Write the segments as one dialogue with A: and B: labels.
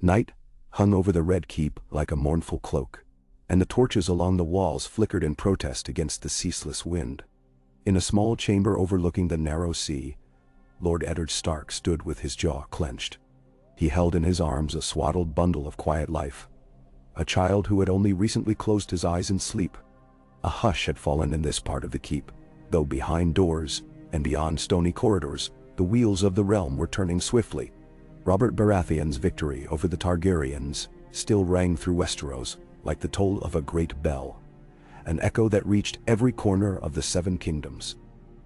A: Night hung over the Red Keep like a mournful cloak, and the torches along the walls flickered in protest against the ceaseless wind. In a small chamber overlooking the narrow sea, Lord Eddard Stark stood with his jaw clenched. He held in his arms a swaddled bundle of quiet life, a child who had only recently closed his eyes in sleep. A hush had fallen in this part of the keep, though behind doors and beyond stony corridors, the wheels of the realm were turning swiftly. Robert Baratheon's victory over the Targaryens still rang through Westeros like the toll of a great bell, an echo that reached every corner of the Seven Kingdoms.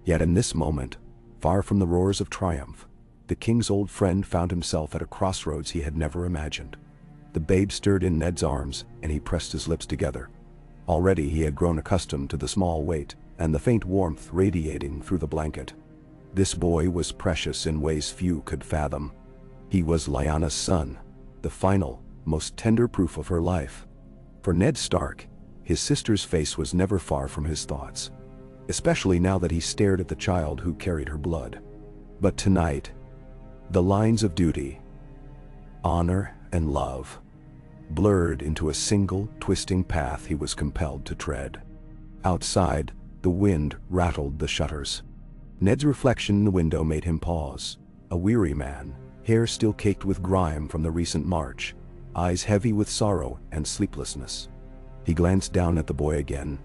A: Yet in this moment, far from the roars of triumph, the king's old friend found himself at a crossroads he had never imagined. The babe stirred in Ned's arms, and he pressed his lips together. Already he had grown accustomed to the small weight and the faint warmth radiating through the blanket. This boy was precious in ways few could fathom. He was Lyanna's son, the final, most tender proof of her life. For Ned Stark, his sister's face was never far from his thoughts, especially now that he stared at the child who carried her blood. But tonight, the lines of duty, honor, and love blurred into a single, twisting path he was compelled to tread. Outside, the wind rattled the shutters. Ned's reflection in the window made him pause. A weary man, hair still caked with grime from the recent march, eyes heavy with sorrow and sleeplessness. He glanced down at the boy again,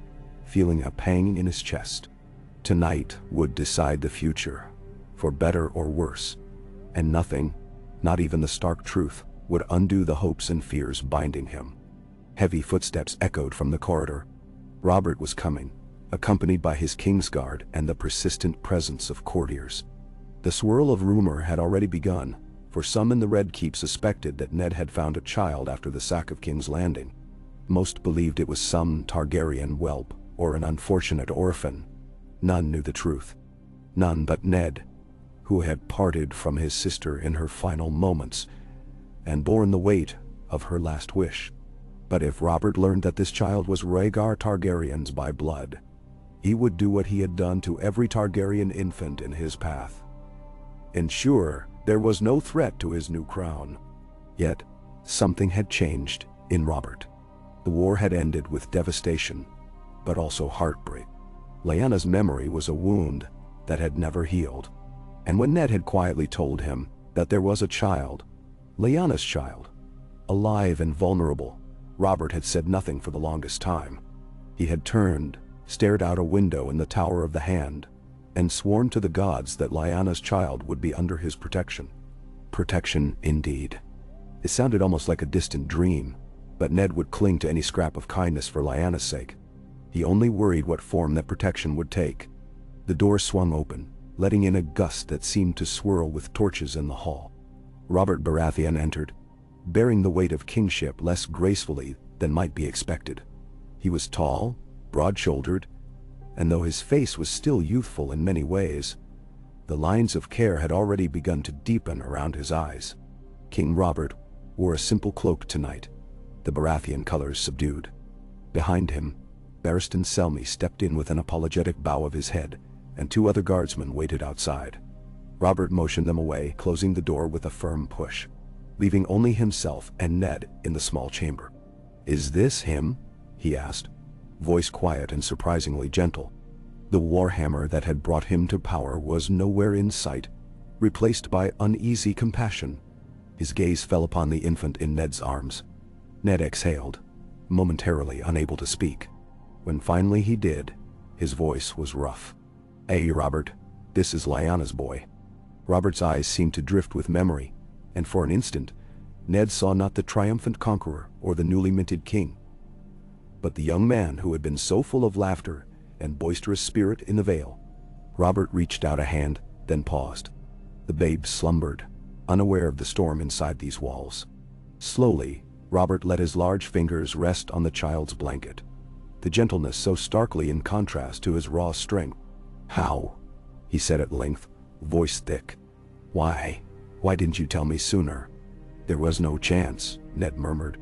A: feeling a pang in his chest. Tonight would decide the future, for better or worse, and nothing, not even the stark truth, would undo the hopes and fears binding him. Heavy footsteps echoed from the corridor. Robert was coming, accompanied by his Kingsguard and the persistent presence of courtiers. The swirl of rumor had already begun, for some in the Red Keep suspected that Ned had found a child after the sack of King's Landing. Most believed it was some Targaryen whelp or an unfortunate orphan. None knew the truth. None but Ned, who had parted from his sister in her final moments and borne the weight of her last wish. But if Robert learned that this child was Rhaegar Targaryen's by blood, he would do what he had done to every Targaryen infant in his path. Ensure there was no threat to his new crown. Yet, something had changed in Robert. The war had ended with devastation, but also heartbreak. Lyanna's memory was a wound that had never healed. And when Ned had quietly told him that there was a child, Lyanna's child, alive and vulnerable, Robert had said nothing for the longest time. He had turned, stared out a window in the Tower of the Hand, and sworn to the gods that Lyanna's child would be under his protection. Protection, indeed. It sounded almost like a distant dream, but Ned would cling to any scrap of kindness for Lyanna's sake. He only worried what form that protection would take. The door swung open, letting in a gust that seemed to swirl with torches in the hall. Robert Baratheon entered, bearing the weight of kingship less gracefully than might be expected. He was tall, broad-shouldered, and though his face was still youthful in many ways, the lines of care had already begun to deepen around his eyes. King Robert wore a simple cloak tonight, the Baratheon colors subdued. Behind him, Barristan Selmy stepped in with an apologetic bow of his head, and two other guardsmen waited outside. Robert motioned them away, closing the door with a firm push, leaving only himself and Ned in the small chamber. "Is this him?" he asked, voice quiet and surprisingly gentle. The warhammer that had brought him to power was nowhere in sight, replaced by uneasy compassion. His gaze fell upon the infant in Ned's arms. Ned exhaled, momentarily unable to speak. When finally he did, his voice was rough. "Hey, Robert, this is Lyanna's boy." Robert's eyes seemed to drift with memory, and for an instant, Ned saw not the triumphant conqueror or the newly minted king, but the young man who had been so full of laughter and boisterous spirit in the Vale. Robert reached out a hand, then paused. The babe slumbered, unaware of the storm inside these walls. Slowly, Robert let his large fingers rest on the child's blanket, the gentleness so starkly in contrast to his raw strength. "How?" he said at length, voice thick. Why didn't you tell me sooner?" "There was no chance," Ned murmured.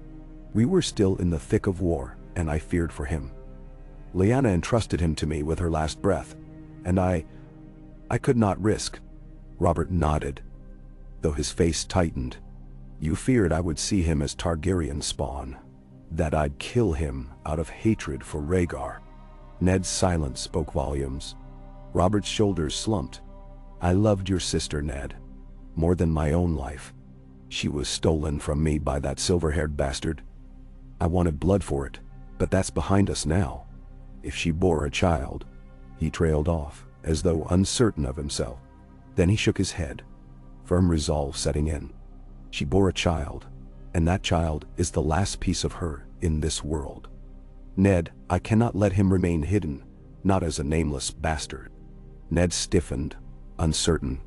A: "We were still in the thick of war, and I feared for him. Lyanna entrusted him to me with her last breath, and I could not risk." Robert nodded, though his face tightened. You feared I would see him as Targaryen spawn, that I'd kill him out of hatred for Rhaegar. Ned's silence spoke volumes. Robert's shoulders slumped. I loved your sister, Ned, more than my own life. She was stolen from me by that silver-haired bastard. I wanted blood for it, but that's behind us now. If she bore a child. He trailed off, as though uncertain of himself. Then he shook his head, firm resolve setting in. She bore a child, and that child is the last piece of her in this world. Ned, I cannot let him remain hidden, not as a nameless bastard. Ned stiffened, uncertain.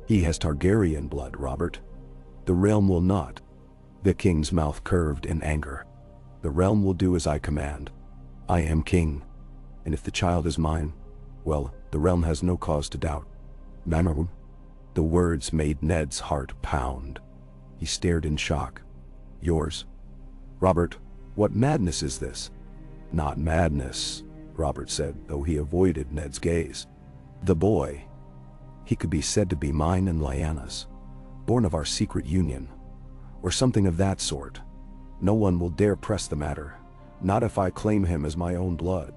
A: He has Targaryen blood, Robert. The realm will not. The king's mouth curved in anger. The realm will do as I command. I am king, and if the child is mine, well, the realm has no cause to doubt. Mamaru. The words made Ned's heart pound. He stared in shock. Yours? Robert, what madness is this? Not madness, Robert said, though he avoided Ned's gaze. The boy. He could be said to be mine and Lyanna's, born of our secret union, or something of that sort. No one will dare press the matter, not if I claim him as my own blood.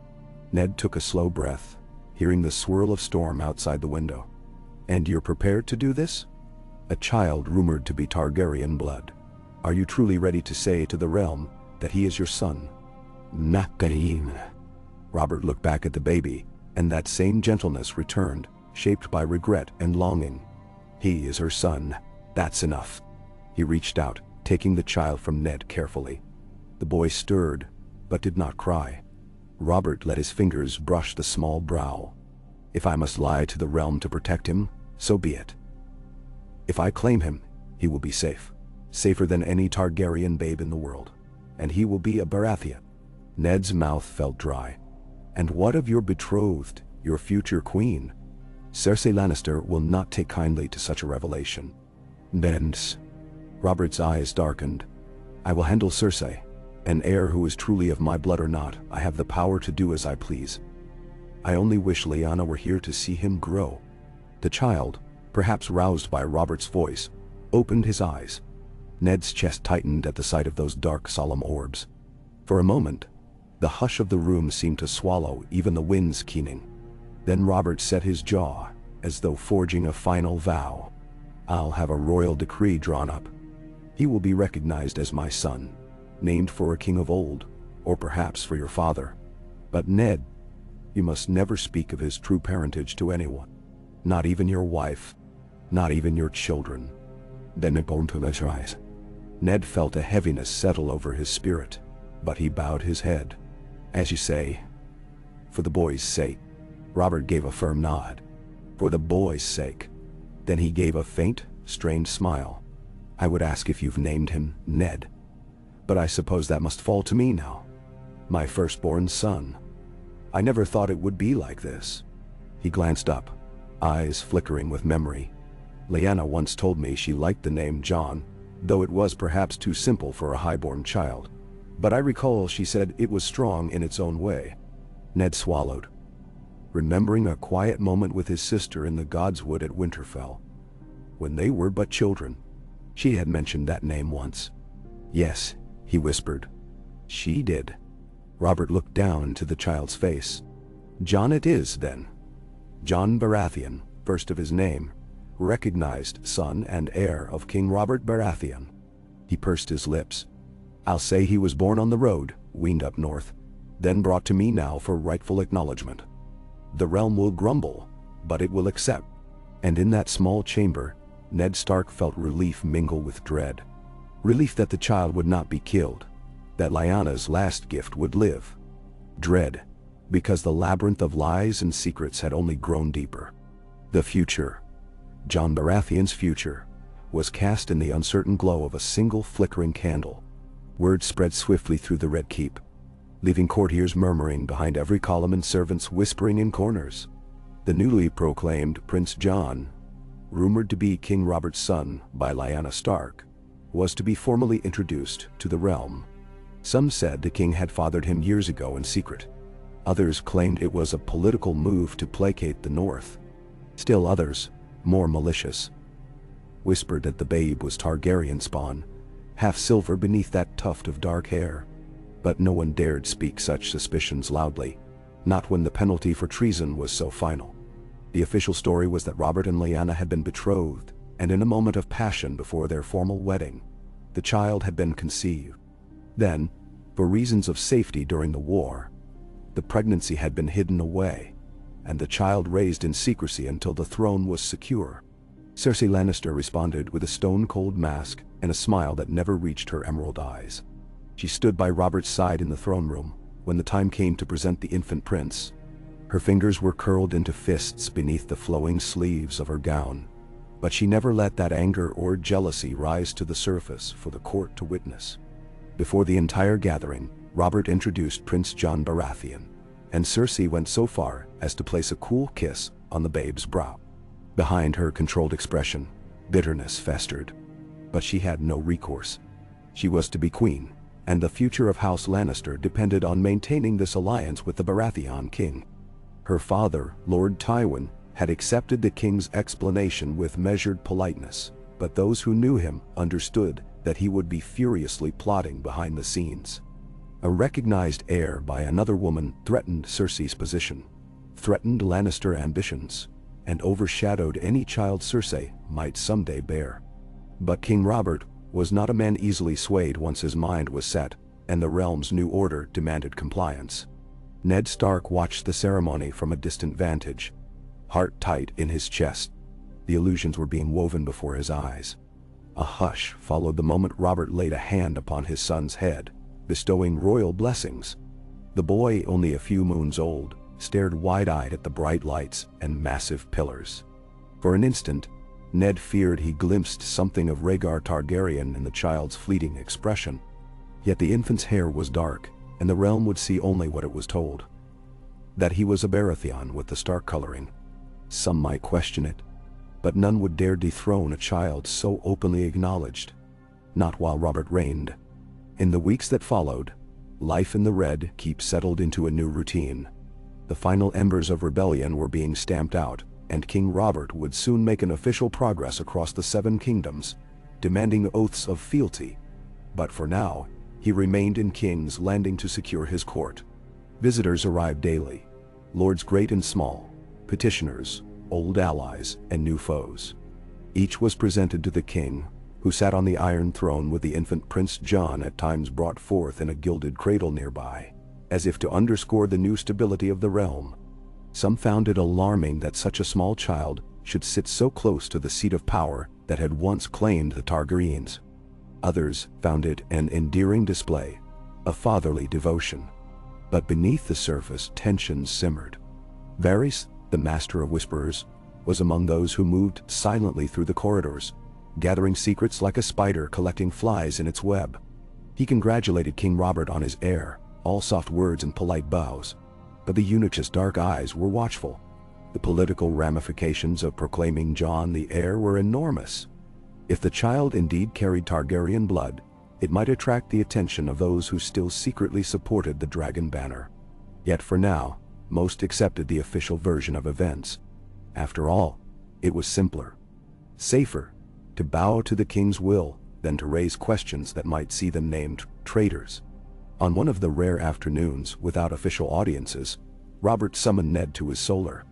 A: Ned took a slow breath, hearing the swirl of storm outside the window. And you're prepared to do this? A child rumored to be Targaryen blood. Are you truly ready to say to the realm that he is your son? Nakarin. Robert looked back at the baby, and that same gentleness returned, shaped by regret and longing. He is her son. That's enough. He reached out, taking the child from Ned carefully. The boy stirred, but did not cry. Robert let his fingers brush the small brow. If I must lie to the realm to protect him, so be it. If I claim him, he will be safe. Safer than any Targaryen babe in the world. And he will be a Baratheon. Ned's mouth felt dry. And what of your betrothed, your future queen? Cersei Lannister will not take kindly to such a revelation. Bends. Robert's eyes darkened. I will handle Cersei. An heir who is truly of my blood or not, I have the power to do as I please. I only wish Lyanna were here to see him grow. The child, perhaps roused by Robert's voice, opened his eyes. Ned's chest tightened at the sight of those dark, solemn orbs. For a moment, the hush of the room seemed to swallow even the wind's keening. Then Robert set his jaw, as though forging a final vow. I'll have a royal decree drawn up. He will be recognized as my son, named for a king of old, or perhaps for your father. But Ned, you must never speak of his true parentage to anyone. Not even your wife, not even your children. Then it burned to his eyes. Ned felt a heaviness settle over his spirit, but he bowed his head. As you say, for the boy's sake. Robert gave a firm nod. For the boy's sake. Then he gave a faint, strained smile. I would ask if you've named him Ned. But I suppose that must fall to me now. My firstborn son. I never thought it would be like this. He glanced up, eyes flickering with memory. Lyanna once told me she liked the name Jon, though it was perhaps too simple for a highborn child. But I recall she said it was strong in its own way. Ned swallowed, remembering a quiet moment with his sister in the Godswood at Winterfell. When they were but children, she had mentioned that name once. Yes, he whispered. She did. Robert looked down into the child's face. Jon it is, then. Jon Baratheon, first of his name, recognized son and heir of King Robert Baratheon. He pursed his lips. I'll say he was born on the road, weaned up north, then brought to me now for rightful acknowledgement. The realm will grumble, but it will accept. And in that small chamber, Ned Stark felt relief mingle with dread. Relief that the child would not be killed, that Lyanna's last gift would live. Dread, because the labyrinth of lies and secrets had only grown deeper. The future, Jon Baratheon's future, was cast in the uncertain glow of a single flickering candle. Word spread swiftly through the Red Keep, leaving courtiers murmuring behind every column and servants whispering in corners. The newly proclaimed Prince Jon, rumored to be King Robert's son by Lyanna Stark, was to be formally introduced to the realm. Some said the king had fathered him years ago in secret. Others claimed it was a political move to placate the North. Still others, more malicious, whispered that the babe was Targaryen spawn, half silver beneath that tuft of dark hair. But no one dared speak such suspicions loudly, not when the penalty for treason was so final. The official story was that Robert and Lyanna had been betrothed, and in a moment of passion before their formal wedding, the child had been conceived. Then, for reasons of safety during the war, the pregnancy had been hidden away, and the child raised in secrecy until the throne was secure. Cersei Lannister responded with a stone-cold mask and a smile that never reached her emerald eyes. She stood by Robert's side in the throne room when the time came to present the infant prince. Her fingers were curled into fists beneath the flowing sleeves of her gown, but she never let that anger or jealousy rise to the surface for the court to witness. Before the entire gathering, Robert introduced Prince Jon Baratheon, and Cersei went so far as to place a cool kiss on the babe's brow. Behind her controlled expression, bitterness festered, but she had no recourse. She was to be queen, and the future of House Lannister depended on maintaining this alliance with the Baratheon king. Her father, Lord Tywin, had accepted the king's explanation with measured politeness, but those who knew him understood that he would be furiously plotting behind the scenes. A recognized heir by another woman threatened Cersei's position, threatened Lannister ambitions, and overshadowed any child Cersei might someday bear. But King Robert was not a man easily swayed once his mind was set, and the realm's new order demanded compliance. Ned Stark watched the ceremony from a distant vantage, heart tight in his chest. The illusions were being woven before his eyes. A hush followed the moment Robert laid a hand upon his son's head, bestowing royal blessings. The boy, only a few moons old, stared wide-eyed at the bright lights and massive pillars. For an instant, Ned feared he glimpsed something of Rhaegar Targaryen in the child's fleeting expression. Yet the infant's hair was dark, and the realm would see only what it was told. That he was a Baratheon with the Stark coloring. Some might question it, but none would dare dethrone a child so openly acknowledged. Not while Robert reigned. In the weeks that followed, life in the Red Keep settled into a new routine. The final embers of rebellion were being stamped out, and King Robert would soon make an official progress across the Seven Kingdoms, demanding oaths of fealty. But for now, he remained in King's Landing to secure his court. Visitors arrived daily, lords great and small, petitioners, old allies, and new foes. Each was presented to the king, who sat on the Iron Throne with the infant Prince Jon at times brought forth in a gilded cradle nearby, as if to underscore the new stability of the realm. Some found it alarming that such a small child should sit so close to the seat of power that had once claimed the Targaryens. Others found it an endearing display of fatherly devotion. But beneath the surface, tensions simmered. Varys, the master of whisperers, was among those who moved silently through the corridors, gathering secrets like a spider collecting flies in its web. He congratulated King Robert on his heir, all soft words and polite bows. But the eunuch's dark eyes were watchful. The political ramifications of proclaiming Jon the heir were enormous. If the child indeed carried Targaryen blood, it might attract the attention of those who still secretly supported the dragon banner. Yet for now, most accepted the official version of events. After all, it was simpler, safer, to bow to the king's will than to raise questions that might see them named traitors. On one of the rare afternoons without official audiences, Robert summoned Ned to his solar.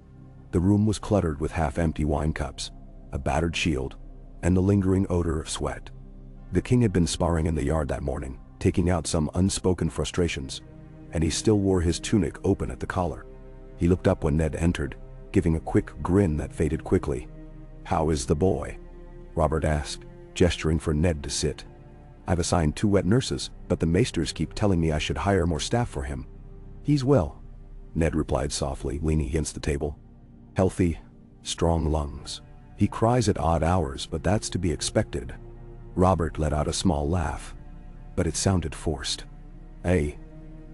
A: The room was cluttered with half-empty wine cups, a battered shield, and the lingering odor of sweat. The king had been sparring in the yard that morning, taking out some unspoken frustrations, and he still wore his tunic open at the collar. He looked up when Ned entered, giving a quick grin that faded quickly. "How is the boy?" Robert asked, gesturing for Ned to sit. "I've assigned 2 wet nurses, but the maesters keep telling me I should hire more staff for him." "He's well," Ned replied softly, leaning against the table. "Healthy, strong lungs. He cries at odd hours, but that's to be expected." Robert let out a small laugh, but it sounded forced. "Hey,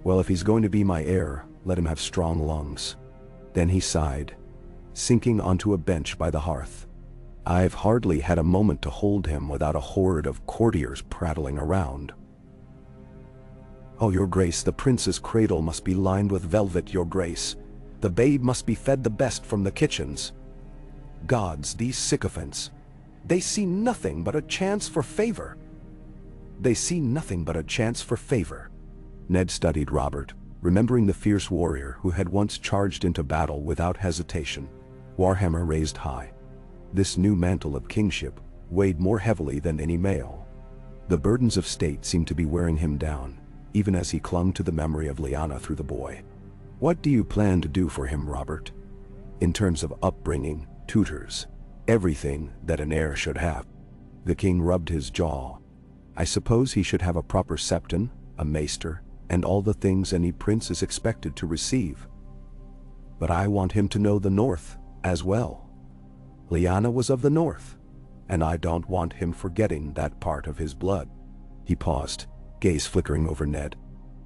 A: well, if he's going to be my heir, let him have strong lungs." Then he sighed, sinking onto a bench by the hearth. "I've hardly had a moment to hold him without a horde of courtiers prattling around." "Oh, your grace, the prince's cradle must be lined with velvet, your grace. The babe must be fed the best from the kitchens. Gods, these sycophants. They see nothing but a chance for favor." They see nothing but a chance for favor. Ned studied Robert, remembering the fierce warrior who had once charged into battle without hesitation, warhammer raised high. This new mantle of kingship weighed more heavily than any mail. The burdens of state seemed to be wearing him down, even as he clung to the memory of Lyanna through the boy. What do you plan to do for him, Robert? In terms of upbringing, tutors, everything that an heir should have. The king rubbed his jaw. I suppose he should have a proper septon, a maester, and all the things any prince is expected to receive. But I want him to know the North as well. Lyanna was of the North, and I don't want him forgetting that part of his blood. He paused, gaze flickering over Ned.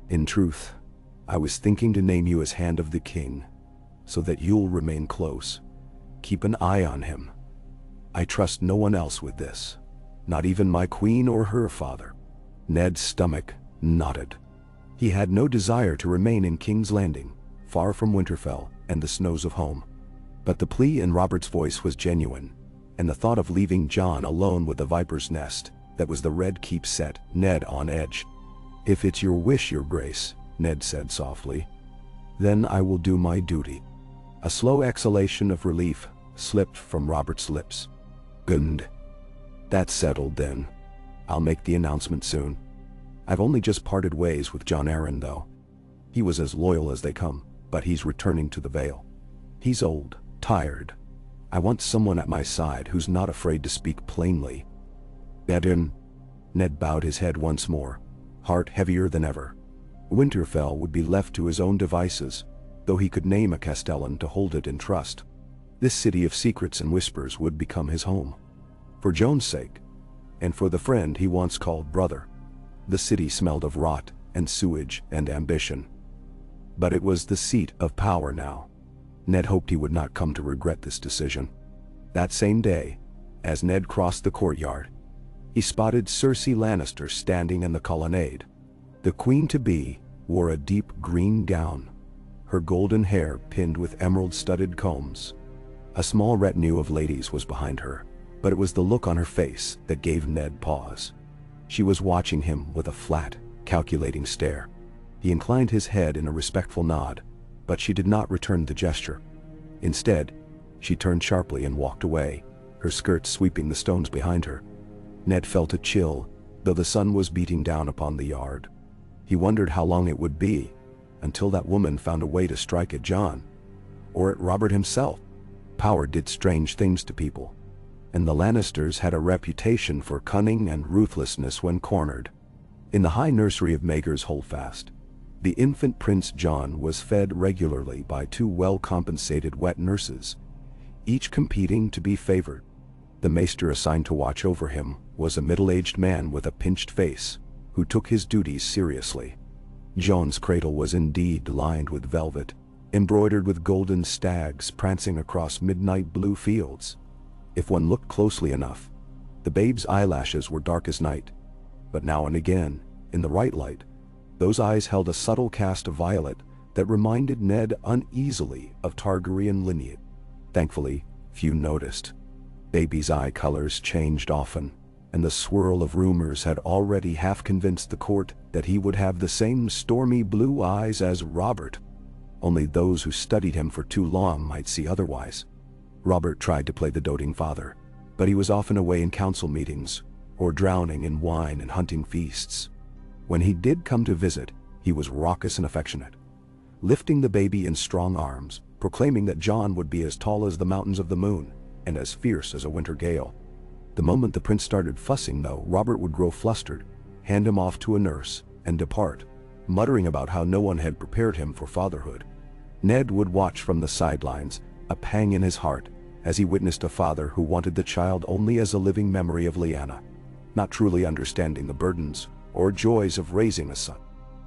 A: In truth, I was thinking to name you as Hand of the King, so that you'll remain close. Keep an eye on him. I trust no one else with this, not even my queen or her father. Ned's stomach knotted. He had no desire to remain in King's Landing, far from Winterfell and the snows of home. But the plea in Robert's voice was genuine, and the thought of leaving Jon alone with the Viper's Nest that was the Red Keep set Ned on edge. If it's your wish, your grace, Ned said softly, then I will do my duty. A slow exhalation of relief slipped from Robert's lips. Good. That's settled then. I'll make the announcement soon. I've only just parted ways with Jon Arryn though. He was as loyal as they come, but he's returning to the Vale. He's old, tired. I want someone at my side who's not afraid to speak plainly. Edin. Ned bowed his head once more, heart heavier than ever. Winterfell would be left to his own devices, though he could name a Castellan to hold it in trust. This city of secrets and whispers would become his home. For Jon's sake, and for the friend he once called brother. The city smelled of rot and sewage and ambition. But it was the seat of power now. Ned hoped he would not come to regret this decision. That same day, as Ned crossed the courtyard, he spotted Cersei Lannister standing in the colonnade. The queen-to-be wore a deep green gown, her golden hair pinned with emerald-studded combs. A small retinue of ladies was behind her, but it was the look on her face that gave Ned pause. She was watching him with a flat, calculating stare. He inclined his head in a respectful nod, but she did not return the gesture. Instead, she turned sharply and walked away, her skirts sweeping the stones behind her. Ned felt a chill, though the sun was beating down upon the yard. He wondered how long it would be until that woman found a way to strike at Jon, or at Robert himself. Power did strange things to people, and the Lannisters had a reputation for cunning and ruthlessness when cornered. In the high nursery of Maegor's Holdfast, the infant Prince Jon was fed regularly by two well-compensated wet nurses, each competing to be favored. The maester assigned to watch over him was a middle-aged man with a pinched face, who took his duties seriously. Jon's cradle was indeed lined with velvet, embroidered with golden stags prancing across midnight blue fields. If one looked closely enough, the babe's eyelashes were dark as night, but now and again, in the right light, those eyes held a subtle cast of violet that reminded Ned uneasily of Targaryen lineage. Thankfully, few noticed. Baby's eye colors changed often, and the swirl of rumors had already half convinced the court that he would have the same stormy blue eyes as Robert. Only those who studied him for too long might see otherwise. Robert tried to play the doting father, but he was often away in council meetings, or drowning in wine and hunting feasts. When he did come to visit, he was raucous and affectionate, lifting the baby in strong arms, proclaiming that Jon would be as tall as the mountains of the moon, and as fierce as a winter gale. The moment the prince started fussing, though, Robert would grow flustered, hand him off to a nurse, and depart, muttering about how no one had prepared him for fatherhood. Ned would watch from the sidelines, a pang in his heart, as he witnessed a father who wanted the child only as a living memory of Lyanna, not truly understanding the burdens or joys of raising a son.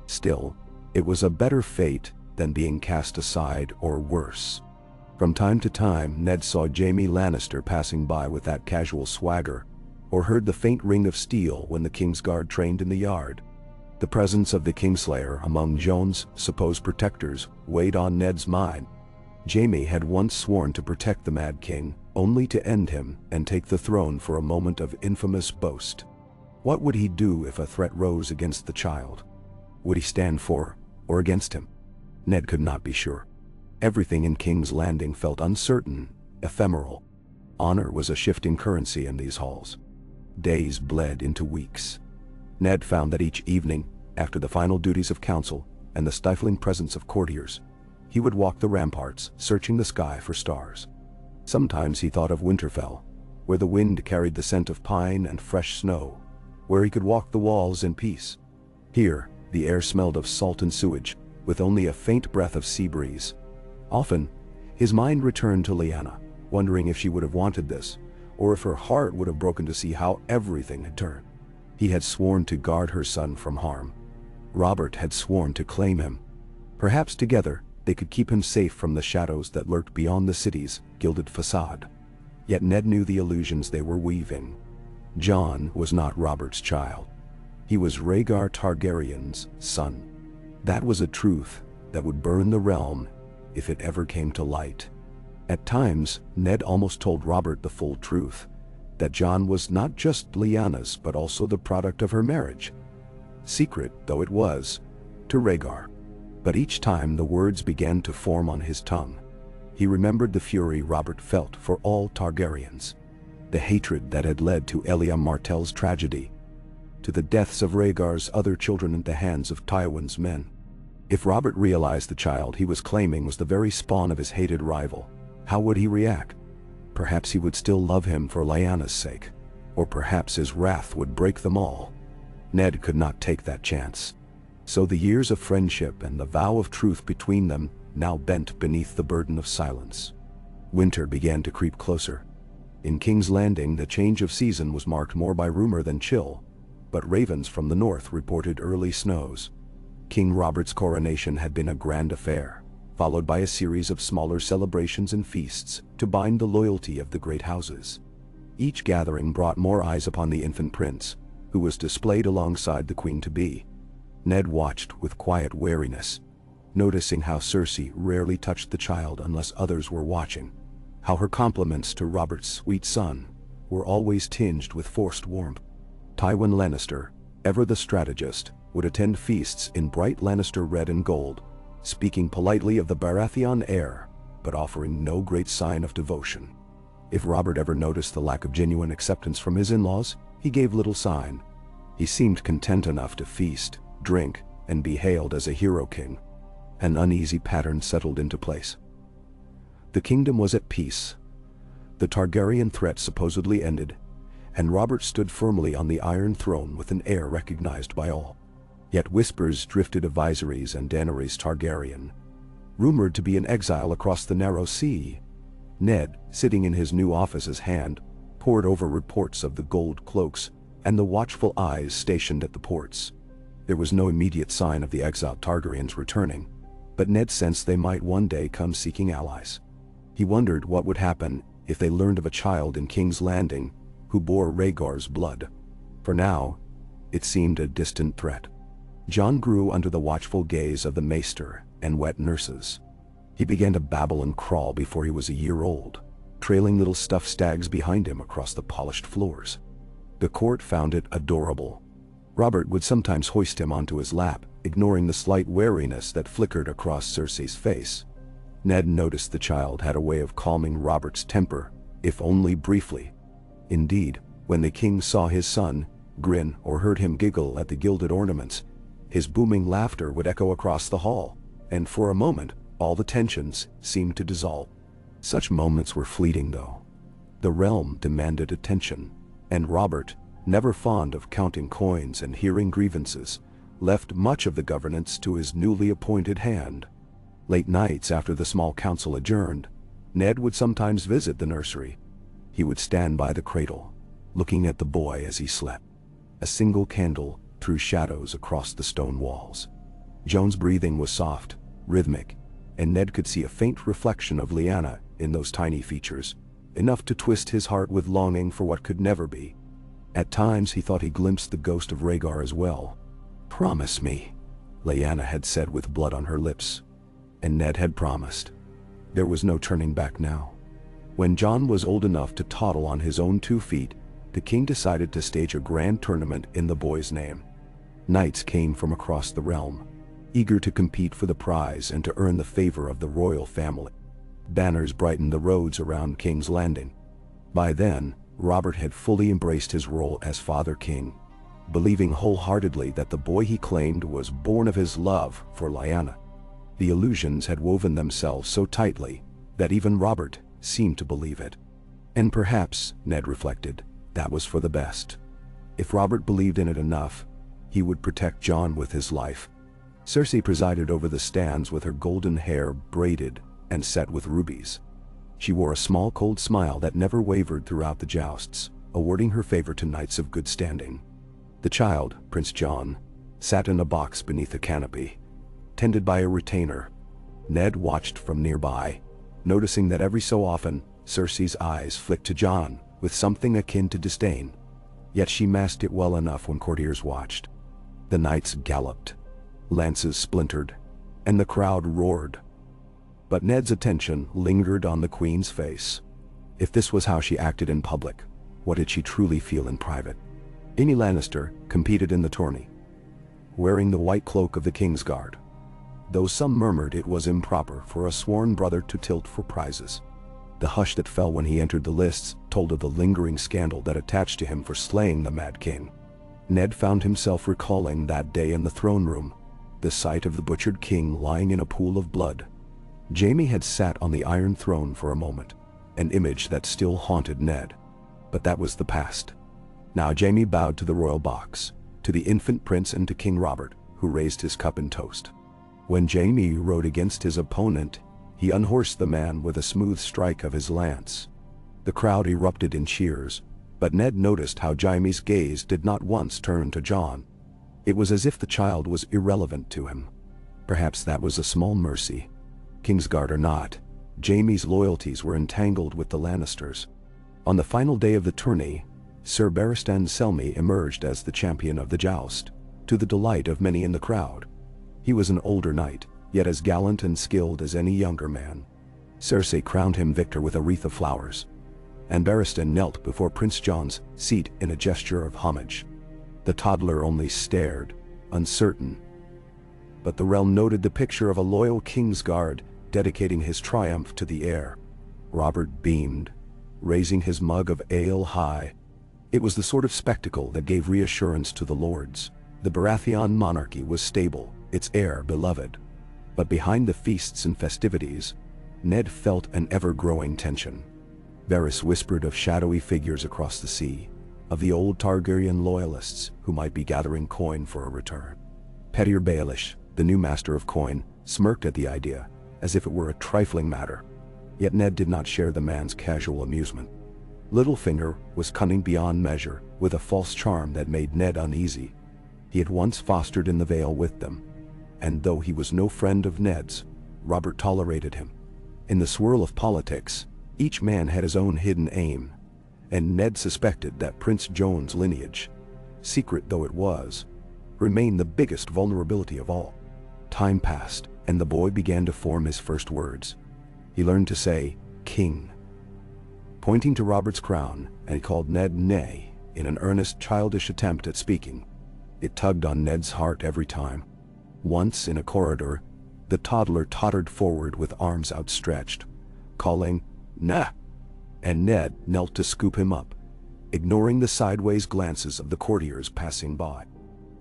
A: Still, it was a better fate than being cast aside or worse. From time to time, Ned saw Jaime Lannister passing by with that casual swagger, or heard the faint ring of steel when the Kingsguard trained in the yard. The presence of the Kingslayer among Jon's supposed protectors weighed on Ned's mind. Jaime had once sworn to protect the Mad King, only to end him and take the throne for a moment of infamous boast. What would he do if a threat rose against the child? Would he stand for or against him? Ned could not be sure. Everything in King's Landing felt uncertain, ephemeral. Honor was a shifting currency in these halls. Days bled into weeks. Ned found that each evening, after the final duties of council and the stifling presence of courtiers, he would walk the ramparts, searching the sky for stars. Sometimes he thought of Winterfell, where the wind carried the scent of pine and fresh snow, where he could walk the walls in peace. Here, the air smelled of salt and sewage, with only a faint breath of sea breeze. Often, his mind returned to Lyanna, wondering if she would have wanted this, or if her heart would have broken to see how everything had turned. He had sworn to guard her son from harm. Robert had sworn to claim him. Perhaps together, they could keep him safe from the shadows that lurked beyond the city's gilded facade. Yet Ned knew the illusions they were weaving. Jon was not Robert's child. He was Rhaegar Targaryen's son. That was a truth that would burn the realm if it ever came to light. At times, Ned almost told Robert the full truth, that Jon was not just Lyanna's but also the product of her marriage. Secret though it was, to Rhaegar. But each time the words began to form on his tongue, he remembered the fury Robert felt for all Targaryens, the hatred that had led to Elia Martell's tragedy, to the deaths of Rhaegar's other children at the hands of Tywin's men. If Robert realized the child he was claiming was the very spawn of his hated rival, how would he react? Perhaps he would still love him for Lyanna's sake, or perhaps his wrath would break them all. Ned could not take that chance. So the years of friendship and the vow of truth between them now bent beneath the burden of silence. Winter began to creep closer. In King's Landing, the change of season was marked more by rumor than chill, but ravens from the north reported early snows. King Robert's coronation had been a grand affair, followed by a series of smaller celebrations and feasts to bind the loyalty of the great houses. Each gathering brought more eyes upon the infant prince, who was displayed alongside the queen-to-be. Ned watched with quiet wariness, noticing how Cersei rarely touched the child unless others were watching, how her compliments to Robert's sweet son were always tinged with forced warmth. Tywin Lannister, ever the strategist, would attend feasts in bright Lannister red and gold, speaking politely of the Baratheon heir, but offering no great sign of devotion. If Robert ever noticed the lack of genuine acceptance from his in-laws, he gave little sign. He seemed content enough to feast, drink, and be hailed as a hero king. An uneasy pattern settled into place. The kingdom was at peace. The Targaryen threat supposedly ended, and Robert stood firmly on the Iron Throne with an heir recognized by all. Yet whispers drifted of Viserys and Daenerys Targaryen, rumored to be in exile across the narrow sea. Ned, sitting in his new office's hand, pored over reports of the gold cloaks and the watchful eyes stationed at the ports. There was no immediate sign of the exiled Targaryens returning, but Ned sensed they might one day come seeking allies. He wondered what would happen if they learned of a child in King's Landing who bore Rhaegar's blood. For now, it seemed a distant threat. Jon grew under the watchful gaze of the maester and wet nurses. He began to babble and crawl before he was a year old, trailing little stuffed stags behind him across the polished floors. The court found it adorable. Robert would sometimes hoist him onto his lap, ignoring the slight wariness that flickered across Cersei's face. Ned noticed the child had a way of calming Robert's temper, if only briefly. Indeed, when the king saw his son grin or heard him giggle at the gilded ornaments, his booming laughter would echo across the hall, and for a moment, all the tensions seemed to dissolve. Such moments were fleeting, though. The realm demanded attention, and Robert, never fond of counting coins and hearing grievances, left much of the governance to his newly appointed hand. Late nights after the small council adjourned, Ned would sometimes visit the nursery. He would stand by the cradle, looking at the boy as he slept. A single candle threw shadows across the stone walls. Jon's breathing was soft, rhythmic, and Ned could see a faint reflection of Lyanna in those tiny features, enough to twist his heart with longing for what could never be. At times he thought he glimpsed the ghost of Rhaegar as well. "Promise me," Lyanna had said with blood on her lips. And Ned had promised. There was no turning back now. When Jon was old enough to toddle on his own 2 feet, the king decided to stage a grand tournament in the boy's name. Knights came from across the realm, eager to compete for the prize and to earn the favor of the royal family. Banners brightened the roads around King's Landing. By then, Robert had fully embraced his role as Father King, believing wholeheartedly that the boy he claimed was born of his love for Lyanna. The illusions had woven themselves so tightly that even Robert seemed to believe it. And perhaps, Ned reflected, that was for the best. If Robert believed in it enough, he would protect Jon with his life. Cersei presided over the stands with her golden hair braided and set with rubies. She wore a small cold smile that never wavered throughout the jousts, awarding her favor to knights of good standing. The child, Prince Jon, sat in a box beneath a canopy, tended by a retainer. Ned watched from nearby, noticing that every so often, Cersei's eyes flicked to Jon with something akin to disdain. Yet she masked it well enough when courtiers watched. The knights galloped, lances splintered, and the crowd roared. But Ned's attention lingered on the queen's face. If this was how she acted in public, what did she truly feel in private? Jaime Lannister competed in the tourney, wearing the white cloak of the Kingsguard, though some murmured it was improper for a sworn brother to tilt for prizes. The hush that fell when he entered the lists told of the lingering scandal that attached to him for slaying the Mad King. Ned found himself recalling that day in the throne room, the sight of the butchered king lying in a pool of blood. Jaime had sat on the Iron Throne for a moment, an image that still haunted Ned. But that was the past. Now Jaime bowed to the royal box, to the infant prince and to King Robert, who raised his cup in toast. When Jaime rode against his opponent, he unhorsed the man with a smooth strike of his lance. The crowd erupted in cheers, but Ned noticed how Jaime's gaze did not once turn to Jon. It was as if the child was irrelevant to him. Perhaps that was a small mercy. Kingsguard or not, Jaime's loyalties were entangled with the Lannisters. On the final day of the tourney, Sir Barristan Selmy emerged as the champion of the joust, to the delight of many in the crowd. He was an older knight, yet as gallant and skilled as any younger man. Cersei crowned him victor with a wreath of flowers, and Barristan knelt before Prince Jon's seat in a gesture of homage. The toddler only stared, uncertain. But the realm noted the picture of a loyal Kingsguard dedicating his triumph to the heir. Robert beamed, raising his mug of ale high. It was the sort of spectacle that gave reassurance to the lords. The Baratheon monarchy was stable, its heir beloved. But behind the feasts and festivities, Ned felt an ever-growing tension. Varys whispered of shadowy figures across the sea, of the old Targaryen loyalists who might be gathering coin for a return. Petyr Baelish, the new master of coin, smirked at the idea, as if it were a trifling matter. Yet Ned did not share the man's casual amusement. Littlefinger was cunning beyond measure, with a false charm that made Ned uneasy. He had once fostered in the Vale with them, and though he was no friend of Ned's, Robert tolerated him. In the swirl of politics, each man had his own hidden aim, and Ned suspected that Prince Jon's lineage, secret though it was, remained the biggest vulnerability of all. Time passed, and the boy began to form his first words. He learned to say, "King," pointing to Robert's crown, and he called Ned Nay in an earnest, childish attempt at speaking. It tugged on Ned's heart every time. Once, in a corridor, the toddler tottered forward with arms outstretched, calling, "Nah!" and Ned knelt to scoop him up, ignoring the sideways glances of the courtiers passing by.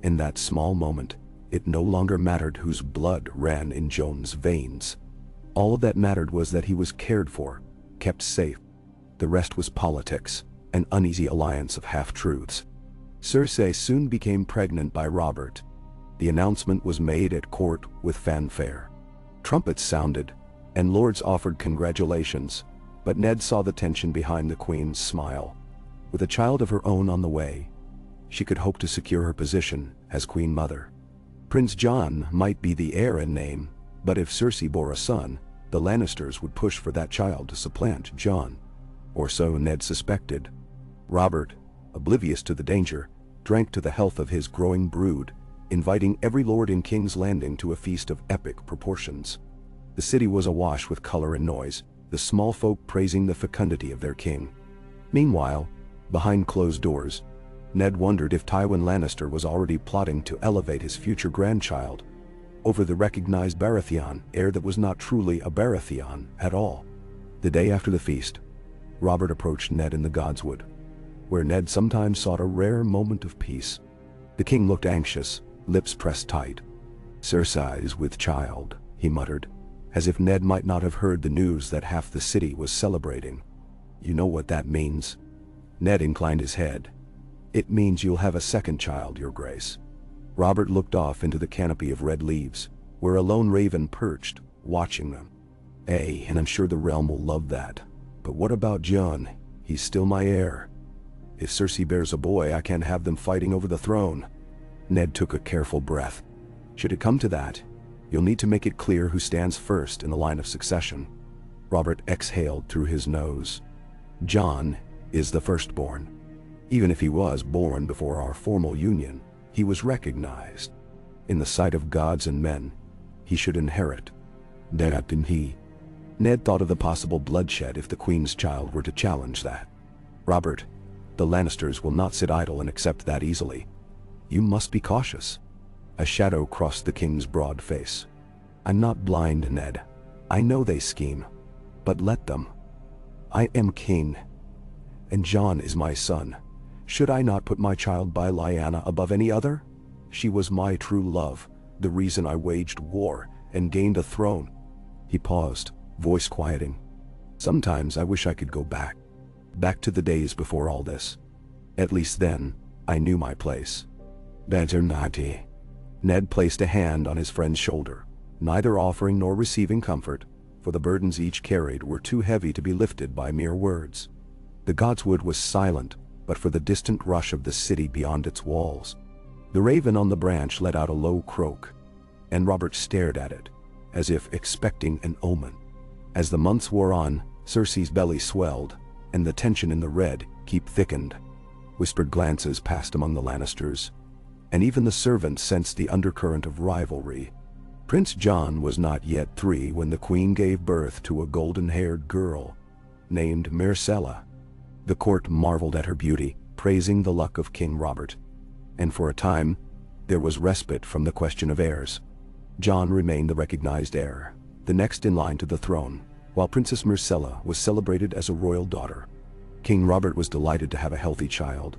A: In that small moment, it no longer mattered whose blood ran in Jon's veins. All that mattered was that he was cared for, kept safe. The rest was politics, an uneasy alliance of half-truths. Cersei soon became pregnant by Robert. The announcement was made at court with fanfare. Trumpets sounded, and lords offered congratulations, but Ned saw the tension behind the queen's smile. With a child of her own on the way, she could hope to secure her position as queen mother. Prince Jon might be the heir in name, but if Cersei bore a son, the Lannisters would push for that child to supplant Jon. Or so Ned suspected. Robert, oblivious to the danger, drank to the health of his growing brood, inviting every lord in King's Landing to a feast of epic proportions. The city was awash with color and noise, the small folk praising the fecundity of their king. Meanwhile, Behind closed doors, Ned wondered if Tywin Lannister was already plotting to elevate his future grandchild over the recognized Baratheon, heir that was not truly a Baratheon at all. The day after the feast, Robert approached Ned in the Godswood, where Ned sometimes sought a rare moment of peace. The king looked anxious, lips pressed tight. "Cersei is with child," he muttered, as if Ned might not have heard the news that half the city was celebrating. "You know what that means?" Ned inclined his head. "It means you'll have a second child, Your Grace." Robert looked off into the canopy of red leaves, where a lone raven perched, watching them. And I'm sure the realm will love that. But what about Jon? He's still my heir. If Cersei bears a boy, I can't have them fighting over the throne." Ned took a careful breath. "Should it come to that, you'll need to make it clear who stands first in the line of succession." Robert exhaled through his nose. "Jon is the firstborn. Even if he was born before our formal union, he was recognized. In the sight of gods and men, he should inherit. That didn't he?" Ned thought of the possible bloodshed if the Queen's child were to challenge that. "Robert, the Lannisters will not sit idle and accept that easily. You must be cautious." A shadow crossed the king's broad face. "I'm not blind, Ned. I know they scheme. But let them. I am king. And Jon is my son. Should I not put my child by Lyanna above any other? She was my true love, the reason I waged war and gained a throne." He paused, voice quieting. "Sometimes I wish I could go back to the days before all this. At least then, I knew my place." "Better not." Ned placed a hand on his friend's shoulder, neither offering nor receiving comfort, for the burdens each carried were too heavy to be lifted by mere words. The Godswood was silent, but for the distant rush of the city beyond its walls. The raven on the branch let out a low croak, and Robert stared at it, as if expecting an omen. As the months wore on, Cersei's belly swelled, and the tension in the red keep thickened. Whispered glances passed among the Lannisters, and even the servants sensed the undercurrent of rivalry. Prince Jon was not yet 3 when the Queen gave birth to a golden-haired girl named Myrcella. The court marveled at her beauty, praising the luck of King Robert. And for a time, there was respite from the question of heirs. Jon remained the recognized heir, the next in line to the throne, while Princess Myrcella was celebrated as a royal daughter. King Robert was delighted to have a healthy child,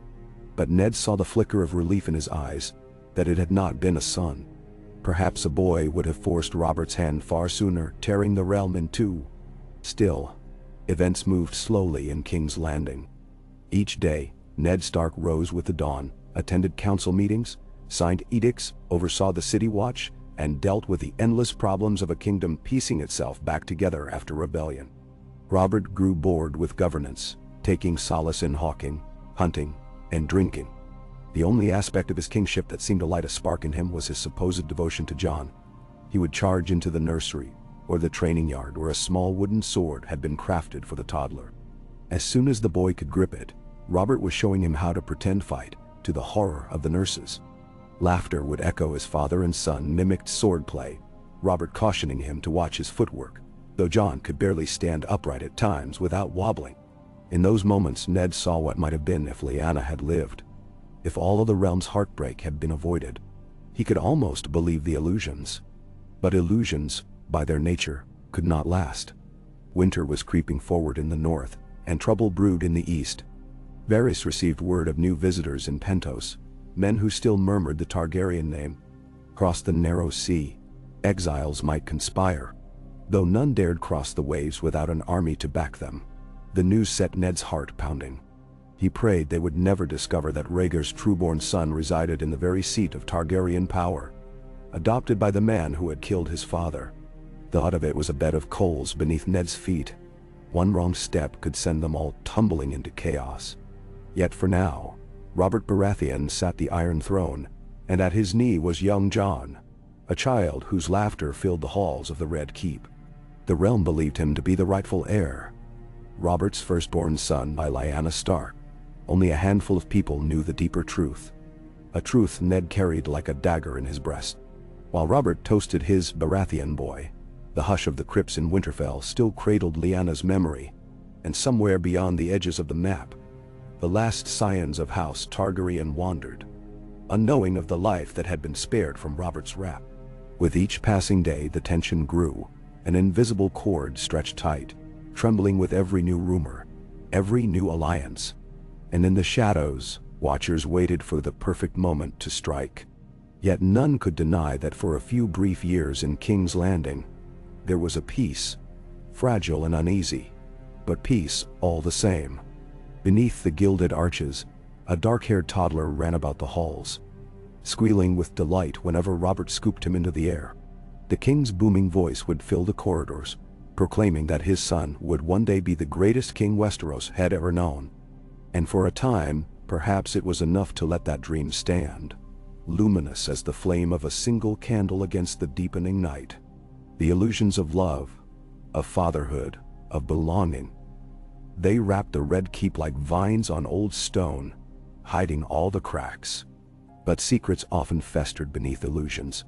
A: but Ned saw the flicker of relief in his eyes that it had not been a son. Perhaps a boy would have forced Robert's hand far sooner, tearing the realm in two. Still, events moved slowly in King's Landing. Each day, Ned Stark rose with the dawn, attended council meetings, signed edicts, oversaw the city watch, and dealt with the endless problems of a kingdom piecing itself back together after rebellion. Robert grew bored with governance, taking solace in hawking, hunting, and drinking. The only aspect of his kingship that seemed to light a spark in him was his supposed devotion to Jon. He would charge into the nursery, or the training yard where a small wooden sword had been crafted for the toddler. As soon as the boy could grip it, Robert was showing him how to pretend fight, to the horror of the nurses. Laughter would echo as father and son mimicked swordplay, Robert cautioning him to watch his footwork, though Jon could barely stand upright at times without wobbling. In those moments, Ned saw what might have been if Lyanna had lived. If all of the realm's heartbreak had been avoided, he could almost believe the illusions. But illusions, by their nature, could not last. Winter was creeping forward in the north, and trouble brewed in the east. Varys received word of new visitors in Pentos, men who still murmured the Targaryen name. Across the narrow sea, exiles might conspire, though none dared cross the waves without an army to back them. The news set Ned's heart pounding. He prayed they would never discover that Rhaegar's trueborn son resided in the very seat of Targaryen power, adopted by the man who had killed his father. The thought of it was a bed of coals beneath Ned's feet. One wrong step could send them all tumbling into chaos. Yet for now, Robert Baratheon sat the Iron Throne, and at his knee was young Jon, a child whose laughter filled the halls of the Red Keep. The realm believed him to be the rightful heir, Robert's firstborn son by Lyanna Stark. Only a handful of people knew the deeper truth, a truth Ned carried like a dagger in his breast. While Robert toasted his Baratheon boy, the hush of the crypts in Winterfell still cradled Lyanna's memory, and somewhere beyond the edges of the map, the last scions of House Targaryen wandered, unknowing of the life that had been spared from Robert's wrath. With each passing day the tension grew, an invisible cord stretched tight, trembling with every new rumor, every new alliance. And in the shadows, watchers waited for the perfect moment to strike. Yet none could deny that for a few brief years in King's Landing, there was a peace, fragile and uneasy, but peace all the same. Beneath the gilded arches, a dark-haired toddler ran about the halls, squealing with delight whenever Robert scooped him into the air. The king's booming voice would fill the corridors, proclaiming that his son would one day be the greatest king Westeros had ever known. And for a time, perhaps it was enough to let that dream stand, luminous as the flame of a single candle against the deepening night. The illusions of love, of fatherhood, of belonging, they wrapped the Red Keep like vines on old stone, hiding all the cracks. But secrets often festered beneath illusions.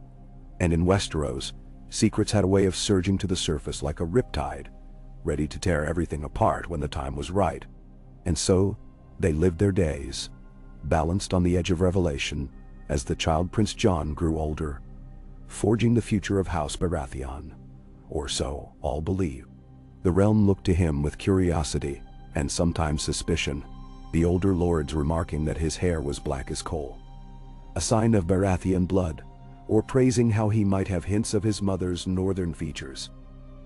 A: And in Westeros, secrets had a way of surging to the surface like a riptide, ready to tear everything apart when the time was right. And so, they lived their days, balanced on the edge of revelation, as the child Prince Jon grew older, forging the future of House Baratheon. Or so all believed. The realm looked to him with curiosity, and sometimes suspicion, the older lords remarking that his hair was black as coal, a sign of Baratheon blood, or praising how he might have hints of his mother's northern features.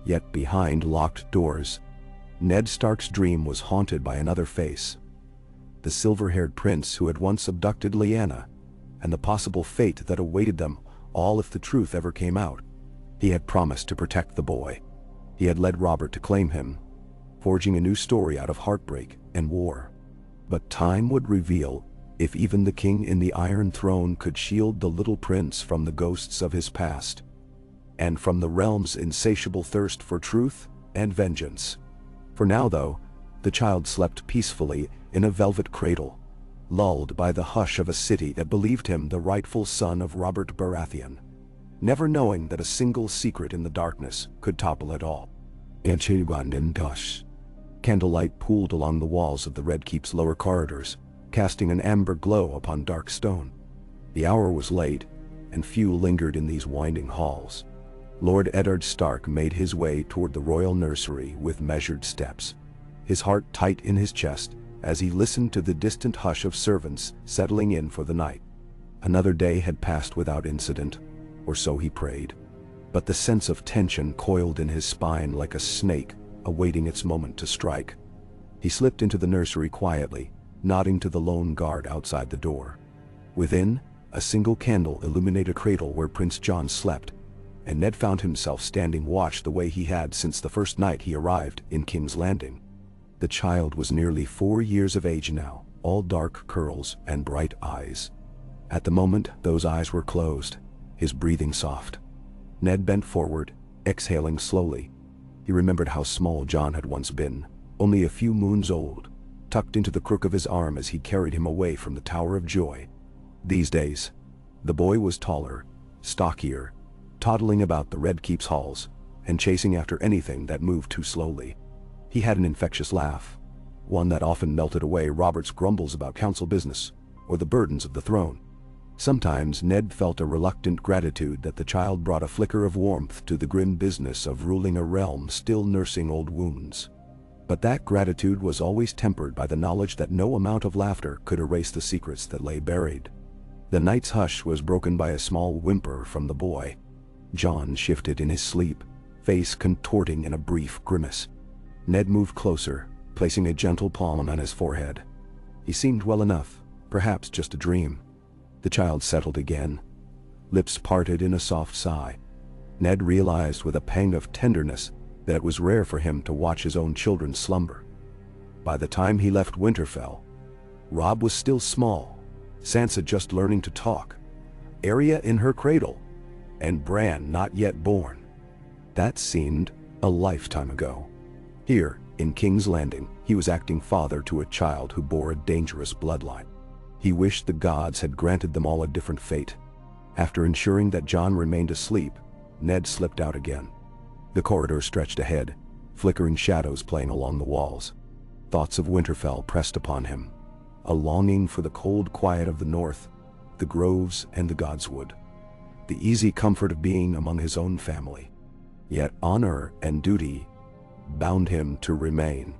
A: Yet behind locked doors, Ned Stark's dream was haunted by another face. The silver-haired prince who had once abducted Lyanna, and the possible fate that awaited them all if the truth ever came out. He had promised to protect the boy. He had led Robert to claim him, forging a new story out of heartbreak and war. But time would reveal if even the king in the Iron Throne could shield the little prince from the ghosts of his past, and from the realm's insatiable thirst for truth and vengeance. For now, though, the child slept peacefully in a velvet cradle, lulled by the hush of a city that believed him the rightful son of Robert Baratheon, never knowing that a single secret in the darkness could topple it all. Candlelight pooled along the walls of the Red Keep's lower corridors, casting an amber glow upon dark stone. The hour was late, and few lingered in these winding halls. Lord Eddard Stark made his way toward the royal nursery with measured steps, his heart tight in his chest as he listened to the distant hush of servants settling in for the night. Another day had passed without incident, or so he prayed. But the sense of tension coiled in his spine like a snake awaiting its moment to strike. He slipped into the nursery quietly, nodding to the lone guard outside the door. Within, a single candle illuminated a cradle where Prince Jon slept, and Ned found himself standing watch the way he had since the first night he arrived in King's Landing. The child was nearly 4 years of age now, all dark curls and bright eyes. At the moment, those eyes were closed, his breathing soft. Ned bent forward, exhaling slowly. He remembered how small Jon had once been, only a few moons old, tucked into the crook of his arm as he carried him away from the Tower of Joy. These days, the boy was taller, stockier, toddling about the Red Keep's halls, and chasing after anything that moved too slowly. He had an infectious laugh, one that often melted away Robert's grumbles about council business, or the burdens of the throne. Sometimes Ned felt a reluctant gratitude that the child brought a flicker of warmth to the grim business of ruling a realm still nursing old wounds. But that gratitude was always tempered by the knowledge that no amount of laughter could erase the secrets that lay buried. The night's hush was broken by a small whimper from the boy. Jon shifted in his sleep, face contorting in a brief grimace. Ned moved closer, placing a gentle palm on his forehead. He seemed well enough, perhaps just a dream. The child settled again, lips parted in a soft sigh. Ned realized with a pang of tenderness that it was rare for him to watch his own children slumber. By the time he left Winterfell, Robb was still small, Sansa just learning to talk, Arya in her cradle, and Bran not yet born. That seemed a lifetime ago. Here, in King's Landing, he was acting father to a child who bore a dangerous bloodline. He wished the gods had granted them all a different fate. After ensuring that Jon remained asleep, Ned slipped out again. The corridor stretched ahead, flickering shadows playing along the walls. Thoughts of Winterfell pressed upon him, a longing for the cold quiet of the north, the groves and the godswood, the easy comfort of being among his own family. Yet honor and duty bound him to remain.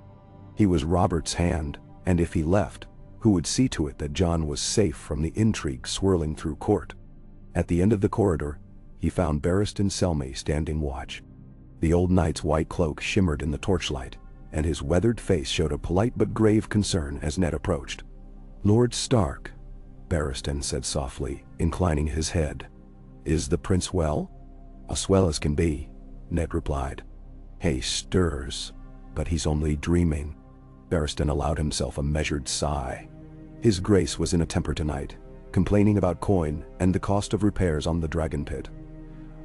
A: He was Robert's hand, and if he left, who would see to it that Jon was safe from the intrigue swirling through court? At the end of the corridor, he found Barristan Selmy standing watch. The old knight's white cloak shimmered in the torchlight, and his weathered face showed a polite but grave concern as Ned approached. "Lord Stark," Barristan said softly, inclining his head. "Is the prince well?" "As well as can be," Ned replied. "He stirs, but he's only dreaming." Barristan allowed himself a measured sigh. His grace was in a temper tonight, complaining about coin and the cost of repairs on the dragon pit.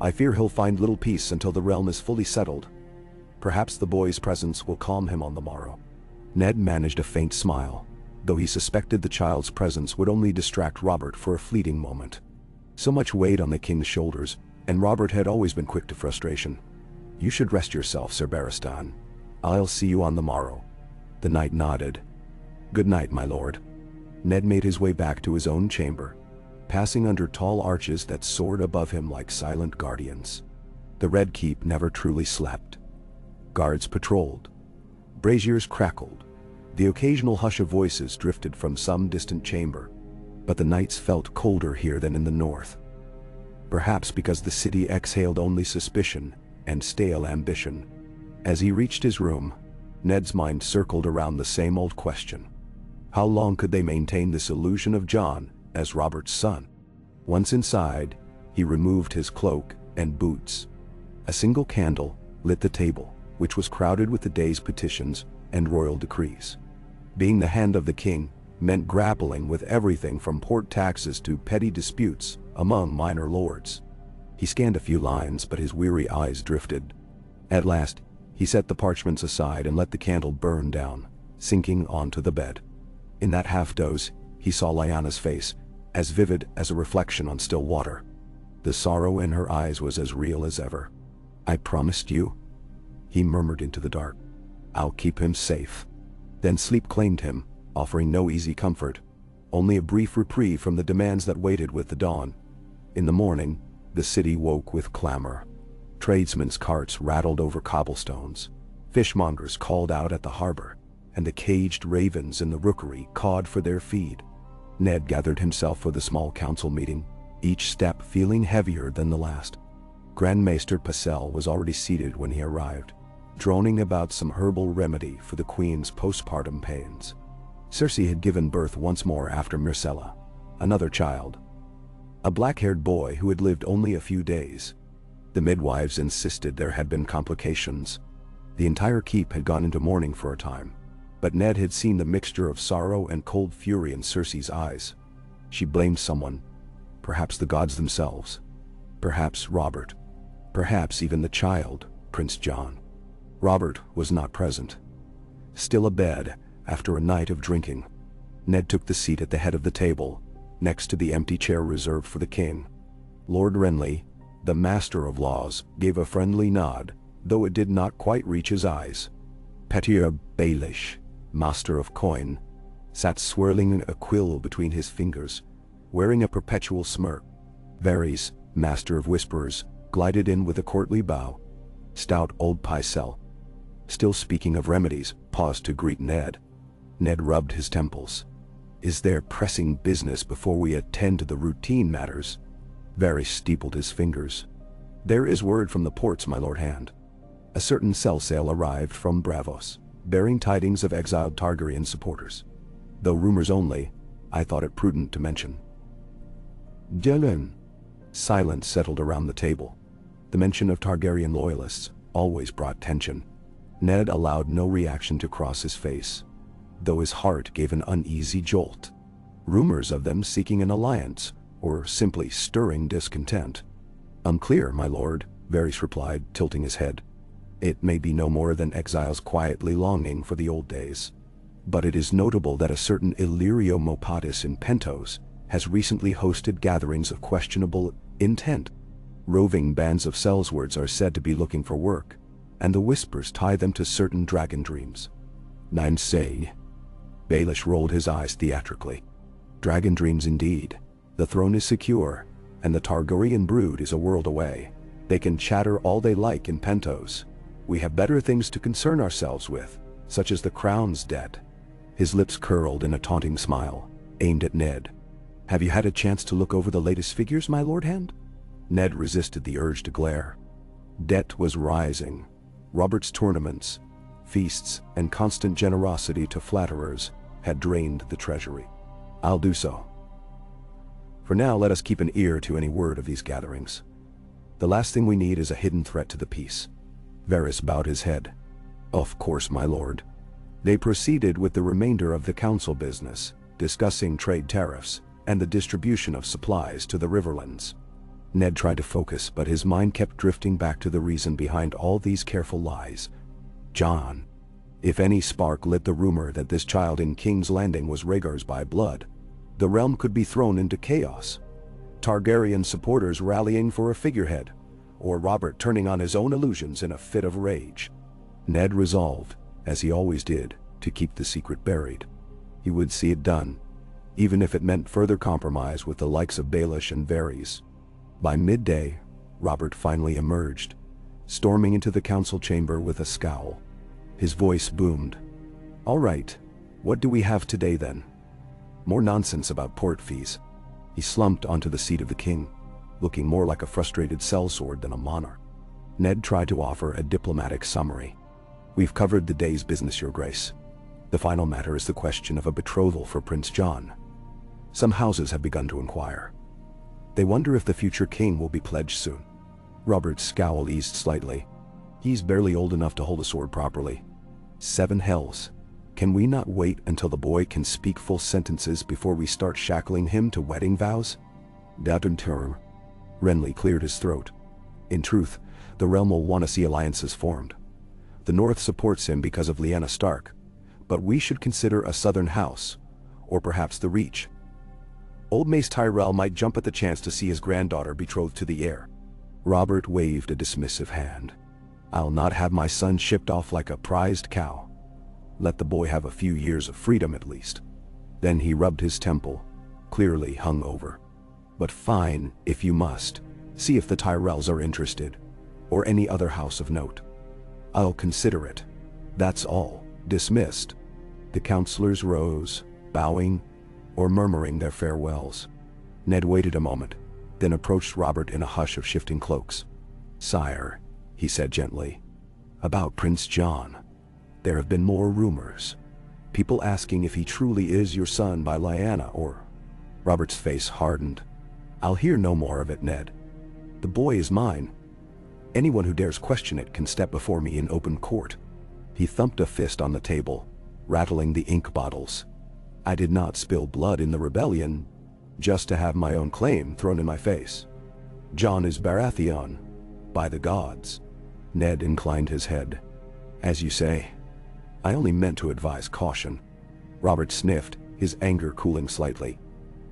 A: "I fear he'll find little peace until the realm is fully settled. Perhaps the boy's presence will calm him on the morrow." Ned managed a faint smile, though he suspected the child's presence would only distract Robert for a fleeting moment. So much weighed on the king's shoulders, and Robert had always been quick to frustration. "You should rest yourself, Sir Barristan. I'll see you on the morrow." The knight nodded. "Good night, my lord." Ned made his way back to his own chamber, passing under tall arches that soared above him like silent guardians. The Red Keep never truly slept. Guards patrolled. Braziers crackled. The occasional hush of voices drifted from some distant chamber, but the nights felt colder here than in the north. Perhaps because the city exhaled only suspicion and stale ambition. As he reached his room, Ned's mind circled around the same old question. How long could they maintain this illusion of Jon as Robert's son? Once inside, he removed his cloak and boots. A single candle lit the table, which was crowded with the day's petitions and royal decrees. Being the hand of the king meant grappling with everything from port taxes to petty disputes among minor lords. He scanned a few lines, but his weary eyes drifted. At last, he set the parchments aside and let the candle burn down, sinking onto the bed. In that half-doze, he saw Lyanna's face, as vivid as a reflection on still water. The sorrow in her eyes was as real as ever. "I promised you," he murmured into the dark. "I'll keep him safe." Then sleep claimed him, offering no easy comfort, only a brief reprieve from the demands that waited with the dawn. In the morning, the city woke with clamor. Tradesmen's carts rattled over cobblestones. Fishmongers called out at the harbor, and the caged ravens in the rookery cawed for their feed. Ned gathered himself for the small council meeting, each step feeling heavier than the last. Grand Maester Pycelle was already seated when he arrived, droning about some herbal remedy for the queen's postpartum pains. Cersei had given birth once more after Myrcella, another child. A black-haired boy who had lived only a few days. The midwives insisted there had been complications. The entire keep had gone into mourning for a time, but Ned had seen the mixture of sorrow and cold fury in Cersei's eyes. She blamed someone, perhaps the gods themselves, perhaps Robert, perhaps even the child, Prince Jon. Robert was not present. Still abed after a night of drinking, Ned took the seat at the head of the table, next to the empty chair reserved for the king. Lord Renly, the master of laws, gave a friendly nod, though it did not quite reach his eyes. Petyr Baelish, master of coin, sat swirling a quill between his fingers, wearing a perpetual smirk. Varys, master of whisperers, glided in with a courtly bow. Stout old Pycelle, still speaking of remedies, paused to greet Ned. Ned rubbed his temples. "Is there pressing business before we attend to the routine matters?" Varys steepled his fingers. "There is word from the ports, my lord hand. A certain sail arrived from Braavos, bearing tidings of exiled Targaryen supporters. Though rumors only, I thought it prudent to mention." Dylan. Silence settled around the table. The mention of Targaryen loyalists always brought tension. Ned allowed no reaction to cross his face, though his heart gave an uneasy jolt. Rumors of them seeking an alliance, or simply stirring discontent? "Unclear, my lord," Varys replied, tilting his head. "It may be no more than exiles quietly longing for the old days. But it is notable that a certain Illyrio Mopatis in Pentos has recently hosted gatherings of questionable intent. Roving bands of sellswords are said to be looking for work, and the whispers tie them to certain dragon dreams. Nine say." Baelish rolled his eyes theatrically. Dragon dreams indeed. The throne is secure, and the Targaryen brood is a world away. They can chatter all they like in Pentos. We have better things to concern ourselves with, such as the crown's debt. His lips curled in a taunting smile, aimed at Ned. Have you had a chance to look over the latest figures, my Lord Hand? Ned resisted the urge to glare. Debt was rising. Robert's tournaments, feasts, and constant generosity to flatterers had drained the treasury. I'll do so. For now, let us keep an ear to any word of these gatherings. The last thing we need is a hidden threat to the peace. Varys bowed his head. Of course, my lord. They proceeded with the remainder of the council business, discussing trade tariffs and the distribution of supplies to the Riverlands. Ned tried to focus, but his mind kept drifting back to the reason behind all these careful lies. Jon. If any spark lit the rumor that this child in King's Landing was Rhaegar's by blood, the realm could be thrown into chaos. Targaryen supporters rallying for a figurehead, or Robert turning on his own illusions in a fit of rage. Ned resolved, as he always did, to keep the secret buried. He would see it done, even if it meant further compromise with the likes of Baelish and Varys. By midday, Robert finally emerged, storming into the council chamber with a scowl. His voice boomed. All right, what do we have today then? More nonsense about port fees. He slumped onto the seat of the king, looking more like a frustrated sellsword than a monarch. Ned tried to offer a diplomatic summary. We've covered the day's business, Your Grace. The final matter is the question of a betrothal for Prince Jon. Some houses have begun to inquire. They wonder if the future king will be pledged soon. Robert's scowl eased slightly. He's barely old enough to hold a sword properly. 7 hells. Can we not wait until the boy can speak full sentences before we start shackling him to wedding vows? Doubting term. Renly cleared his throat. In truth, the realm will want to see alliances formed. The North supports him because of Lyanna Stark, but we should consider a southern house, or perhaps the Reach. Old Mace Tyrell might jump at the chance to see his granddaughter betrothed to the heir. Robert waved a dismissive hand. I'll not have my son shipped off like a prized cow. Let the boy have a few years of freedom at least. Then he rubbed his temple, clearly hungover. But fine, if you must. See if the Tyrells are interested, or any other house of note. I'll consider it. That's all. Dismissed. The counselors rose, bowing, or murmuring their farewells. Ned waited a moment, then approached Robert in a hush of shifting cloaks. Sire, he said gently, about Prince Jon. There have been more rumors. People asking if he truly is your son by Lyanna or... Robert's face hardened. I'll hear no more of it, Ned. The boy is mine. Anyone who dares question it can step before me in open court. He thumped a fist on the table, rattling the ink bottles. I did not spill blood in the rebellion, just to have my own claim thrown in my face. Jon is Baratheon, by the gods. Ned inclined his head. As you say, I only meant to advise caution. Robert sniffed, his anger cooling slightly.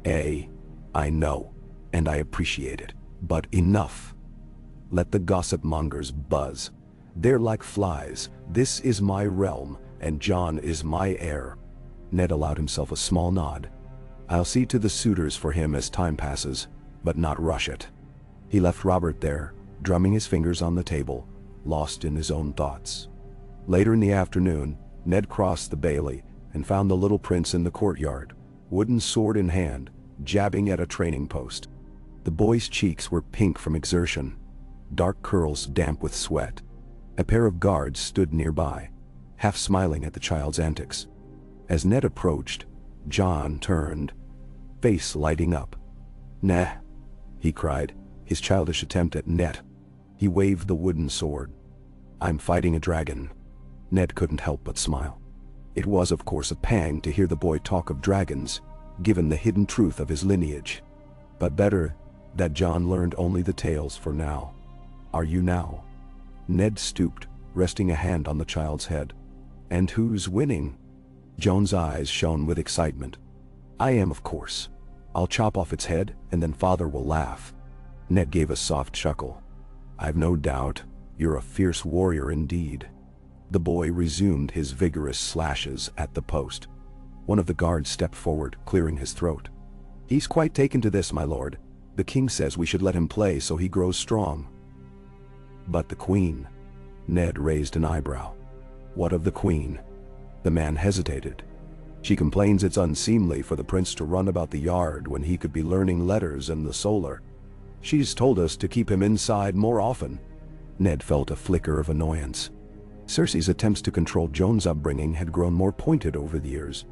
A: I know, and I appreciate it, but enough. Let the gossip mongers buzz. They're like flies. This is my realm, and Jon is my heir. Ned allowed himself a small nod. I'll see to the suitors for him as time passes, but not rush it. He left Robert there, drumming his fingers on the table, lost in his own thoughts. Later in the afternoon, Ned crossed the bailey and found the little prince in the courtyard, wooden sword in hand, jabbing at a training post. The boy's cheeks were pink from exertion, dark curls damp with sweat. A pair of guards stood nearby, half smiling at the child's antics. As Ned approached, Jon turned, face lighting up. Nah, he cried, his childish attempt at net. He waved the wooden sword. I'm fighting a dragon. Ned couldn't help but smile. It was of course a pang to hear the boy talk of dragons, given the hidden truth of his lineage. But better that Jon learned only the tales for now. Are you now? Ned stooped, resting a hand on the child's head. And who's winning? Jon's eyes shone with excitement. I am, of course. I'll chop off its head, and then father will laugh. Ned gave a soft chuckle. I've no doubt you're a fierce warrior indeed. The boy resumed his vigorous slashes at the post. One of the guards stepped forward, clearing his throat. "He's quite taken to this, my lord. The king says we should let him play so he grows strong." "But the queen?" Ned raised an eyebrow. "What of the queen?" The man hesitated. "She complains it's unseemly for the prince to run about the yard when he could be learning letters and the solar. She's told us to keep him inside more often." Ned felt a flicker of annoyance. Cersei's attempts to control Jon's upbringing had grown more pointed over the years,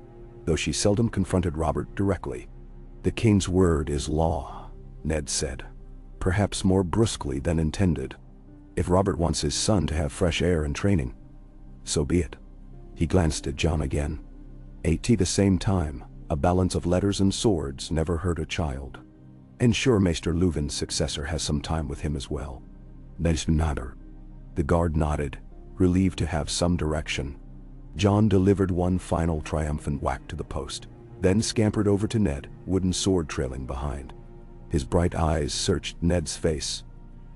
A: though she seldom confronted Robert directly. "The king's word is law," Ned said, perhaps more brusquely than intended. "If Robert wants his son to have fresh air and training, so be it." He glanced at Jon again. At the same time, a balance of letters and swords never hurt a child. "And sure Maester Leuven's successor has some time with him as well." The guard nodded, relieved to have some direction. Jon delivered one final triumphant whack to the post, then scampered over to Ned, wooden sword trailing behind. His bright eyes searched Ned's face.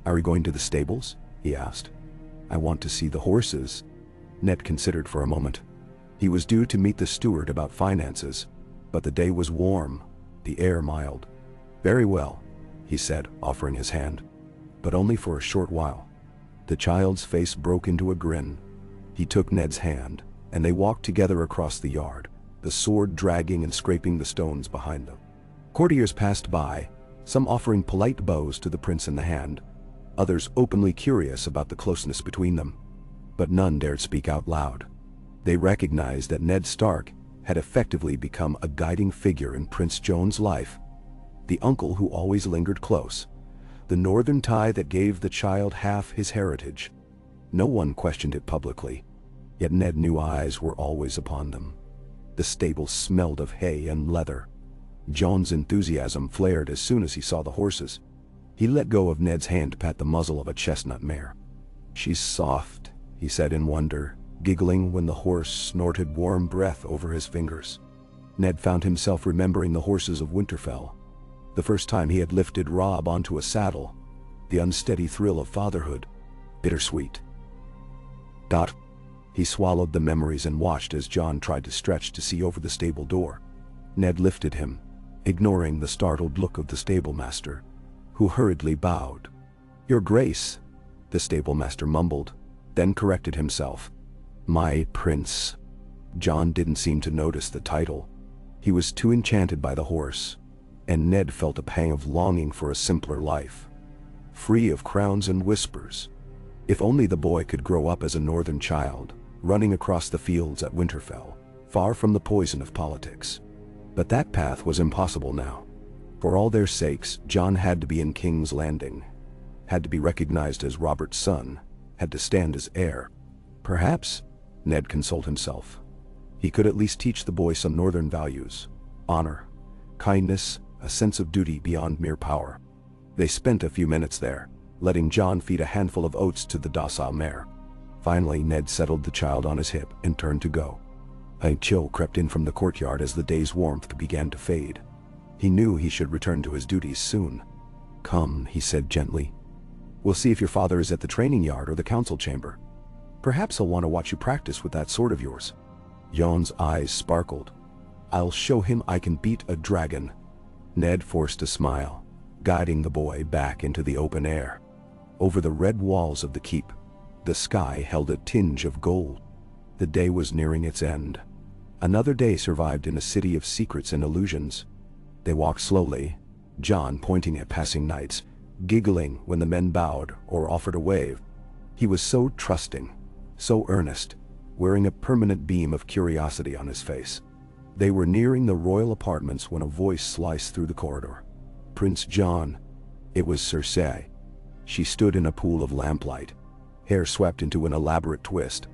A: "Are we going to the stables?" he asked. "I want to see the horses." Ned considered for a moment. He was due to meet the steward about finances, but the day was warm, the air mild. "Very well," he said, offering his hand. "But only for a short while." The child's face broke into a grin. He took Ned's hand, and they walked together across the yard, the sword dragging and scraping the stones behind them. Courtiers passed by, some offering polite bows to the prince in the hand, others openly curious about the closeness between them. But none dared speak out loud. They recognized that Ned Stark had effectively become a guiding figure in Prince Jon's life, the uncle who always lingered close, the northern tie that gave the child half his heritage. No one questioned it publicly, yet Ned knew eyes were always upon them. The stable smelled of hay and leather. Jon's enthusiasm flared as soon as he saw the horses. He let go of Ned's hand to pat the muzzle of a chestnut mare. "She's soft," he said in wonder, giggling when the horse snorted warm breath over his fingers. Ned found himself remembering the horses of Winterfell, the first time he had lifted Robb onto a saddle, the unsteady thrill of fatherhood, bittersweet. He swallowed the memories and watched as Jon tried to stretch to see over the stable door. Ned lifted him, ignoring the startled look of the stablemaster, who hurriedly bowed. "Your Grace," the stablemaster mumbled, then corrected himself. "My prince." Jon didn't seem to notice the title. He was too enchanted by the horse, and Ned felt a pang of longing for a simpler life, free of crowns and whispers. If only the boy could grow up as a northern child, running across the fields at Winterfell, far from the poison of politics. But that path was impossible now. For all their sakes, Jon had to be in King's Landing, had to be recognized as Robert's son, had to stand as heir. Perhaps, Ned consoled himself, he could at least teach the boy some northern values: honor, kindness, a sense of duty beyond mere power. They spent a few minutes there, letting Jon feed a handful of oats to the docile mare. Finally, Ned settled the child on his hip and turned to go. A chill crept in from the courtyard as the day's warmth began to fade. He knew he should return to his duties soon. "Come," he said gently. "We'll see if your father is at the training yard or the council chamber. Perhaps he'll want to watch you practice with that sword of yours." Jon's eyes sparkled. "I'll show him I can beat a dragon." Ned forced a smile, guiding the boy back into the open air. Over the red walls of the keep, the sky held a tinge of gold. The day was nearing its end. Another day survived in a city of secrets and illusions. They walked slowly, Jon pointing at passing knights, giggling when the men bowed or offered a wave. He was so trusting, so earnest, wearing a permanent beam of curiosity on his face. They were nearing the royal apartments when a voice sliced through the corridor. "Prince Jon." It was Cersei. She stood in a pool of lamplight, hair swept into an elaborate twist,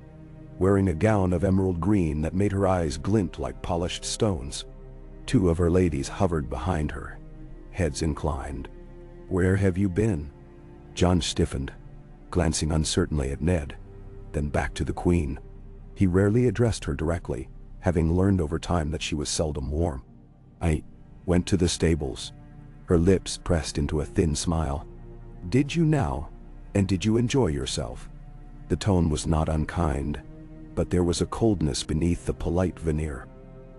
A: wearing a gown of emerald green that made her eyes glint like polished stones. Two of her ladies hovered behind her, heads inclined. "Where have you been?" Jon stiffened, glancing uncertainly at Ned, then back to the queen. He rarely addressed her directly, having learned over time that she was seldom warm. "I went to the stables." Her lips pressed into a thin smile. "Did you now? And did you enjoy yourself?" The tone was not unkind, but there was a coldness beneath the polite veneer.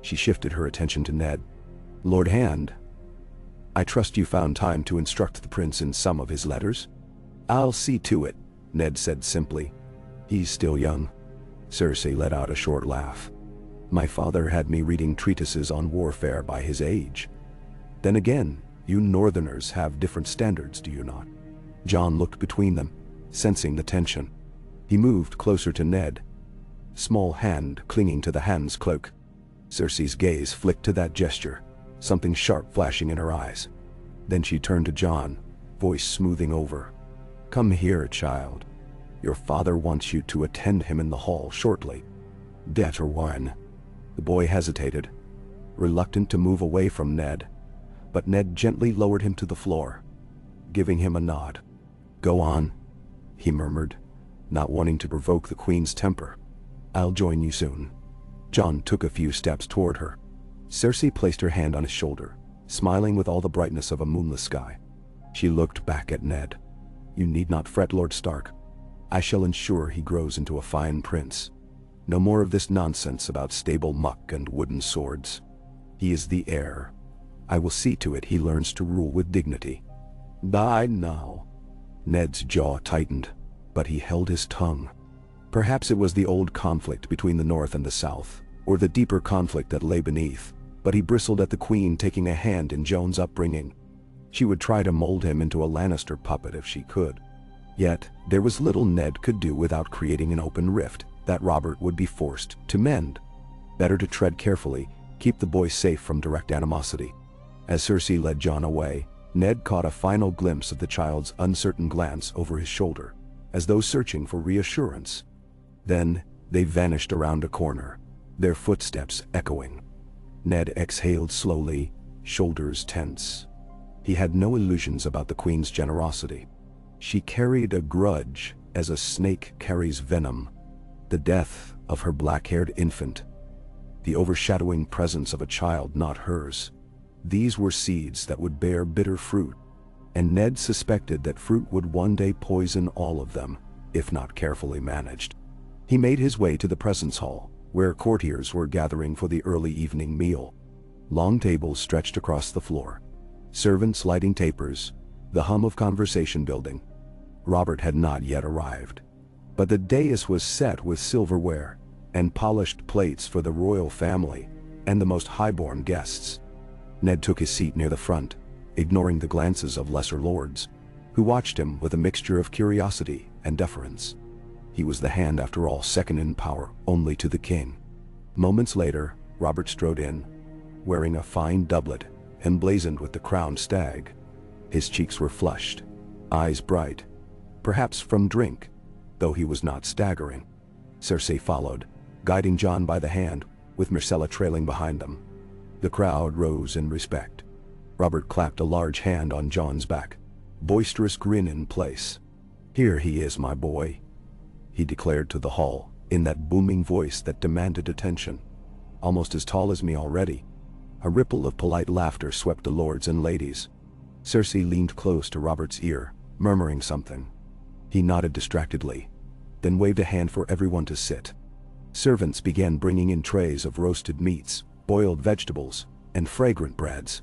A: She shifted her attention to Ned. "Lord Hand, I trust you found time to instruct the prince in some of his letters?" "I'll see to it," Ned said simply. "He's still young." Cersei let out a short laugh. "My father had me reading treatises on warfare by his age. Then again, you Northerners have different standards, do you not?" Jon looked between them, sensing the tension. He moved closer to Ned, small hand clinging to the hand's cloak. Cersei's gaze flicked to that gesture, something sharp flashing in her eyes. Then she turned to Jon, voice smoothing over. "Come here, child. Your father wants you to attend him in the hall shortly." "Det or one." The boy hesitated, reluctant to move away from Ned, but Ned gently lowered him to the floor, giving him a nod. "Go on," he murmured, not wanting to provoke the queen's temper. "I'll join you soon." Jon took a few steps toward her. Cersei placed her hand on his shoulder, smiling with all the brightness of a moonless sky. She looked back at Ned. "You need not fret, Lord Stark. I shall ensure he grows into a fine prince. No more of this nonsense about stable muck and wooden swords. He is the heir. I will see to it he learns to rule with dignity." "Die now." Ned's jaw tightened, but he held his tongue. Perhaps it was the old conflict between the North and the South, or the deeper conflict that lay beneath, but he bristled at the Queen taking a hand in Jon's upbringing. She would try to mold him into a Lannister puppet if she could. Yet, there was little Ned could do without creating an open rift that Robert would be forced to mend. Better to tread carefully, keep the boy safe from direct animosity. As Cersei led Jon away, Ned caught a final glimpse of the child's uncertain glance over his shoulder, as though searching for reassurance. Then, they vanished around a corner, their footsteps echoing. Ned exhaled slowly, shoulders tense. He had no illusions about the Queen's generosity. She carried a grudge as a snake carries venom. The death of her black-haired infant, the overshadowing presence of a child not hers. These were seeds that would bear bitter fruit, and Ned suspected that fruit would one day poison all of them, if not carefully managed. He made his way to the presence hall, where courtiers were gathering for the early evening meal. Long tables stretched across the floor, servants lighting tapers, the hum of conversation building. Robert had not yet arrived, but the dais was set with silverware and polished plates for the royal family and the most highborn guests. Ned took his seat near the front, ignoring the glances of lesser lords, who watched him with a mixture of curiosity and deference. He was the hand, after all, second in power only to the king. Moments later, Robert strode in, wearing a fine doublet emblazoned with the crowned stag. His cheeks were flushed, eyes bright, perhaps from drink, though he was not staggering. Cersei followed, guiding Jon by the hand, with Myrcella trailing behind them. The crowd rose in respect. Robert clapped a large hand on Jon's back, boisterous grin in place. "Here he is, my boy," he declared to the hall, in that booming voice that demanded attention. "Almost as tall as me already." A ripple of polite laughter swept the lords and ladies. Cersei leaned close to Robert's ear, murmuring something. He nodded distractedly, then waved a hand for everyone to sit. Servants began bringing in trays of roasted meats, boiled vegetables, and fragrant breads.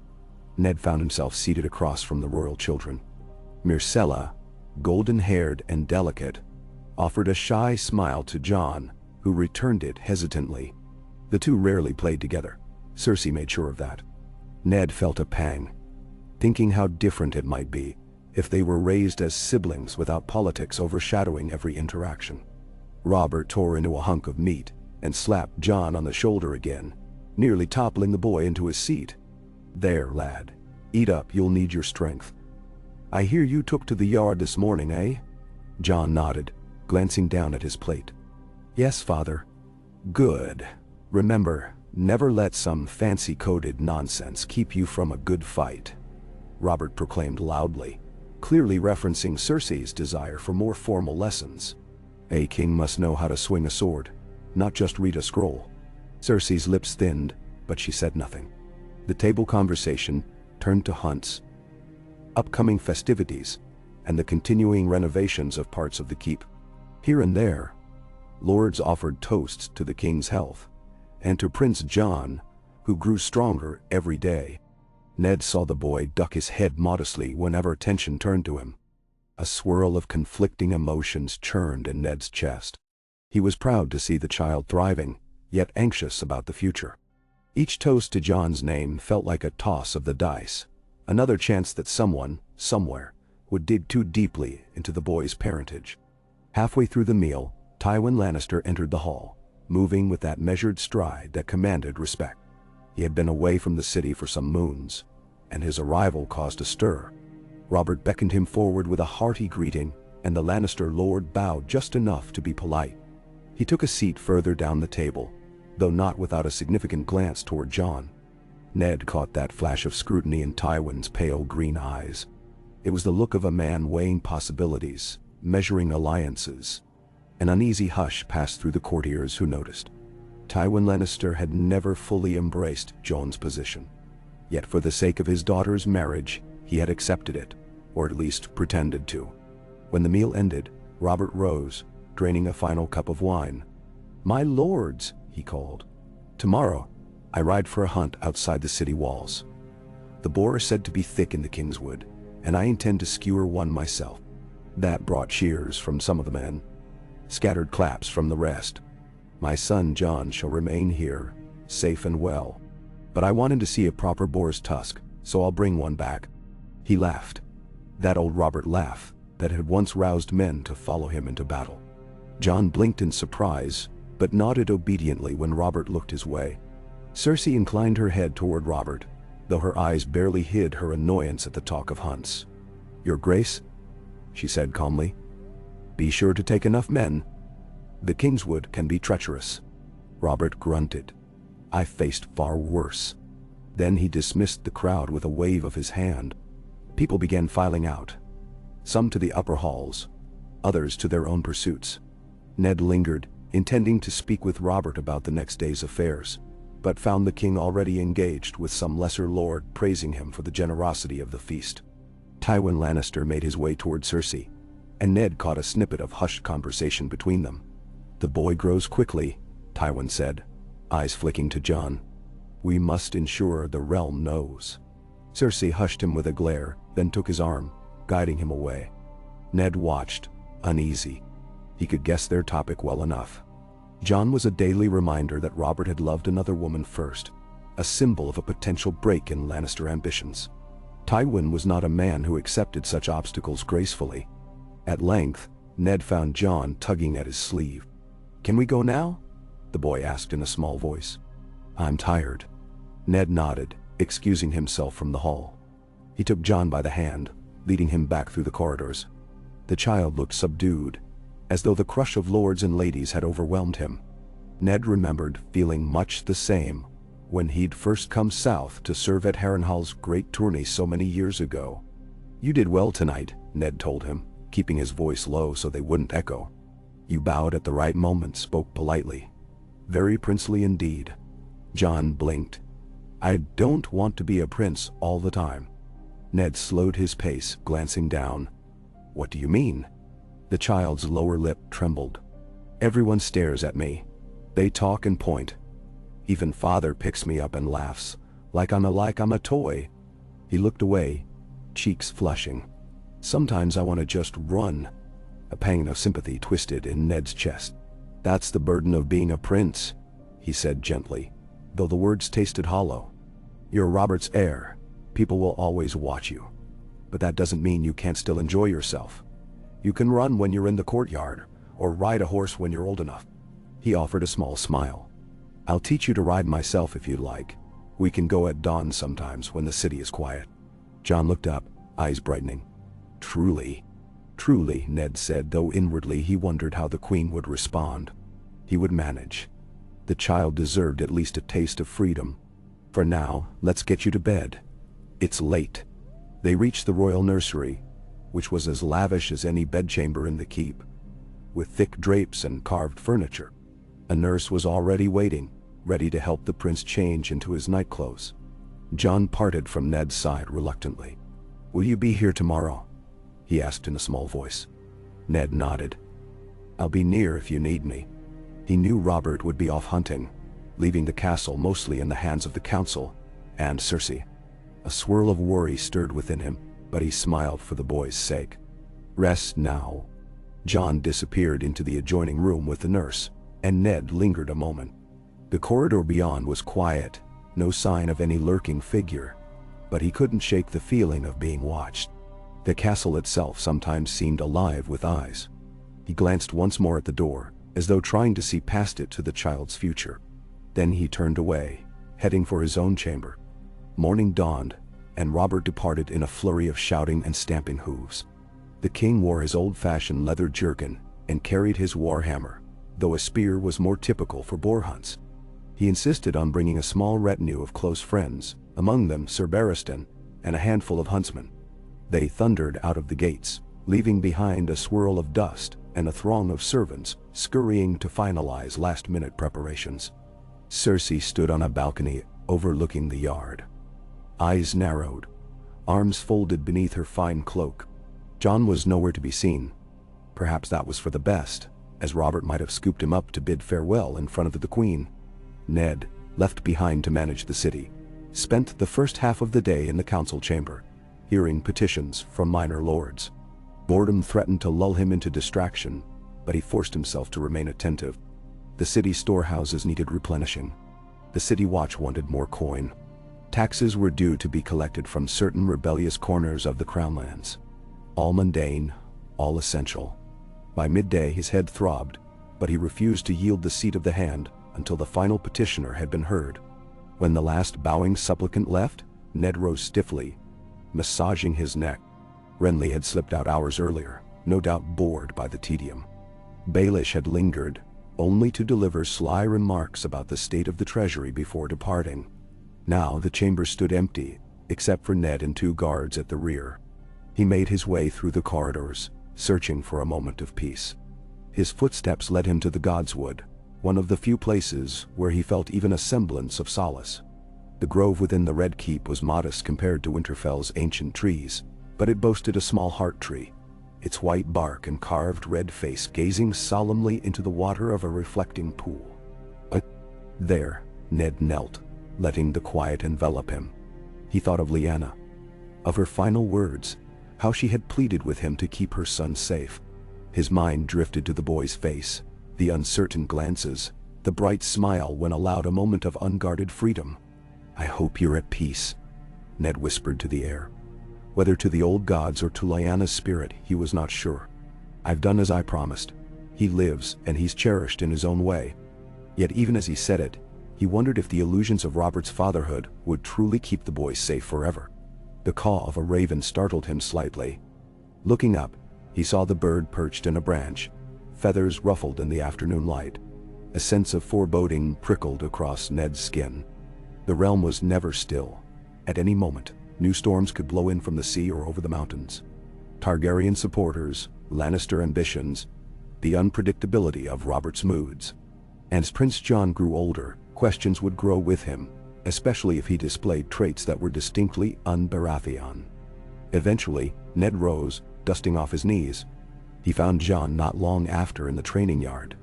A: Ned found himself seated across from the royal children. Myrcella, golden-haired and delicate, offered a shy smile to Jon, who returned it hesitantly. The two rarely played together. Cersei made sure of that. Ned felt a pang, thinking how different it might be if they were raised as siblings without politics overshadowing every interaction. Robert tore into a hunk of meat and slapped Jon on the shoulder again, nearly toppling the boy into his seat. "There, lad. Eat up, you'll need your strength." "I hear you took to the yard this morning, eh?" Jon nodded, glancing down at his plate. "Yes, father." "Good. Remember, never let some fancy-coded nonsense keep you from a good fight," Robert proclaimed loudly, clearly referencing Cersei's desire for more formal lessons. A king must know how to swing a sword, not just read a scroll. Cersei's lips thinned, but she said nothing. The table conversation turned to hunts, upcoming festivities, and the continuing renovations of parts of the keep. Here and there, lords offered toasts to the king's health, and to Prince Jon who grew stronger every day. Ned saw the boy duck his head modestly whenever attention turned to him. A swirl of conflicting emotions churned in Ned's chest. He was proud to see the child thriving, yet anxious about the future. Each toast to Jon's name felt like a toss of the dice, another chance that someone, somewhere, would dig too deeply into the boy's parentage. Halfway through the meal, Tywin Lannister entered the hall, moving with that measured stride that commanded respect. He had been away from the city for some moons, and his arrival caused a stir. Robert beckoned him forward with a hearty greeting, and the Lannister lord bowed just enough to be polite. He took a seat further down the table, though not without a significant glance toward Jon. Ned caught that flash of scrutiny in Tywin's pale green eyes. It was the look of a man weighing possibilities, measuring alliances. An uneasy hush passed through the courtiers who noticed. Tywin Lannister had never fully embraced Jon's position. Yet for the sake of his daughter's marriage, he had accepted it, or at least pretended to. When the meal ended, Robert rose, draining a final cup of wine. "My lords," he called. "Tomorrow, I ride for a hunt outside the city walls. The boar is said to be thick in the Kingswood, and I intend to skewer one myself." That brought cheers from some of the men, scattered claps from the rest. "My son Jon shall remain here, safe and well. But I want him to see a proper boar's tusk, so I'll bring one back." He laughed. That old Robert laugh that had once roused men to follow him into battle. Jon blinked in surprise, but nodded obediently when Robert looked his way. Cersei inclined her head toward Robert, though her eyes barely hid her annoyance at the talk of hunts. "Your Grace," she said calmly, "be sure to take enough men. The Kingswood can be treacherous." Robert grunted. "I faced far worse." Then he dismissed the crowd with a wave of his hand. People began filing out, some to the upper halls, others to their own pursuits. Ned lingered, intending to speak with Robert about the next day's affairs, but found the king already engaged with some lesser lord praising him for the generosity of the feast. Tywin Lannister made his way toward Cersei, and Ned caught a snippet of hushed conversation between them. "The boy grows quickly," Tywin said, eyes flicking to Jon. "We must ensure the realm knows." Cersei hushed him with a glare, then took his arm, guiding him away. Ned watched, uneasy. He could guess their topic well enough. Jon was a daily reminder that Robert had loved another woman first, a symbol of a potential break in Lannister ambitions. Tywin was not a man who accepted such obstacles gracefully. At length, Ned found Jon tugging at his sleeve. "Can we go now?" the boy asked in a small voice. "I'm tired." Ned nodded, excusing himself from the hall. He took Jon by the hand, leading him back through the corridors. The child looked subdued, as though the crush of lords and ladies had overwhelmed him. Ned remembered feeling much the same when he'd first come south to serve at Harrenhal's great tourney so many years ago. "You did well tonight," Ned told him, keeping his voice low so they wouldn't echo. "You bowed at the right moment, spoke politely. Very princely indeed." Jon blinked. "I don't want to be a prince all the time." Ned slowed his pace, glancing down. "What do you mean?" The child's lower lip trembled. "Everyone stares at me. They talk and point. Even father picks me up and laughs, like I'm a toy." He looked away, cheeks flushing. "Sometimes I want to just run." A pang of sympathy twisted in Ned's chest. "That's the burden of being a prince," he said gently, though the words tasted hollow. "You're Robert's heir. People will always watch you. But that doesn't mean you can't still enjoy yourself. You can run when you're in the courtyard, or ride a horse when you're old enough." He offered a small smile. "I'll teach you to ride myself if you'd like. We can go at dawn sometimes when the city is quiet." Jon looked up, eyes brightening. "Truly?" "Truly," Ned said, though inwardly he wondered how the queen would respond. He would manage. The child deserved at least a taste of freedom. "For now, let's get you to bed. It's late." They reached the royal nursery, which was as lavish as any bedchamber in the keep, with thick drapes and carved furniture. A nurse was already waiting, ready to help the prince change into his nightclothes. Jon parted from Ned's side reluctantly. "Will you be here tomorrow?" he asked in a small voice. Ned nodded. "I'll be near if you need me." He knew Robert would be off hunting, leaving the castle mostly in the hands of the council and Cersei. A swirl of worry stirred within him, but he smiled for the boy's sake. Rest now. Jon disappeared into the adjoining room with the nurse, and Ned lingered a moment. The corridor beyond was quiet, no sign of any lurking figure, but he couldn't shake the feeling of being watched. The castle itself sometimes seemed alive with eyes. He glanced once more at the door, as though trying to see past it to the child's future. Then he turned away, heading for his own chamber. Morning dawned, and Robert departed in a flurry of shouting and stamping hooves. The king wore his old-fashioned leather jerkin and carried his warhammer, though a spear was more typical for boar hunts. He insisted on bringing a small retinue of close friends, among them Sir Baratheon and a handful of huntsmen. They thundered out of the gates, leaving behind a swirl of dust and a throng of servants scurrying to finalize last-minute preparations. Cersei stood on a balcony overlooking the yard. Eyes narrowed, arms folded beneath her fine cloak. Jon was nowhere to be seen. Perhaps that was for the best, as Robert might have scooped him up to bid farewell in front of the Queen. Ned, left behind to manage the city, spent the first half of the day in the council chamber, hearing petitions from minor lords. Boredom threatened to lull him into distraction, but he forced himself to remain attentive. The city storehouses needed replenishing. The city watch wanted more coin. Taxes were due to be collected from certain rebellious corners of the crown lands. All mundane, all essential. By midday his head throbbed, but he refused to yield the seat of the hand until the final petitioner had been heard. When the last bowing supplicant left, Ned rose stiffly, massaging his neck. Renly had slipped out hours earlier, no doubt bored by the tedium. Baelish had lingered, only to deliver sly remarks about the state of the treasury before departing. Now the chamber stood empty, except for Ned and two guards at the rear. He made his way through the corridors, searching for a moment of peace. His footsteps led him to the Godswood, one of the few places where he felt even a semblance of solace. The grove within the Red Keep was modest compared to Winterfell's ancient trees, but it boasted a small heart tree, its white bark and carved red face gazing solemnly into the water of a reflecting pool. There, Ned knelt, letting the quiet envelop him. He thought of Lyanna, of her final words, how she had pleaded with him to keep her son safe. His mind drifted to the boy's face, the uncertain glances, the bright smile when allowed a moment of unguarded freedom. "I hope you're at peace," Ned whispered to the air. Whether to the old gods or to Lyanna's spirit, he was not sure. "I've done as I promised. He lives, and he's cherished in his own way." Yet even as he said it, he wondered if the illusions of Robert's fatherhood would truly keep the boy safe forever. The caw of a raven startled him slightly. Looking up, he saw the bird perched in a branch, feathers ruffled in the afternoon light. A sense of foreboding prickled across Ned's skin. The realm was never still. At any moment, new storms could blow in from the sea or over the mountains. Targaryen supporters, Lannister ambitions, the unpredictability of Robert's moods. As Prince Jon grew older, questions would grow with him, especially if he displayed traits that were distinctly un-Baratheon. Eventually, Ned rose, dusting off his knees. He found Jon not long after in the training yard,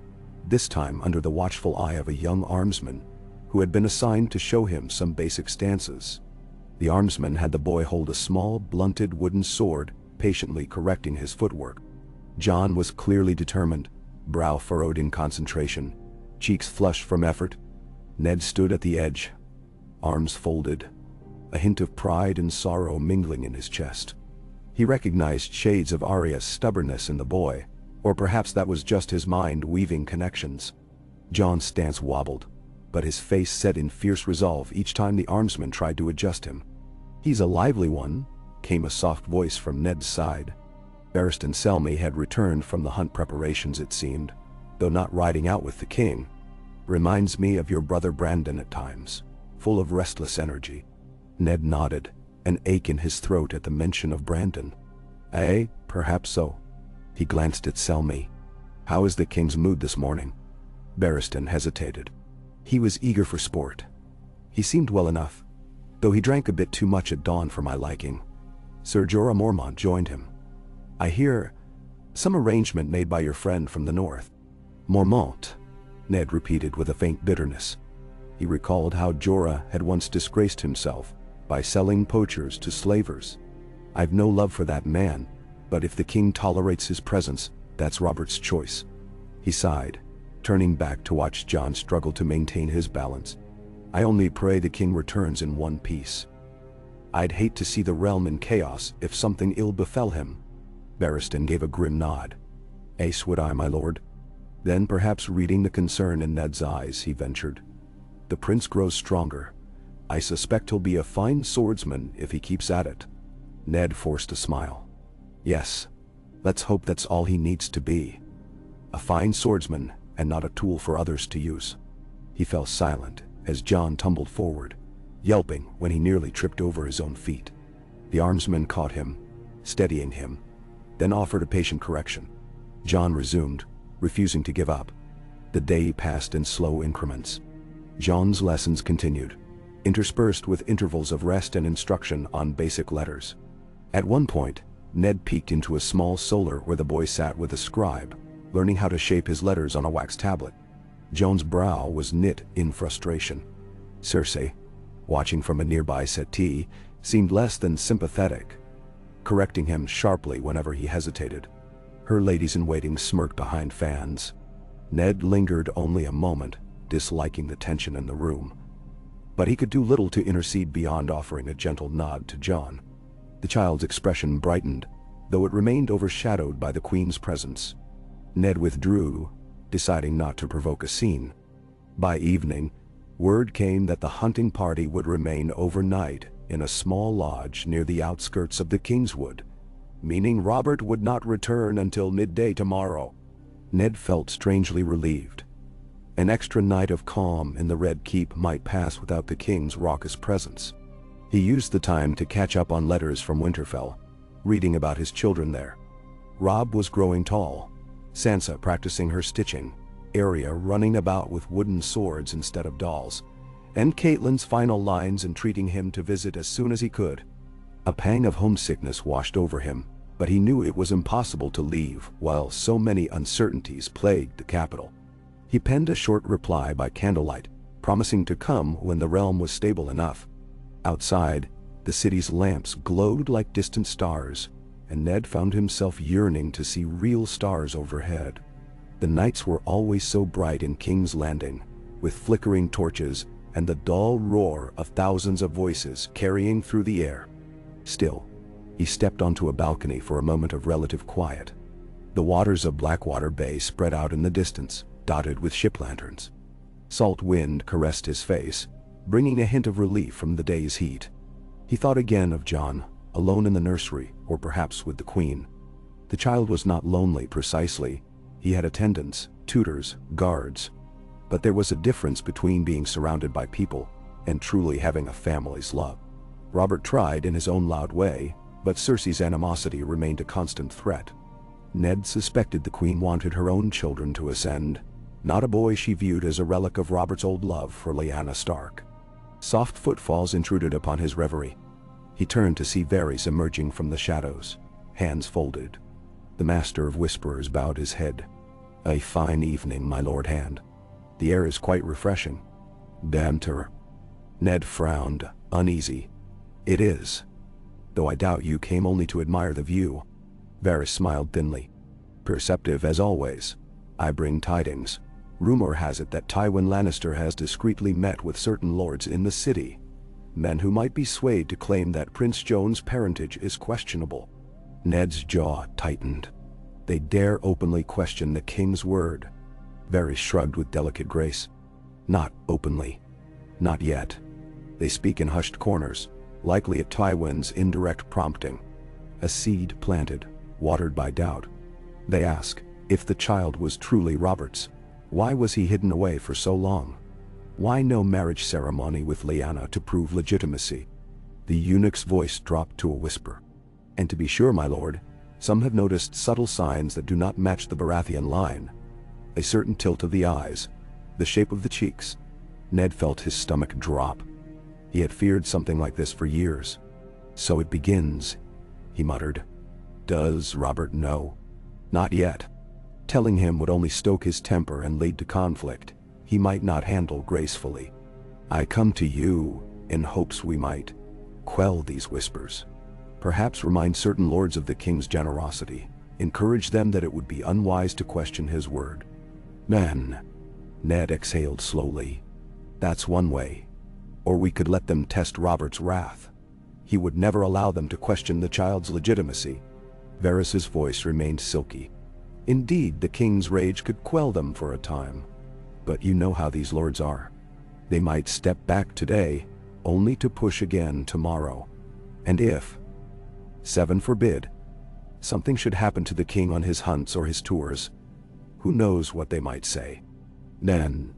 A: this time under the watchful eye of a young armsman, who had been assigned to show him some basic stances. The armsman had the boy hold a small, blunted wooden sword, patiently correcting his footwork. Jon was clearly determined, brow furrowed in concentration, cheeks flushed from effort. Ned stood at the edge, arms folded, a hint of pride and sorrow mingling in his chest. He recognized shades of Arya's stubbornness in the boy, or perhaps that was just his mind weaving connections. Jon's stance wobbled, but his face set in fierce resolve each time the armsman tried to adjust him. "He's a lively one," came a soft voice from Ned's side. Barristan Selmy had returned from the hunt preparations, it seemed, though not riding out with the king. "Reminds me of your brother Brandon at times, full of restless energy." Ned nodded, an ache in his throat at the mention of Brandon. Perhaps so." He glanced at Selmy. "How is the king's mood this morning?" Barristan hesitated. "He was eager for sport. He seemed well enough, though he drank a bit too much at dawn for my liking." Sir Jorah Mormont joined him. "I hear some arrangement made by your friend from the north." "Mormont," Ned repeated with a faint bitterness. He recalled how Jorah had once disgraced himself by selling poachers to slavers. "I've no love for that man, but if the king tolerates his presence, that's Robert's choice." He sighed, turning back to watch Jon struggle to maintain his balance. "I only pray the king returns in one piece. I'd hate to see the realm in chaos if something ill befell him." Barristan gave a grim nod. "Ace would I, my lord." Then, perhaps reading the concern in Ned's eyes, he ventured, "The prince grows stronger. I suspect he'll be a fine swordsman if he keeps at it." Ned forced a smile. "Yes, let's hope that's all he needs to be. A fine swordsman and not a tool for others to use." He fell silent as Jon tumbled forward, yelping when he nearly tripped over his own feet. The armsman caught him, steadying him, then offered a patient correction. Jon resumed, refusing to give up. The day passed in slow increments. Jon's lessons continued, interspersed with intervals of rest and instruction on basic letters. At one point, Ned peeked into a small solar where the boy sat with a scribe, learning how to shape his letters on a wax tablet. Jon's brow was knit in frustration. Cersei, watching from a nearby settee, seemed less than sympathetic, correcting him sharply whenever he hesitated. Her ladies-in-waiting smirked behind fans. Ned lingered only a moment, disliking the tension in the room. But he could do little to intercede beyond offering a gentle nod to Jon. The child's expression brightened, though it remained overshadowed by the Queen's presence. Ned withdrew, deciding not to provoke a scene. By evening, word came that the hunting party would remain overnight in a small lodge near the outskirts of the Kingswood, meaning Robert would not return until midday tomorrow. Ned felt strangely relieved. An extra night of calm in the Red Keep might pass without the king's raucous presence. He used the time to catch up on letters from Winterfell, reading about his children there. Robb was growing tall, Sansa practicing her stitching, Arya running about with wooden swords instead of dolls, and Catelyn's final lines entreating him to visit as soon as he could. A pang of homesickness washed over him, but he knew it was impossible to leave while so many uncertainties plagued the capital. He penned a short reply by candlelight, promising to come when the realm was stable enough. Outside, the city's lamps glowed like distant stars, and Ned found himself yearning to see real stars overhead. The nights were always so bright in King's Landing, with flickering torches and the dull roar of thousands of voices carrying through the air. Still, he stepped onto a balcony for a moment of relative quiet. The waters of Blackwater Bay spread out in the distance, dotted with ship lanterns. Salt wind caressed his face, bringing a hint of relief from the day's heat. He thought again of Jon, alone in the nursery, or perhaps with the Queen. The child was not lonely precisely. He had attendants, tutors, guards. But there was a difference between being surrounded by people and truly having a family's love. Robert tried in his own loud way, but Cersei's animosity remained a constant threat. Ned suspected the Queen wanted her own children to ascend, not a boy she viewed as a relic of Robert's old love for Lyanna Stark. Soft footfalls intruded upon his reverie. He turned to see Varys emerging from the shadows, hands folded. The Master of Whisperers bowed his head. "A fine evening, my Lord Hand. The air is quite refreshing." "Banter." Ned frowned, uneasy. "It is. Though I doubt you came only to admire the view." Varys smiled thinly. "Perceptive as always. I bring tidings. Rumor has it that Tywin Lannister has discreetly met with certain lords in the city, men who might be swayed to claim that Prince Jon's parentage is questionable." Ned's jaw tightened. They dare openly question the king's word. Varys shrugged with delicate grace. "Not openly. Not yet. They speak in hushed corners, likely at Tywin's indirect prompting. A seed planted, watered by doubt. They ask, if the child was truly Robert's, why was he hidden away for so long? Why no marriage ceremony with Lyanna to prove legitimacy?" The eunuch's voice dropped to a whisper. "And to be sure, my lord, some have noticed subtle signs that do not match the Baratheon line. A certain tilt of the eyes, the shape of the cheeks." Ned felt his stomach drop. He had feared something like this for years. "So it begins," he muttered. "Does Robert know?" "Not yet. Telling him would only stoke his temper and lead to conflict he might not handle gracefully. I come to you in hopes we might quell these whispers. Perhaps remind certain lords of the king's generosity. Encourage them that it would be unwise to question his word. Man, Ned exhaled slowly. That's one way. Or we could let them test Robert's wrath. He would never allow them to question the child's legitimacy. Varys's voice remained silky. Indeed, the king's rage could quell them for a time. But you know how these lords are. They might step back today, only to push again tomorrow. And if, 7 forbid, something should happen to the king on his hunts or his tours, who knows what they might say. Then,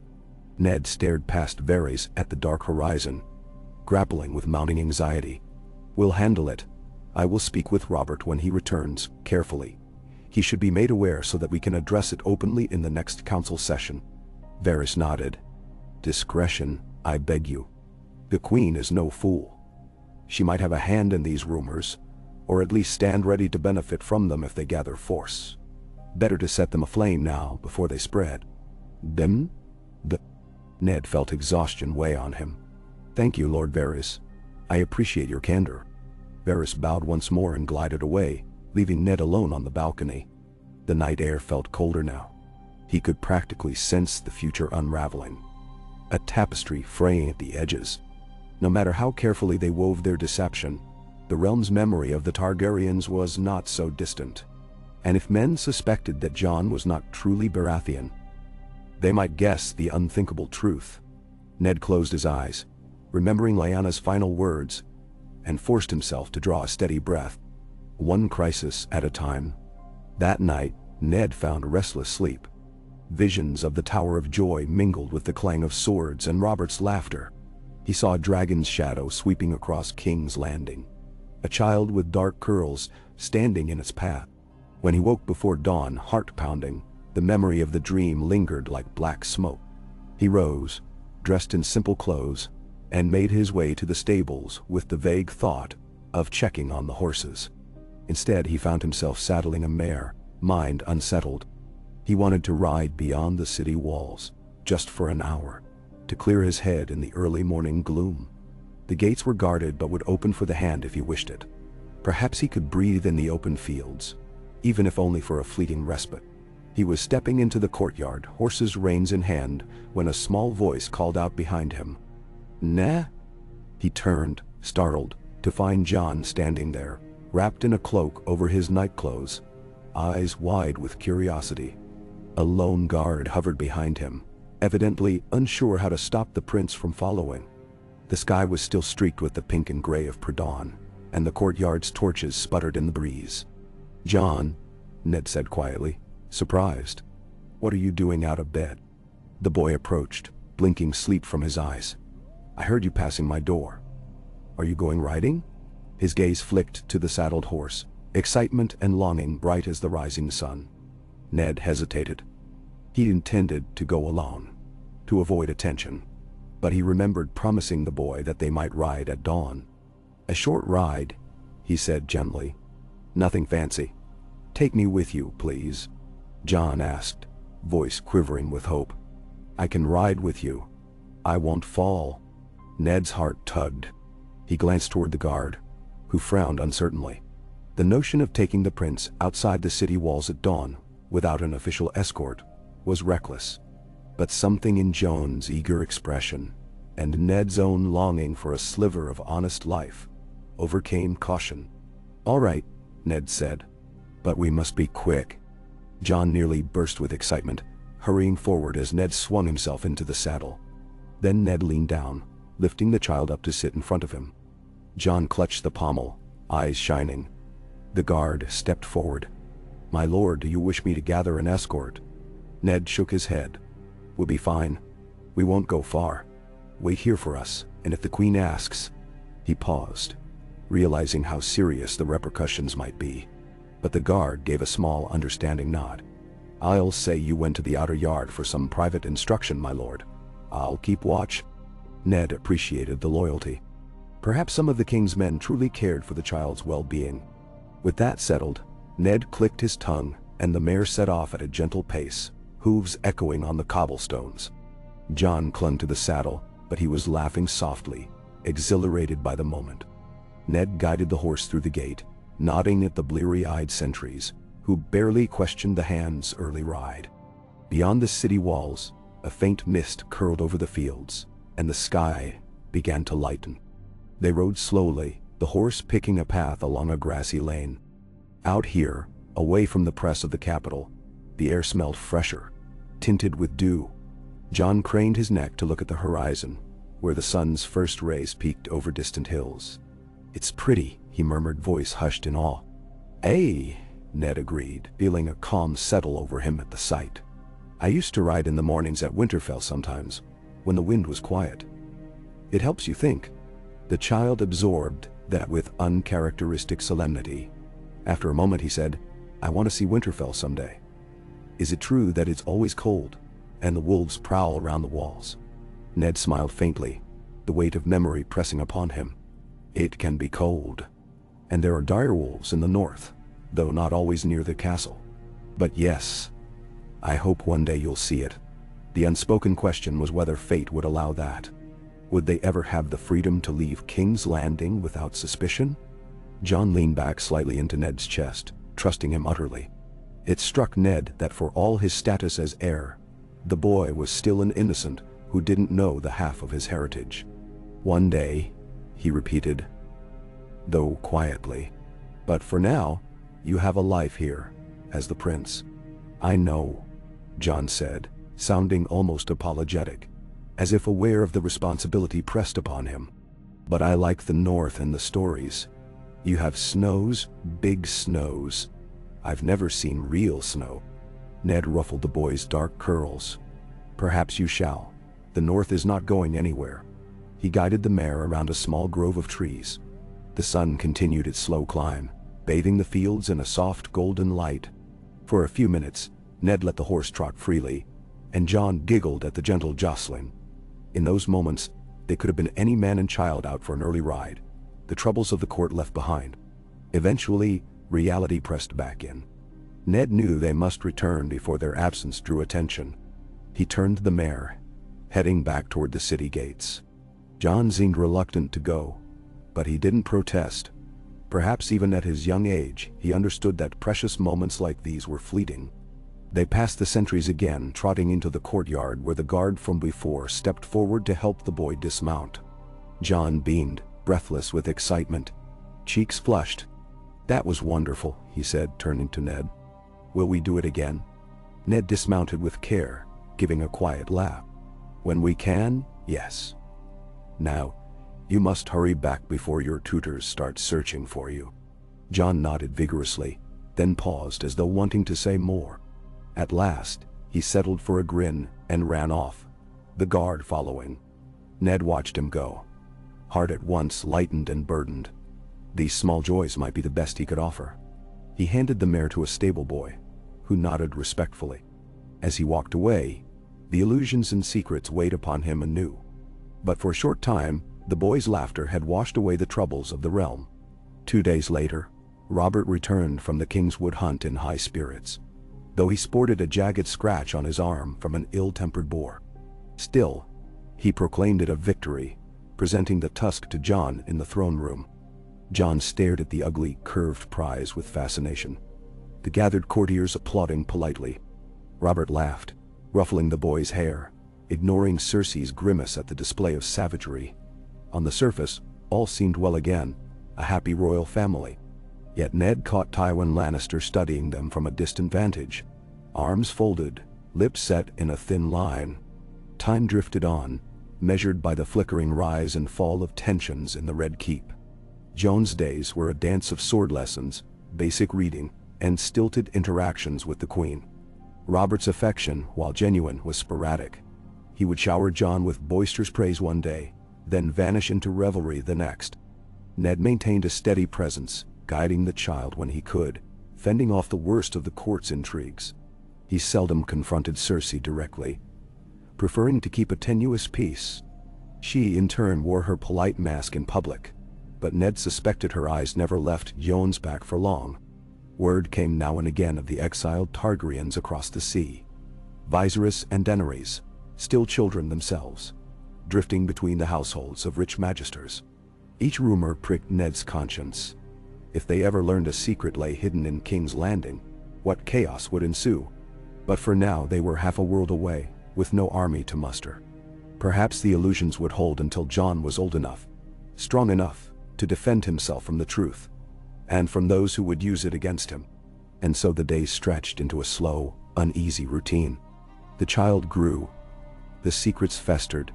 A: Ned stared past Varys at the dark horizon, grappling with mounting anxiety. We'll handle it. I will speak with Robert when he returns, carefully. He should be made aware so that we can address it openly in the next council session. Varys nodded. Discretion, I beg you. The queen is no fool. She might have a hand in these rumors, or at least stand ready to benefit from them if they gather force. Better to set them aflame now, before they spread. Them? Ned felt exhaustion weigh on him. Thank you, Lord Varys. I appreciate your candor. Varys bowed once more and glided away, leaving Ned alone on the balcony. The night air felt colder now. He could practically sense the future unraveling. A tapestry fraying at the edges. No matter how carefully they wove their deception, the realm's memory of the Targaryens was not so distant. And if men suspected that Jon was not truly Baratheon, they might guess the unthinkable truth. Ned closed his eyes, remembering Lyanna's final words, and forced himself to draw a steady breath. One crisis at a time. That night, Ned found restless sleep. Visions of the Tower of Joy mingled with the clang of swords and Robert's laughter. He saw a dragon's shadow sweeping across King's Landing, a child with dark curls standing in its path. When he woke before dawn, heart-pounding, the memory of the dream lingered like black smoke. He rose, dressed in simple clothes, and made his way to the stables with the vague thought of checking on the horses. Instead, he found himself saddling a mare, mind unsettled. He wanted to ride beyond the city walls, just for an hour, to clear his head in the early morning gloom. The gates were guarded but would open for the hand if he wished it. Perhaps he could breathe in the open fields, even if only for a fleeting respite. He was stepping into the courtyard, horse's reins in hand, when a small voice called out behind him. Nah? He turned, startled, to find Jon standing there, wrapped in a cloak over his nightclothes, eyes wide with curiosity. A lone guard hovered behind him, evidently unsure how to stop the prince from following. The sky was still streaked with the pink and gray of pre-dawn, and the courtyard's torches sputtered in the breeze. Jon, Ned said quietly, surprised. What are you doing out of bed? The boy approached, blinking sleep from his eyes. I heard you passing my door. Are you going riding? His gaze flicked to the saddled horse, excitement and longing bright as the rising sun. Ned hesitated. He intended to go alone, to avoid attention, but he remembered promising the boy that they might ride at dawn. A short ride, he said gently. Nothing fancy. Take me with you, please. Jon asked, voice quivering with hope. I can ride with you. I won't fall. Ned's heart tugged. He glanced toward the guard, who frowned uncertainly. The notion of taking the prince outside the city walls at dawn, without an official escort, was reckless. But something in Jon's eager expression, and Ned's own longing for a sliver of honest life, overcame caution. All right, Ned said. But we must be quick. Jon nearly burst with excitement, hurrying forward as Ned swung himself into the saddle. Then Ned leaned down, lifting the child up to sit in front of him. Jon clutched the pommel, eyes shining. The guard stepped forward. My lord, do you wish me to gather an escort? Ned shook his head. We'll be fine. We won't go far. Wait here for us, and if the queen asks... He paused, realizing how serious the repercussions might be. But the guard gave a small, understanding nod. I'll say you went to the outer yard for some private instruction, my lord. I'll keep watch. Ned appreciated the loyalty. Perhaps some of the king's men truly cared for the child's well-being. With that settled, Ned clicked his tongue, and the mare set off at a gentle pace, hooves echoing on the cobblestones. Jon clung to the saddle, but he was laughing softly, exhilarated by the moment. Ned guided the horse through the gate, nodding at the bleary-eyed sentries, who barely questioned the hand's early ride. Beyond the city walls, a faint mist curled over the fields, and the sky began to lighten. They rode slowly, the horse picking a path along a grassy lane. Out here, away from the press of the capital, the air smelled fresher, tinted with dew. Jon craned his neck to look at the horizon, where the sun's first rays peeked over distant hills. "It's pretty," he murmured, voice hushed in awe. "Ay," Ned agreed, feeling a calm settle over him at the sight. "I used to ride in the mornings at Winterfell sometimes, when the wind was quiet. It helps you think." The child absorbed that with uncharacteristic solemnity. After a moment he said, "I want to see Winterfell someday. Is it true that it's always cold, and the wolves prowl around the walls?" Ned smiled faintly, the weight of memory pressing upon him. "It can be cold. And there are direwolves in the north, though not always near the castle. But yes, I hope one day you'll see it." The unspoken question was whether fate would allow that. Would they ever have the freedom to leave King's Landing without suspicion? Jon leaned back slightly into Ned's chest, trusting him utterly. It struck Ned that for all his status as heir, the boy was still an innocent who didn't know the half of his heritage. "One day," he repeated, though quietly. "But for now, you have a life here, as the prince." "I know," Jon said, sounding almost apologetic, as if aware of the responsibility pressed upon him. "But I like the north and the stories. You have snows, big snows. I've never seen real snow." Ned ruffled the boy's dark curls. "Perhaps you shall. The north is not going anywhere." He guided the mare around a small grove of trees. The sun continued its slow climb, bathing the fields in a soft golden light. For a few minutes, Ned let the horse trot freely, and Jon giggled at the gentle jostling. In those moments, they could have been any man and child out for an early ride, the troubles of the court left behind. Eventually, reality pressed back in. Ned knew they must return before their absence drew attention. He turned the mare, heading back toward the city gates. Jon seemed reluctant to go, but he didn't protest. Perhaps even at his young age, he understood that precious moments like these were fleeting. They passed the sentries again, trotting into the courtyard where the guard from before stepped forward to help the boy dismount. Jon beamed, breathless with excitement, cheeks flushed. "That was wonderful," he said, turning to Ned. "Will we do it again?" Ned dismounted with care, giving a quiet laugh. "When we can, yes. Now, you must hurry back before your tutors start searching for you." Jon nodded vigorously, then paused as though wanting to say more. At last, he settled for a grin and ran off, the guard following. Ned watched him go, heart at once lightened and burdened. These small joys might be the best he could offer. He handed the mare to a stable boy, who nodded respectfully. As he walked away, the illusions and secrets weighed upon him anew. But for a short time, the boy's laughter had washed away the troubles of the realm. 2 days later, Robert returned from the Kingswood hunt in high spirits, though he sported a jagged scratch on his arm from an ill-tempered boar. Still, he proclaimed it a victory, presenting the tusk to Jon in the throne room. Jon stared at the ugly, curved prize with fascination, the gathered courtiers applauding politely. Robert laughed, ruffling the boy's hair, ignoring Cersei's grimace at the display of savagery. On the surface, all seemed well again, a happy royal family. Yet Ned caught Tywin Lannister studying them from a distant vantage, arms folded, lips set in a thin line. Time drifted on, measured by the flickering rise and fall of tensions in the Red Keep. Jon's days were a dance of sword lessons, basic reading, and stilted interactions with the Queen. Robert's affection, while genuine, was sporadic. He would shower Jon with boisterous praise one day, then vanish into revelry the next. Ned maintained a steady presence, guiding the child when he could, fending off the worst of the court's intrigues. He seldom confronted Cersei directly, preferring to keep a tenuous peace. She, in turn, wore her polite mask in public, but Ned suspected her eyes never left Jon's back for long. Word came now and again of the exiled Targaryens across the sea. Viserys and Daenerys, still children themselves. drifting between the households of rich magisters. Each rumor pricked Ned's conscience. If they ever learned a secret lay hidden in King's Landing, what chaos would ensue? But for now they were half a world away, with no army to muster. Perhaps the illusions would hold until Jon was old enough, strong enough, to defend himself from the truth, and from those who would use it against him. And so the days stretched into a slow, uneasy routine. The child grew, the secrets festered,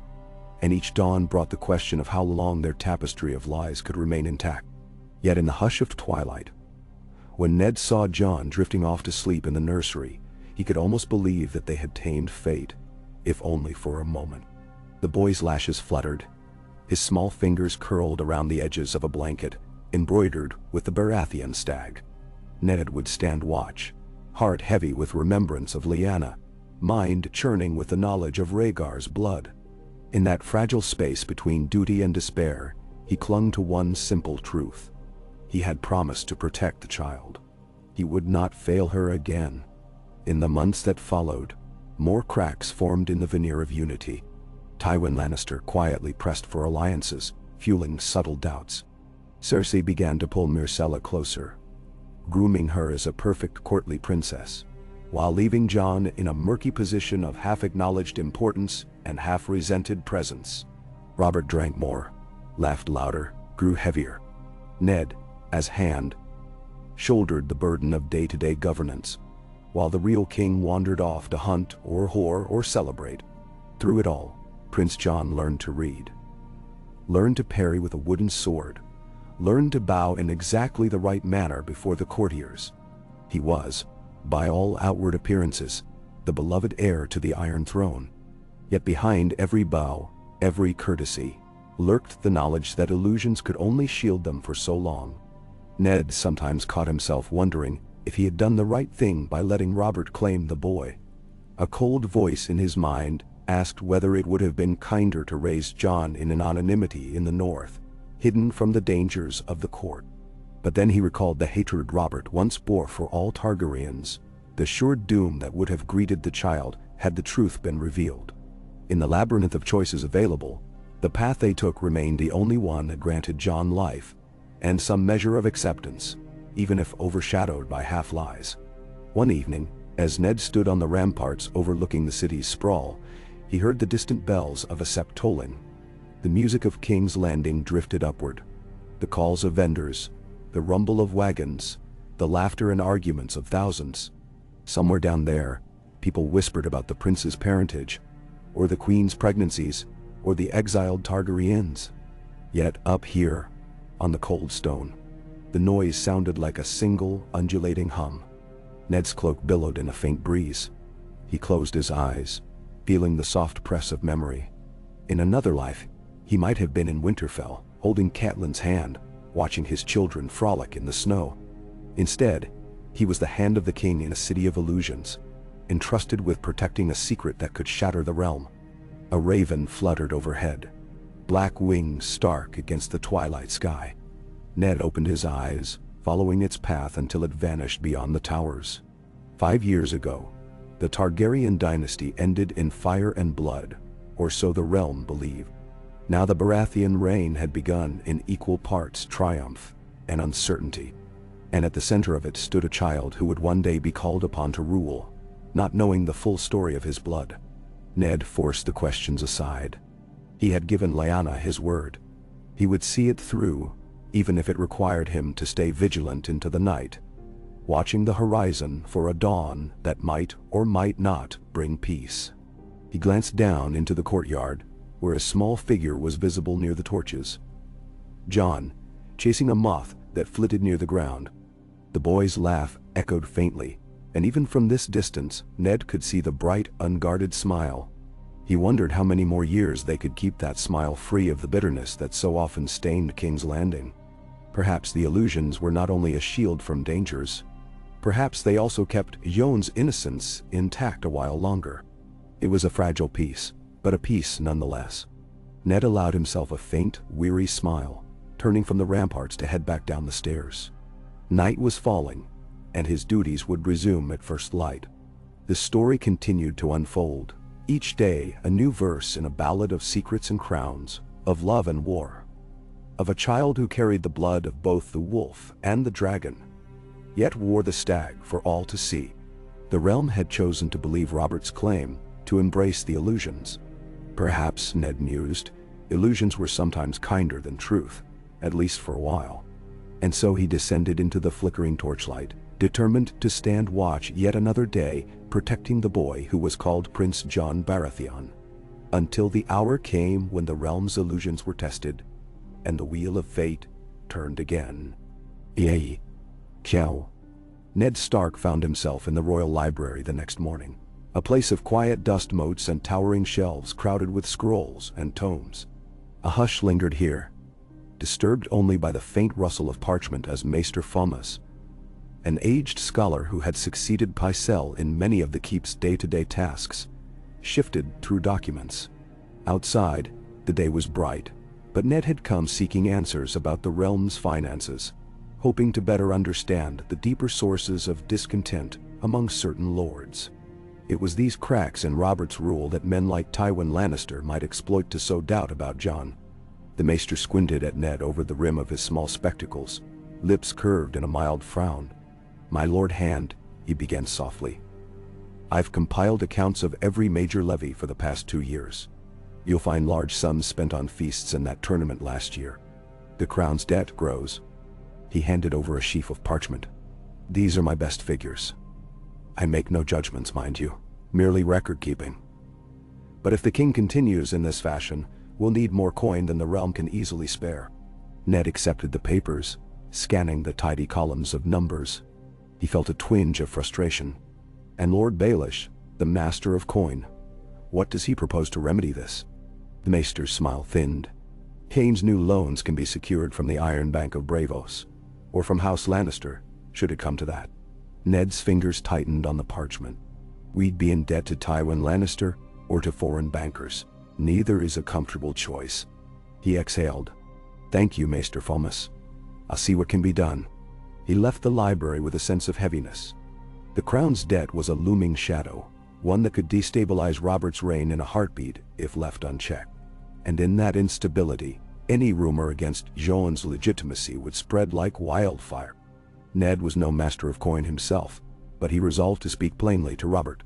A: and each dawn brought the question of how long their tapestry of lies could remain intact. Yet in the hush of twilight, when Ned saw Jon drifting off to sleep in the nursery, he could almost believe that they had tamed fate, if only for a moment. The boy's lashes fluttered, his small fingers curled around the edges of a blanket, embroidered with the Baratheon stag. Ned would stand watch, heart heavy with remembrance of Lyanna, mind churning with the knowledge of Rhaegar's blood. In that fragile space between duty and despair, he clung to one simple truth. He had promised to protect the child. He would not fail her again. In the months that followed, more cracks formed in the veneer of unity. Tywin Lannister quietly pressed for alliances, fueling subtle doubts. Cersei began to pull Myrcella closer, grooming her as a perfect courtly princess, while leaving Jon in a murky position of half-acknowledged importance and half-resented presence. Robert drank more, laughed louder, grew heavier. Ned, as hand, shouldered the burden of day-to-day governance, while the real king wandered off to hunt or whore or celebrate. Through it all, Prince Jon learned to read, learned to parry with a wooden sword, learned to bow in exactly the right manner before the courtiers. He was, by all outward appearances, the beloved heir to the Iron Throne. Yet behind every bow, every courtesy, lurked the knowledge that illusions could only shield them for so long. Ned sometimes caught himself wondering if he had done the right thing by letting Robert claim the boy. A cold voice in his mind asked whether it would have been kinder to raise Jon in anonymity in the north, hidden from the dangers of the court. But then he recalled the hatred Robert once bore for all Targaryens, the sure doom that would have greeted the child had the truth been revealed. In the labyrinth of choices available, the path they took remained the only one that granted Jon life, and some measure of acceptance, even if overshadowed by half-lies. One evening, as Ned stood on the ramparts overlooking the city's sprawl, he heard the distant bells of a sept tolling. The music of King's Landing drifted upward, the calls of vendors, the rumble of wagons, the laughter and arguments of thousands. Somewhere down there, people whispered about the prince's parentage, or the queen's pregnancies, or the exiled Targaryens. Yet up here, on the cold stone, the noise sounded like a single, undulating hum. Ned's cloak billowed in a faint breeze. He closed his eyes, feeling the soft press of memory. In another life, he might have been in Winterfell, holding Catelyn's hand, watching his children frolic in the snow. Instead, he was the hand of the king in a city of illusions, entrusted with protecting a secret that could shatter the realm. A raven fluttered overhead, black wings stark against the twilight sky. Ned opened his eyes, following its path until it vanished beyond the towers. 5 years ago, the Targaryen dynasty ended in fire and blood, or so the realm believed. Now the Baratheon reign had begun in equal parts triumph and uncertainty, and at the center of it stood a child who would one day be called upon to rule, not knowing the full story of his blood. Ned forced the questions aside. He had given Lyanna his word. He would see it through, even if it required him to stay vigilant into the night, watching the horizon for a dawn that might or might not bring peace. He glanced down into the courtyard, where a small figure was visible near the torches. Jon, chasing a moth that flitted near the ground. The boy's laugh echoed faintly, and even from this distance, Ned could see the bright, unguarded smile. He wondered how many more years they could keep that smile free of the bitterness that so often stained King's Landing. Perhaps the illusions were not only a shield from dangers. Perhaps they also kept Jon's innocence intact a while longer. It was a fragile peace, but a peace nonetheless. Ned allowed himself a faint, weary smile, turning from the ramparts to head back down the stairs. Night was falling, and his duties would resume at first light. The story continued to unfold, Each day, a new verse in a ballad of secrets and crowns, of love and war. Of a child who carried the blood of both the wolf and the dragon, yet wore the stag for all to see. The realm had chosen to believe Robert's claim, to embrace the illusions. Perhaps, Ned mused, illusions were sometimes kinder than truth, at least for a while. And so he descended into the flickering torchlight, determined to stand watch yet another day, protecting the boy who was called Prince Jon Baratheon. Until the hour came when the realm's illusions were tested, and the wheel of fate turned again. Yay. Ciao. Ned Stark found himself in the royal library the next morning, a place of quiet dust motes and towering shelves crowded with scrolls and tomes. A hush lingered here, disturbed only by the faint rustle of parchment as Maester Fomas, an aged scholar who had succeeded Pycelle in many of the keep's day-to-day tasks, shifted through documents. Outside, the day was bright, but Ned had come seeking answers about the realm's finances, hoping to better understand the deeper sources of discontent among certain lords. It was these cracks in Robert's rule that men like Tywin Lannister might exploit to sow doubt about Jon. The maester squinted at Ned over the rim of his small spectacles, lips curved in a mild frown. "My lord Hand," he began softly, "I've compiled accounts of every major levy for the past 2 years. You'll find large sums spent on feasts in that tournament last year. The crown's debt grows." He handed over a sheaf of parchment. "These are my best figures. I make no judgments, mind you, merely record-keeping. But if the king continues in this fashion, we'll need more coin than the realm can easily spare." Ned accepted the papers, scanning the tidy columns of numbers. He felt a twinge of frustration. "And Lord Baelish, the master of coin, what does he propose to remedy this?" The maester's smile thinned. "Kane's new loans can be secured from the Iron Bank of Bravos, or from House Lannister, should it come to that." Ned's fingers tightened on the parchment. "We'd be in debt to Tywin Lannister or to foreign bankers. Neither is a comfortable choice." He exhaled. "Thank you, Maester Fomas. I'll see what can be done." He left the library with a sense of heaviness. The crown's debt was a looming shadow, one that could destabilize Robert's reign in a heartbeat if left unchecked. And in that instability, any rumor against Jon's legitimacy would spread like wildfire. Ned was no master of coin himself, but he resolved to speak plainly to Robert.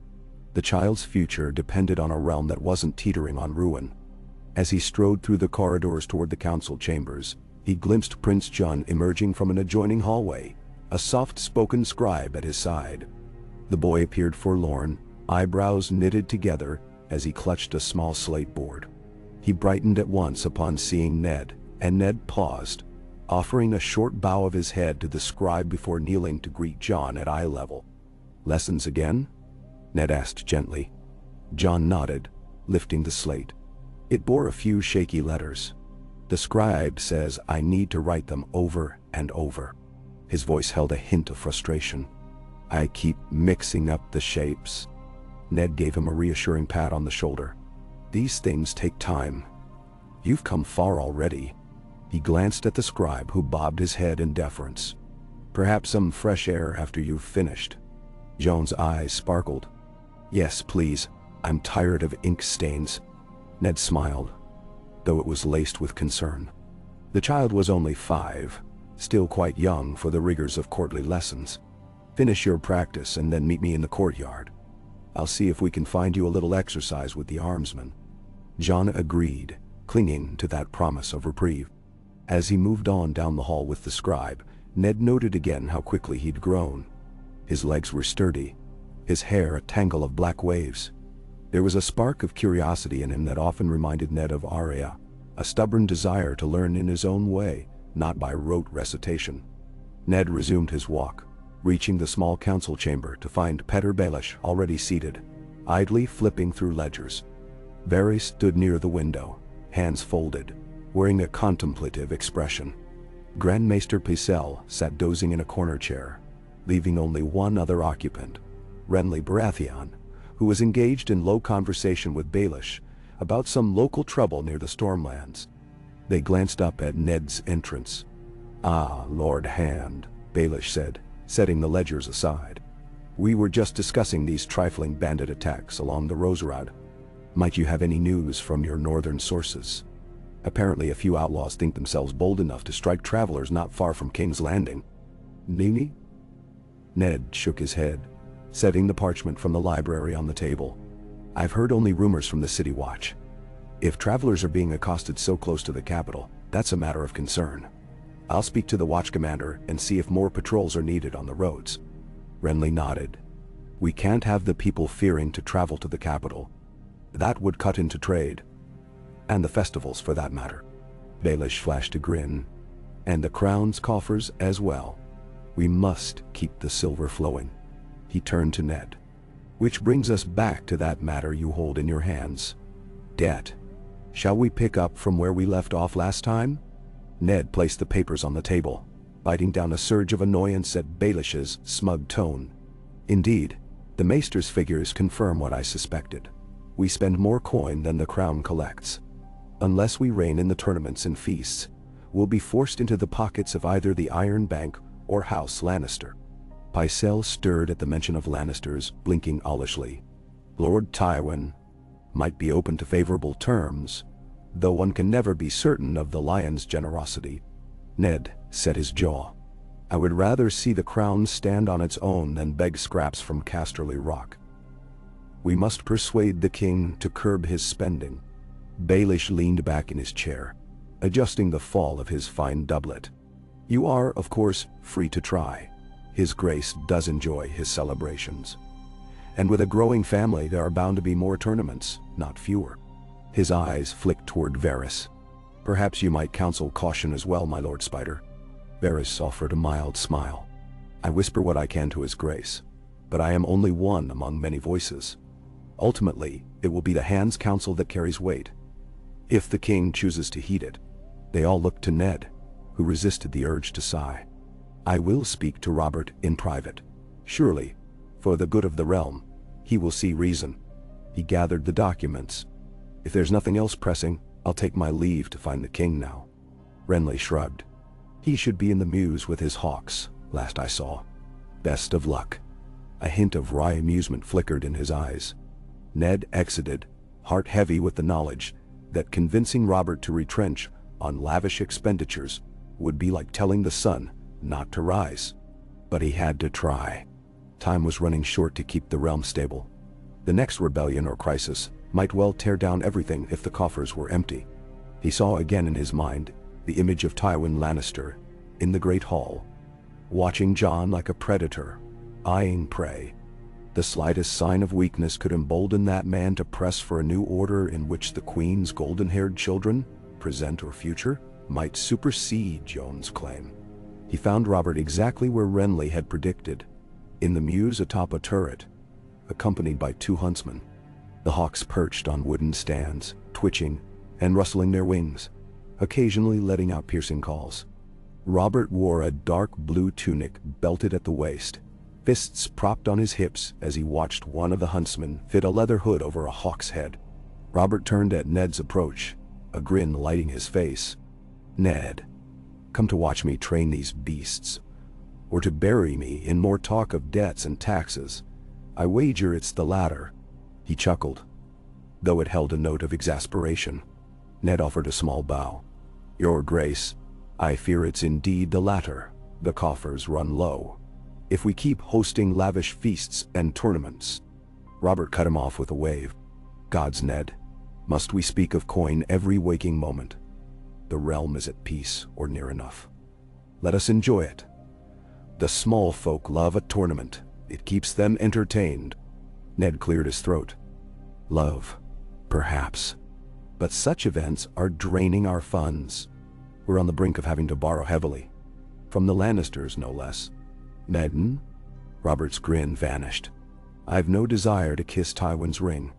A: The child's future depended on a realm that wasn't teetering on ruin. As he strode through the corridors toward the council chambers, he glimpsed Prince Jon emerging from an adjoining hallway, a soft-spoken scribe at his side. The boy appeared forlorn, eyebrows knitted together as he clutched a small slate board. He brightened at once upon seeing Ned, and Ned paused, offering a short bow of his head to the scribe before kneeling to greet Jon at eye level. "Lessons again?" Ned asked gently. Jon nodded, lifting the slate. It bore a few shaky letters. "The scribe says I need to write them over and over." His voice held a hint of frustration. "I keep mixing up the shapes." Ned gave him a reassuring pat on the shoulder. "These things take time. You've come far already." He glanced at the scribe, who bobbed his head in deference. "Perhaps some fresh air after you've finished." Jon's eyes sparkled. "Yes, please. I'm tired of ink stains." Ned smiled, though it was laced with concern. The child was only 5, still quite young for the rigors of courtly lessons. "Finish your practice and then meet me in the courtyard. I'll see if we can find you a little exercise with the armsmen." Jon agreed, clinging to that promise of reprieve. As he moved on down the hall with the scribe, Ned noted again how quickly he'd grown. His legs were sturdy, his hair a tangle of black waves. There was a spark of curiosity in him that often reminded Ned of Arya, a stubborn desire to learn in his own way, not by rote recitation. Ned resumed his walk, reaching the small council chamber to find Petyr Baelish already seated, idly flipping through ledgers. Varys stood near the window, hands folded, wearing a contemplative expression. Grand Maester Pycelle sat dozing in a corner chair, leaving only one other occupant, Renly Baratheon, who was engaged in low conversation with Baelish about some local trouble near the Stormlands. They glanced up at Ned's entrance. "Ah, Lord Hand," Baelish said, setting the ledgers aside. "We were just discussing these trifling bandit attacks along the Roserad." Might you have any news from your northern sources? Apparently a few outlaws think themselves bold enough to strike travelers not far from King's Landing. Nini? Ned shook his head, setting the parchment from the library on the table. I've heard only rumors from the City Watch. If travelers are being accosted so close to the capital, that's a matter of concern. I'll speak to the watch commander and see if more patrols are needed on the roads. Renly nodded. We can't have the people fearing to travel to the capital. That would cut into trade. And the festivals, for that matter. Baelish flashed a grin. And the crown's coffers as well. We must keep the silver flowing. He turned to Ned. Which brings us back to that matter you hold in your hands. Debt. Shall we pick up from where we left off last time? Ned placed the papers on the table, biting down a surge of annoyance at Baelish's smug tone. Indeed, the maester's figures confirm what I suspected. We spend more coin than the crown collects. Unless we reign in the tournaments and feasts, we'll be forced into the pockets of either the Iron Bank or House Lannister. Pycelle stirred at the mention of Lannisters, blinking owlishly. Lord Tywin might be open to favorable terms, though one can never be certain of the Lion's generosity. Ned set his jaw. I would rather see the crown stand on its own than beg scraps from Casterly Rock. We must persuade the king to curb his spending. Baelish leaned back in his chair, adjusting the fall of his fine doublet. You are, of course, free to try. His Grace does enjoy his celebrations. And with a growing family, there are bound to be more tournaments, not fewer. His eyes flicked toward Varys. Perhaps you might counsel caution as well, my Lord Spider. Varys offered a mild smile. I whisper what I can to His Grace, but I am only one among many voices. Ultimately, it will be the Hand's counsel that carries weight. If the king chooses to heed it. They all looked to Ned, who resisted the urge to sigh. I will speak to Robert in private. Surely, for the good of the realm, he will see reason. He gathered the documents. If there's nothing else pressing, I'll take my leave to find the king now. Renly shrugged. He should be in the mews with his hawks, last I saw. Best of luck. A hint of wry amusement flickered in his eyes. Ned exited, heart heavy with the knowledge that convincing Robert to retrench on lavish expenditures would be like telling the sun not to rise. But he had to try. Time was running short to keep the realm stable. The next rebellion or crisis might well tear down everything if the coffers were empty. He saw again in his mind the image of Tywin Lannister in the Great Hall, watching Jon like a predator, eyeing prey. The slightest sign of weakness could embolden that man to press for a new order in which the Queen's golden-haired children, present or future, might supersede Jon's claim. He found Robert exactly where Renly had predicted, in the mews atop a turret, accompanied by 2 huntsmen. The hawks perched on wooden stands, twitching and rustling their wings, occasionally letting out piercing calls. Robert wore a dark blue tunic belted at the waist, fists propped on his hips as he watched one of the huntsmen fit a leather hood over a hawk's head. Robert turned at Ned's approach, a grin lighting his face. Ned, come to watch me train these beasts, or to bury me in more talk of debts and taxes. I wager it's the latter. He chuckled, though it held a note of exasperation. Ned offered a small bow. Your Grace, I fear it's indeed the latter. The coffers run low. If we keep hosting lavish feasts and tournaments. Robert cut him off with a wave. Gods, Ned, must we speak of coin every waking moment? The realm is at peace, or near enough. Let us enjoy it. The small folk love a tournament. It keeps them entertained. Ned cleared his throat. Love, perhaps. But such events are draining our funds. We're on the brink of having to borrow heavily. From the Lannisters, no less. Nedden? Robert's grin vanished. I've no desire to kiss Tywin's ring.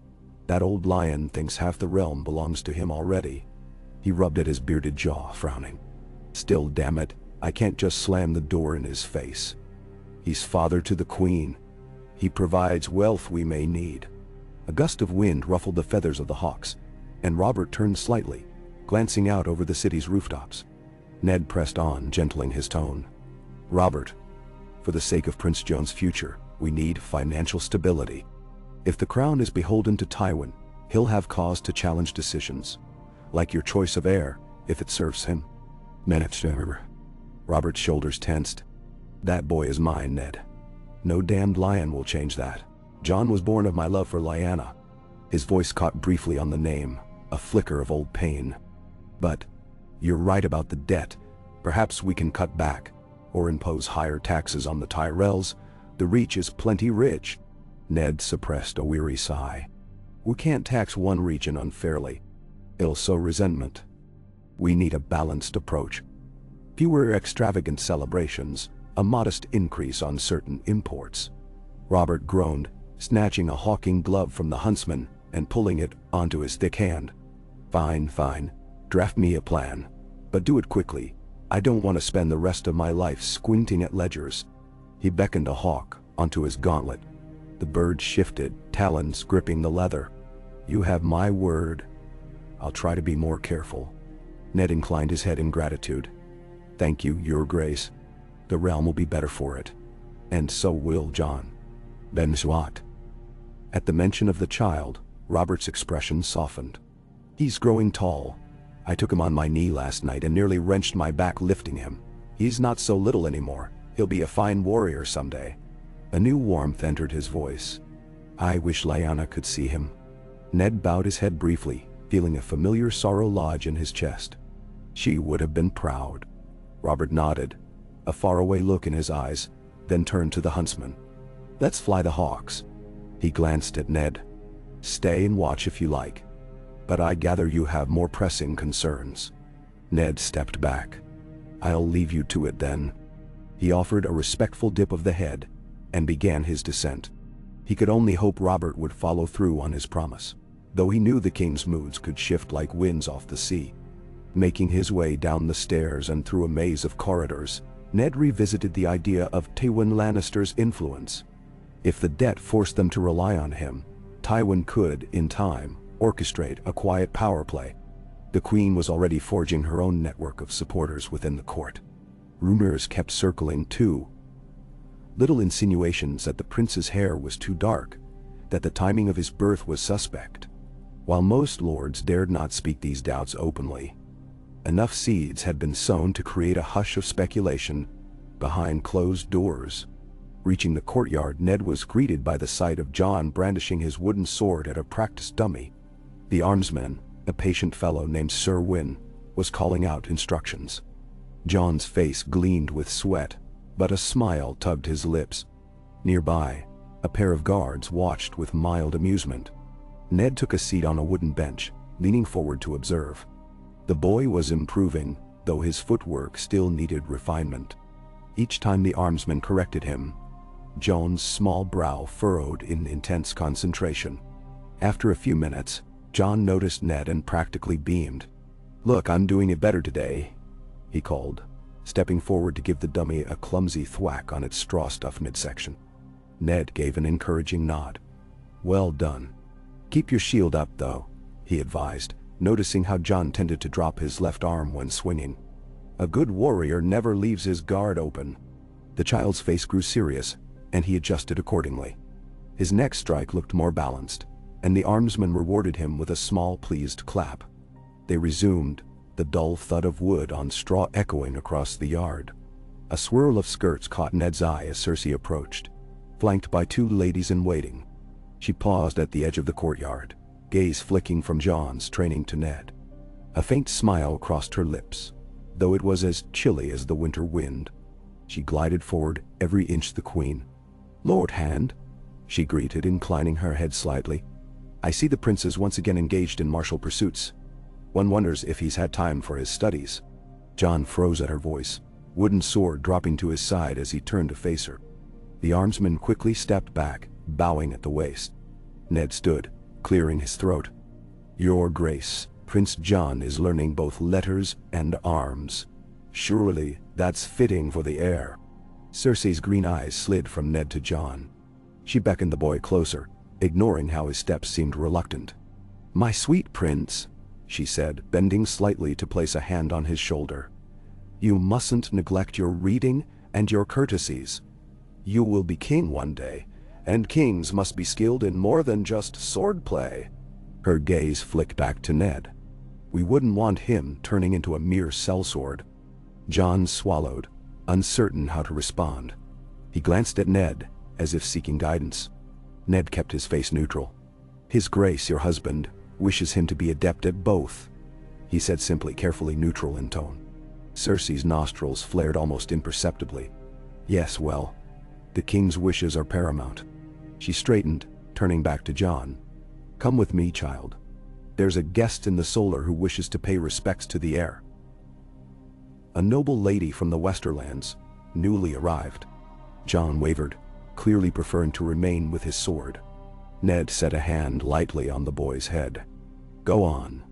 A: That old lion thinks half the realm belongs to him already. He rubbed at his bearded jaw, frowning. Still, damn it, I can't just slam the door in his face. He's father to the Queen. He provides wealth we may need. A gust of wind ruffled the feathers of the hawks, and Robert turned slightly, glancing out over the city's rooftops. Ned pressed on, gentling his tone. Robert, for the sake of Prince Jon's future, we need financial stability. If the crown is beholden to Tywin, he'll have cause to challenge decisions. Like your choice of heir, if it serves him. Robert's shoulders tensed. That boy is mine, Ned. No damned lion will change that. Jon was born of my love for Lyanna. His voice caught briefly on the name, a flicker of old pain. But, you're right about the debt. Perhaps we can cut back, or impose higher taxes on the Tyrells. The Reach is plenty rich. Ned suppressed a weary sigh. We can't tax one region unfairly. It'll sow resentment. We need a balanced approach. Fewer extravagant celebrations, a modest increase on certain imports. Robert groaned, snatching a hawking glove from the huntsman and pulling it onto his thick hand. Fine. Draft me a plan. But do it quickly. I don't want to spend the rest of my life squinting at ledgers. He beckoned a hawk onto his gauntlet. The bird shifted, talons gripping the leather. You have my word. I'll try to be more careful. Ned inclined his head in gratitude. Thank you, Your Grace. The realm will be better for it. And so will Jon. Benswat. At the mention of the child, Robert's expression softened. He's growing tall. I took him on my knee last night and nearly wrenched my back lifting him. He's not so little anymore. He'll be a fine warrior someday. A new warmth entered his voice. I wish Lyanna could see him. Ned bowed his head briefly, feeling a familiar sorrow lodge in his chest. She would have been proud. Robert nodded, a faraway look in his eyes, then turned to the huntsman. Let's fly the hawks. He glanced at Ned. Stay and watch if you like. But I gather you have more pressing concerns. Ned stepped back. I'll leave you to it then. He offered a respectful dip of the head and began his descent. He could only hope Robert would follow through on his promise, though he knew the king's moods could shift like winds off the sea. Making his way down the stairs and through a maze of corridors, Ned revisited the idea of Tywin Lannister's influence. If the debt forced them to rely on him, Tywin could, in time, orchestrate a quiet power play. The Queen was already forging her own network of supporters within the court. Rumors kept circling too. Little insinuations that the prince's hair was too dark, that the timing of his birth was suspect. While most lords dared not speak these doubts openly, enough seeds had been sown to create a hush of speculation behind closed doors. Reaching the courtyard, Ned was greeted by the sight of Jon brandishing his wooden sword at a practice dummy. The armsman, a patient fellow named Sir Wyn, was calling out instructions. Jon's face gleamed with sweat, but a smile tugged his lips. Nearby, a pair of guards watched with mild amusement. Ned took a seat on a wooden bench, leaning forward to observe. The boy was improving, though his footwork still needed refinement. Each time the armsman corrected him, Jon's small brow furrowed in intense concentration. After a few minutes, Jon noticed Ned and practically beamed. Look, I'm doing it better today, he called, stepping forward to give the dummy a clumsy thwack on its straw-stuffed midsection. Ned gave an encouraging nod. Well done. Keep your shield up, though, he advised, noticing how Jon tended to drop his left arm when swinging. A good warrior never leaves his guard open. The child's face grew serious, and he adjusted accordingly. His next strike looked more balanced, and the armsman rewarded him with a small pleased clap. They resumed, the dull thud of wood on straw echoing across the yard. A swirl of skirts caught Ned's eye as Cersei approached, flanked by two ladies-in-waiting. She paused at the edge of the courtyard, gaze flicking from Jon's training to Ned. A faint smile crossed her lips, though it was as chilly as the winter wind. She glided forward, every inch the queen. Lord Hand, she greeted, inclining her head slightly. I see the prince is once again engaged in martial pursuits. One wonders if he's had time for his studies. Jon froze at her voice, wooden sword dropping to his side as he turned to face her. The armsman quickly stepped back, bowing at the waist. Ned stood, clearing his throat. Your Grace, Prince Jon is learning both letters and arms. Surely that's fitting for the heir. Cersei's green eyes slid from Ned to Jon. She beckoned the boy closer, ignoring how his steps seemed reluctant. My sweet prince, she said, bending slightly to place a hand on his shoulder. You mustn't neglect your reading and your courtesies. You will be king one day, and kings must be skilled in more than just swordplay. Her gaze flicked back to Ned. We wouldn't want him turning into a mere sellsword. Jon swallowed, uncertain how to respond. He glanced at Ned, as if seeking guidance. Ned kept his face neutral. His Grace, your husband, wishes him to be adept at both, he said simply, carefully neutral in tone. Cersei's nostrils flared almost imperceptibly. Yes, well, the king's wishes are paramount. She straightened, turning back to Jon. Come with me, child. There's a guest in the Solar who wishes to pay respects to the heir. A noble lady from the Westerlands, newly arrived. Jon wavered, clearly preferring to remain with his sword. Ned set a hand lightly on the boy's head. Go on.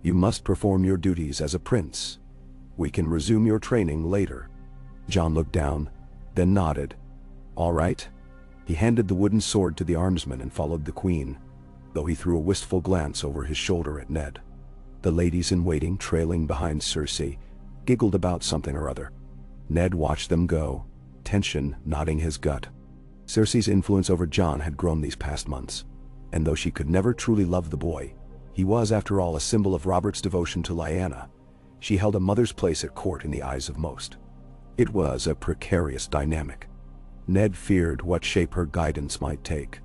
A: You must perform your duties as a prince. We can resume your training later. Jon looked down, then nodded. All right. He handed the wooden sword to the armsman and followed the queen, though he threw a wistful glance over his shoulder at Ned. The ladies-in-waiting, trailing behind Cersei, giggled about something or other. Ned watched them go, tension knotting his gut. Cersei's influence over Jon had grown these past months, and though she could never truly love the boy, he was after all a symbol of Robert's devotion to Lyanna. She held a mother's place at court in the eyes of most. It was a precarious dynamic. Ned feared what shape her guidance might take.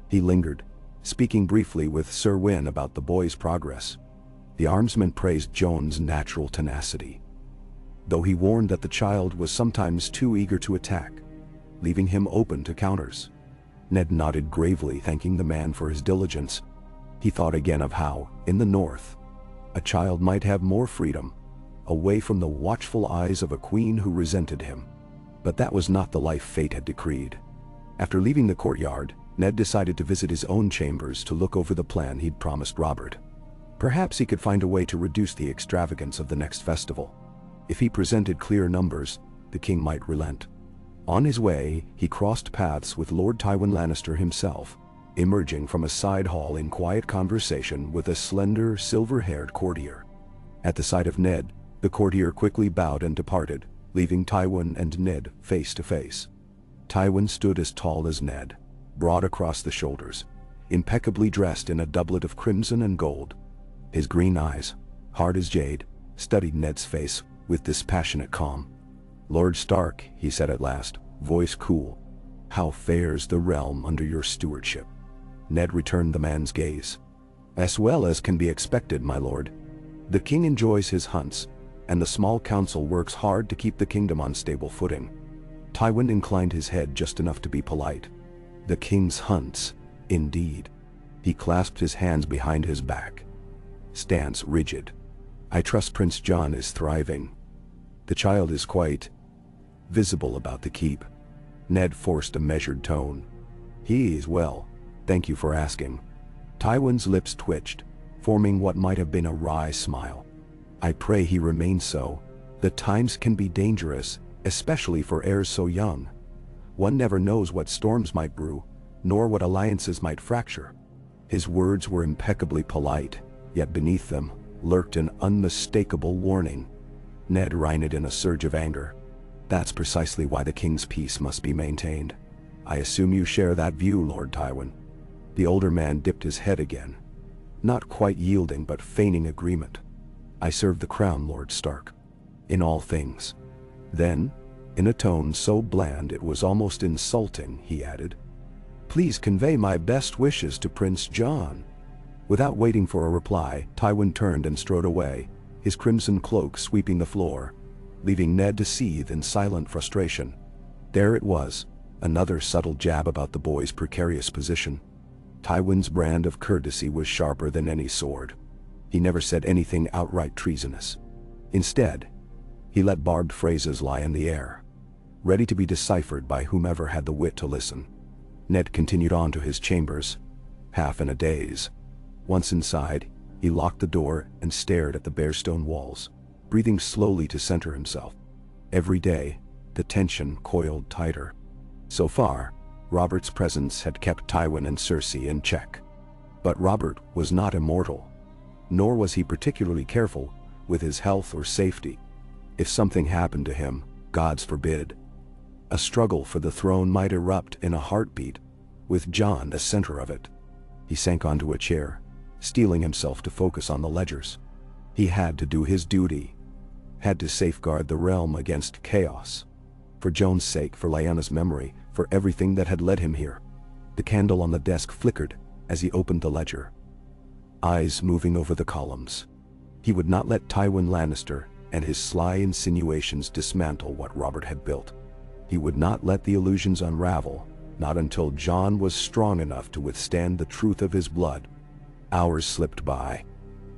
A: He lingered, speaking briefly with Sir Wyn about the boy's progress. The armsman praised Jon's natural tenacity, though he warned that the child was sometimes too eager to attack, leaving him open to counters. Ned nodded gravely, thanking the man for his diligence. He thought again of how, in the north, a child might have more freedom, away from the watchful eyes of a queen who resented him. But that was not the life fate had decreed. After leaving the courtyard, Ned decided to visit his own chambers to look over the plan he'd promised Robert. Perhaps he could find a way to reduce the extravagance of the next festival. If he presented clear numbers, the king might relent. On his way, he crossed paths with Lord Tywin Lannister himself, emerging from a side hall in quiet conversation with a slender, silver-haired courtier. At the sight of Ned, the courtier quickly bowed and departed, leaving Tywin and Ned face to face. Tywin stood as tall as Ned, broad across the shoulders, impeccably dressed in a doublet of crimson and gold. His green eyes, hard as jade, studied Ned's face with dispassionate calm. Lord Stark, he said at last, voice cool, how fares the realm under your stewardship? Ned returned the man's gaze. As well as can be expected, my lord. The king enjoys his hunts, and the small council works hard to keep the kingdom on stable footing. Tywin inclined his head just enough to be polite. The king's hunts, indeed. He clasped his hands behind his back, stance rigid. I trust Prince Jon is thriving. The child is quite visible about the keep. Ned forced a measured tone. He is well, thank you for asking. Tywin's lips twitched, forming what might have been a wry smile. I pray he remains so. The times can be dangerous, especially for heirs so young. One never knows what storms might brew, nor what alliances might fracture. His words were impeccably polite, yet beneath them lurked an unmistakable warning. Ned whined in a surge of anger. That's precisely why the king's peace must be maintained. I assume you share that view, Lord Tywin. The older man dipped his head again, not quite yielding but feigning agreement. I serve the crown, Lord Stark. In all things. Then, in a tone so bland it was almost insulting, he added, please convey my best wishes to Prince Jon. Without waiting for a reply, Tywin turned and strode away, his crimson cloak sweeping the floor, leaving Ned to seethe in silent frustration. There it was, another subtle jab about the boy's precarious position. Tywin's brand of courtesy was sharper than any sword. He never said anything outright treasonous. Instead, he let barbed phrases lie in the air, ready to be deciphered by whomever had the wit to listen. Ned continued on to his chambers, half in a daze. Once inside, he locked the door and stared at the bare stone walls, breathing slowly to center himself. Every day, the tension coiled tighter. So far, Robert's presence had kept Tywin and Cersei in check. But Robert was not immortal, nor was he particularly careful with his health or safety. If something happened to him, gods forbid, a struggle for the throne might erupt in a heartbeat, with Jon the center of it. He sank onto a chair, steeling himself to focus on the ledgers. He had to do his duty, had to safeguard the realm against chaos. For Jon's sake, for Lyanna's memory, for everything that had led him here. The candle on the desk flickered as he opened the ledger, eyes moving over the columns. He would not let Tywin Lannister and his sly insinuations dismantle what Robert had built. He would not let the illusions unravel, not until Jon was strong enough to withstand the truth of his blood. Hours slipped by.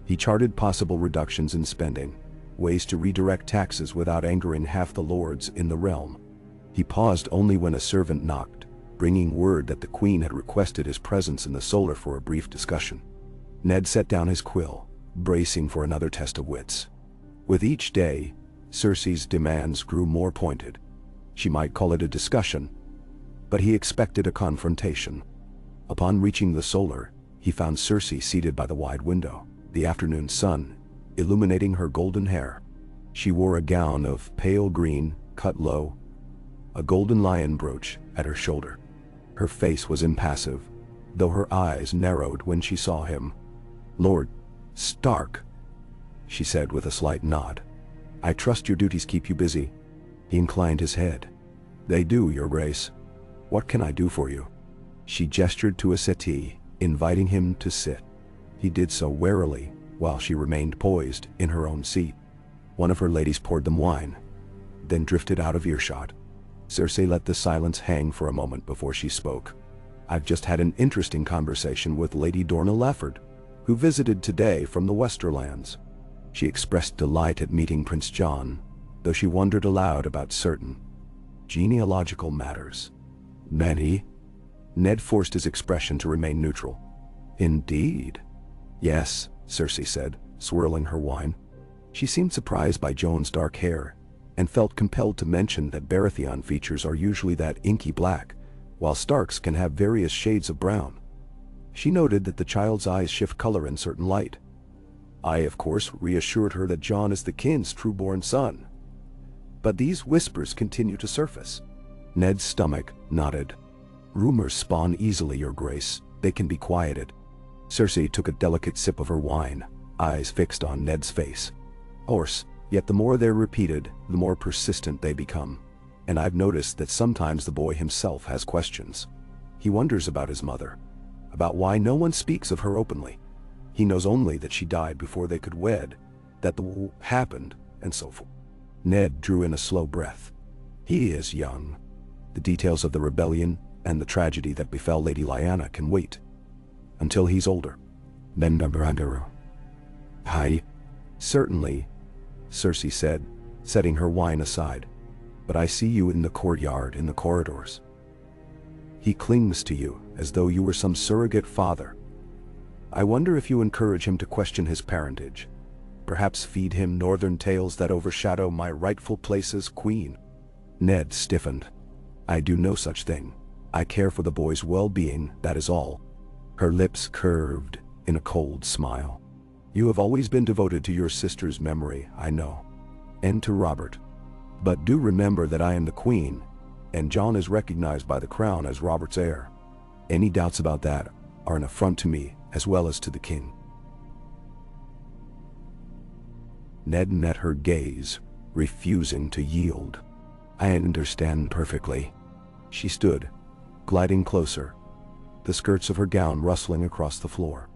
A: He charted possible reductions in spending, ways to redirect taxes without angering half the lords in the realm. He paused only when a servant knocked, bringing word that the Queen had requested his presence in the Solar for a brief discussion. Ned set down his quill, bracing for another test of wits. With each day, Cersei's demands grew more pointed. She might call it a discussion, but he expected a confrontation. Upon reaching the Solar, he found Cersei seated by the wide window, the afternoon sun illuminating her golden hair. She wore a gown of pale green, cut low, a golden lion brooch at her shoulder. Her face was impassive, though her eyes narrowed when she saw him. "Lord Stark," she said with a slight nod. "I trust your duties keep you busy." He inclined his head. "They do, Your Grace. What can I do for you?" She gestured to a settee, inviting him to sit. He did so warily, while she remained poised in her own seat. One of her ladies poured them wine, then drifted out of earshot. Cersei let the silence hang for a moment before she spoke. "I've just had an interesting conversation with Lady Dorna Lafford, who visited today from the Westerlands." She expressed delight at meeting Prince Jon, though she wondered aloud about certain genealogical matters. "Many?" Ned forced his expression to remain neutral. "Indeed." "Yes," Cersei said, swirling her wine. She seemed surprised by Jon's dark hair, and felt compelled to mention that Baratheon features are usually that inky black, while Stark's can have various shades of brown. She noted that the child's eyes shift color in certain light. I, of course, reassured her that Jon is the king's true-born son. But these whispers continue to surface. Ned's stomach nodded. "Rumors spawn easily, Your Grace. They can be quieted." Cersei took a delicate sip of her wine, eyes fixed on Ned's face. "Horse, yet the more they're repeated, the more persistent they become. And I've noticed that sometimes the boy himself has questions. He wonders about his mother, about why no one speaks of her openly. He knows only that she died before they could wed, that the war happened, and so forth." Ned drew in a slow breath. He is young. The details of the rebellion and the tragedy that befell Lady Lyanna can wait until he's older. "Hi." "Certainly," Cersei said, setting her wine aside. "But I see you in the courtyard, in the corridors. He clings to you as though you were some surrogate father. I wonder if you encourage him to question his parentage, perhaps feed him northern tales that overshadow my rightful place as queen." Ned stiffened. "I do no such thing. I care for the boy's well-being, that is all." Her lips curved in a cold smile. "You have always been devoted to your sister's memory, I know, and to Robert. But do remember that I am the queen, and Jon is recognized by the crown as Robert's heir. Any doubts about that are an affront to me as well as to the king." Ned met her gaze, refusing to yield. "I understand perfectly." She stood, gliding closer, the skirts of her gown rustling across the floor.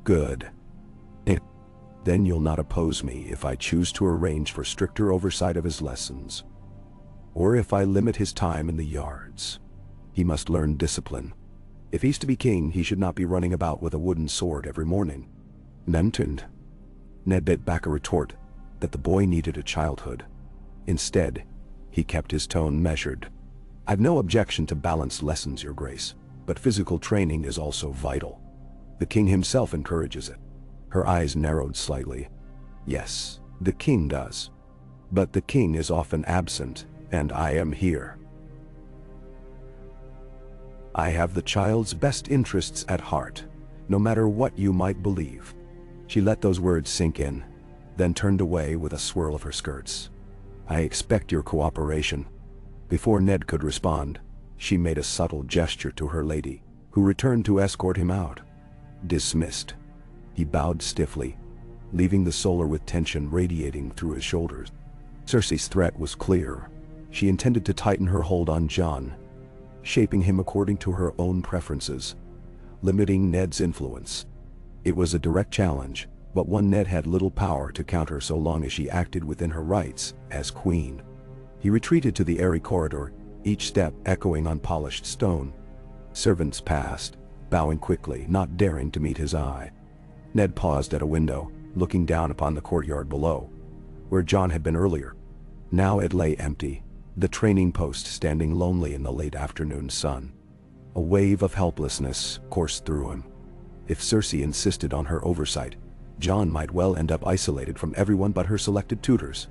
A: "Good. Then you'll not oppose me if I choose to arrange for stricter oversight of his lessons, or if I limit his time in the yards. He must learn discipline. If he's to be king, he should not be running about with a wooden sword every morning." Mentioned. Ned bit back a retort that the boy needed a childhood. Instead, he kept his tone measured. "I've no objection to balanced lessons, Your Grace, but physical training is also vital. The king himself encourages it." Her eyes narrowed slightly. "Yes, the king does. But the king is often absent, and I am here. I have the child's best interests at heart, no matter what you might believe." She let those words sink in, then turned away with a swirl of her skirts. "I expect your cooperation." Before Ned could respond, she made a subtle gesture to her lady, who returned to escort him out. "Dismissed." He bowed stiffly, leaving the solar with tension radiating through his shoulders. Cersei's threat was clear. She intended to tighten her hold on Jon, shaping him according to her own preferences, limiting Ned's influence. It was a direct challenge, but one Ned had little power to counter so long as she acted within her rights as queen. He retreated to the airy corridor, each step echoing on polished stone. Servants passed, bowing quickly, not daring to meet his eye. Ned paused at a window, looking down upon the courtyard below, where Jon had been earlier. Now it lay empty, the training post standing lonely in the late afternoon sun. A wave of helplessness coursed through him. If Cersei insisted on her oversight, Jon might well end up isolated from everyone but her selected tutors.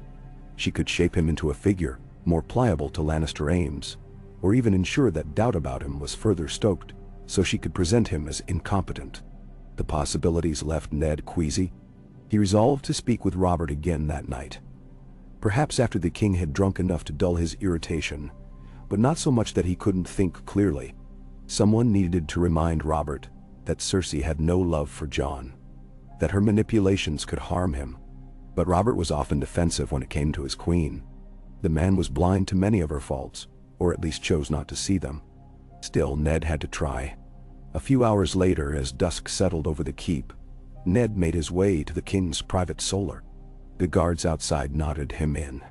A: She could shape him into a figure more pliable to Lannister aims, or even ensure that doubt about him was further stoked, so she could present him as incompetent. The possibilities left Ned queasy. He resolved to speak with Robert again that night. Perhaps after the king had drunk enough to dull his irritation, but not so much that he couldn't think clearly. Someone needed to remind Robert that Cersei had no love for Jon, that her manipulations could harm him. But Robert was often defensive when it came to his queen. The man was blind to many of her faults, or at least chose not to see them. Still, Ned had to try. A few hours later, as dusk settled over the keep, Ned made his way to the king's private solar. The guards outside nodded him in.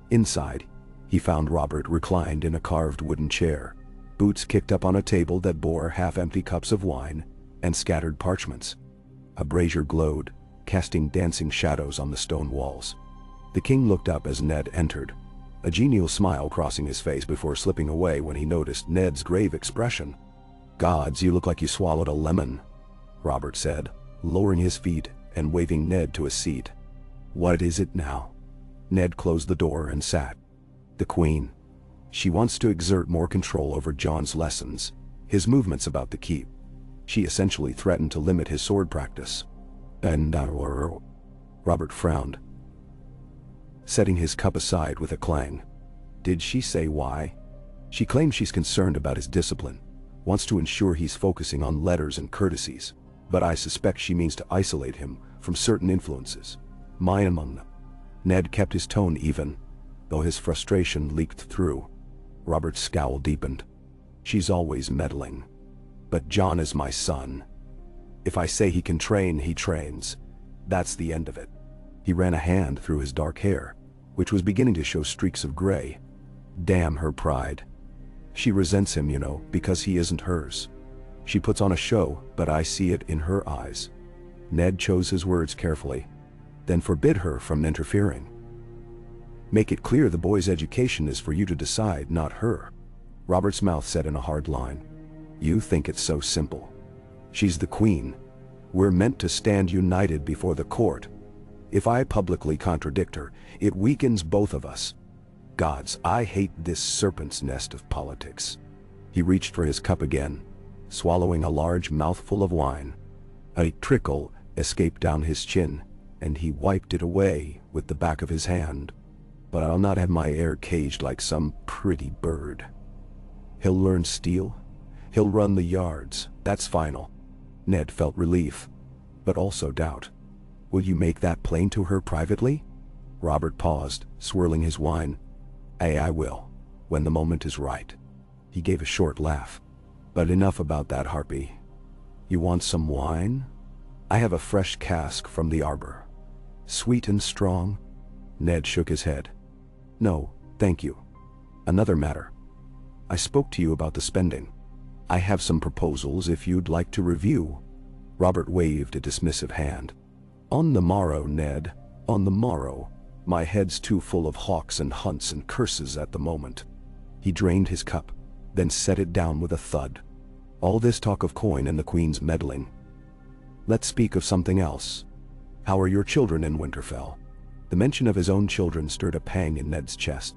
A: Inside, he found Robert reclined in a carved wooden chair, boots kicked up on a table that bore half-empty cups of wine and scattered parchments. A brazier glowed, casting dancing shadows on the stone walls. The king looked up as Ned entered, a genial smile crossing his face before slipping away when he noticed Ned's grave expression. "Gods, you look like you swallowed a lemon," Robert said, lowering his feet and waving Ned to a seat. "What is it now?" Ned closed the door and sat. "The queen. She wants to exert more control over Jon's lessons, his movements about the keep. She essentially threatened to limit his sword practice." "And Robert frowned, setting his cup aside with a clang. "Did she say why?" "She claims she's concerned about his discipline, wants to ensure he's focusing on letters and courtesies, but I suspect she means to isolate him from certain influences, mine among them." Ned kept his tone even, though his frustration leaked through. Robert's scowl deepened. "She's always meddling. But Jon is my son. If I say he can train, he trains. That's the end of it." He ran a hand through his dark hair, which was beginning to show streaks of gray. "Damn her pride. She resents him, because he isn't hers. She puts on a show, but I see it in her eyes." Ned chose his words carefully. "Then forbid her from interfering. Make it clear the boy's education is for you to decide, not her." Robert's mouth set in a hard line. "You think it's so simple. She's the queen. We're meant to stand united before the court. If I publicly contradict her, it weakens both of us. Gods, I hate this serpent's nest of politics." He reached for his cup again, swallowing a large mouthful of wine. A trickle escaped down his chin, and he wiped it away with the back of his hand. "But I'll not have my heir caged like some pretty bird. He'll learn steel. He'll run the yards. That's final." Ned felt relief, but also doubt. "Will you make that plain to her privately?" Robert paused, swirling his wine. I will, when the moment is right." He gave a short laugh. "But enough about that, Harpy. You want some wine? I have a fresh cask from the arbor. Sweet and strong?" Ned shook his head. "No, thank you. Another matter. I spoke to you about the spending. I have some proposals if you'd like to review." Robert waved a dismissive hand. "On the morrow, Ned, on the morrow. My head's too full of hawks and hunts and curses at the moment." He drained his cup, then set it down with a thud. "All this talk of coin and the queen's meddling. Let's speak of something else. How are your children in Winterfell?" The mention of his own children stirred a pang in Ned's chest.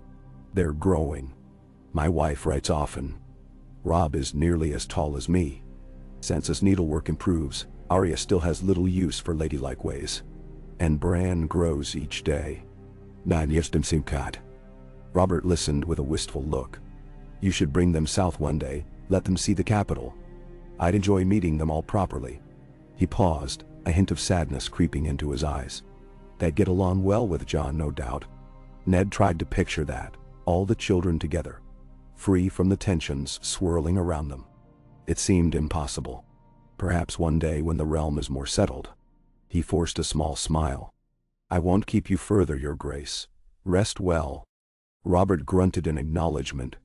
A: "They're growing. My wife writes often. Robb is nearly as tall as me. Sansa's needlework improves. Arya still has little use for ladylike ways. And Bran grows each day. Robert listened with a wistful look. "You should bring them south one day, let them see the capital. I'd enjoy meeting them all properly." He paused, a hint of sadness creeping into his eyes. They'd get along well with Jon, no doubt. Ned tried to picture that, all the children together, free from the tensions swirling around them. It seemed impossible. Perhaps one day when the realm is more settled. He forced a small smile. "I won't keep you further, Your Grace. Rest well." Robert grunted in acknowledgement,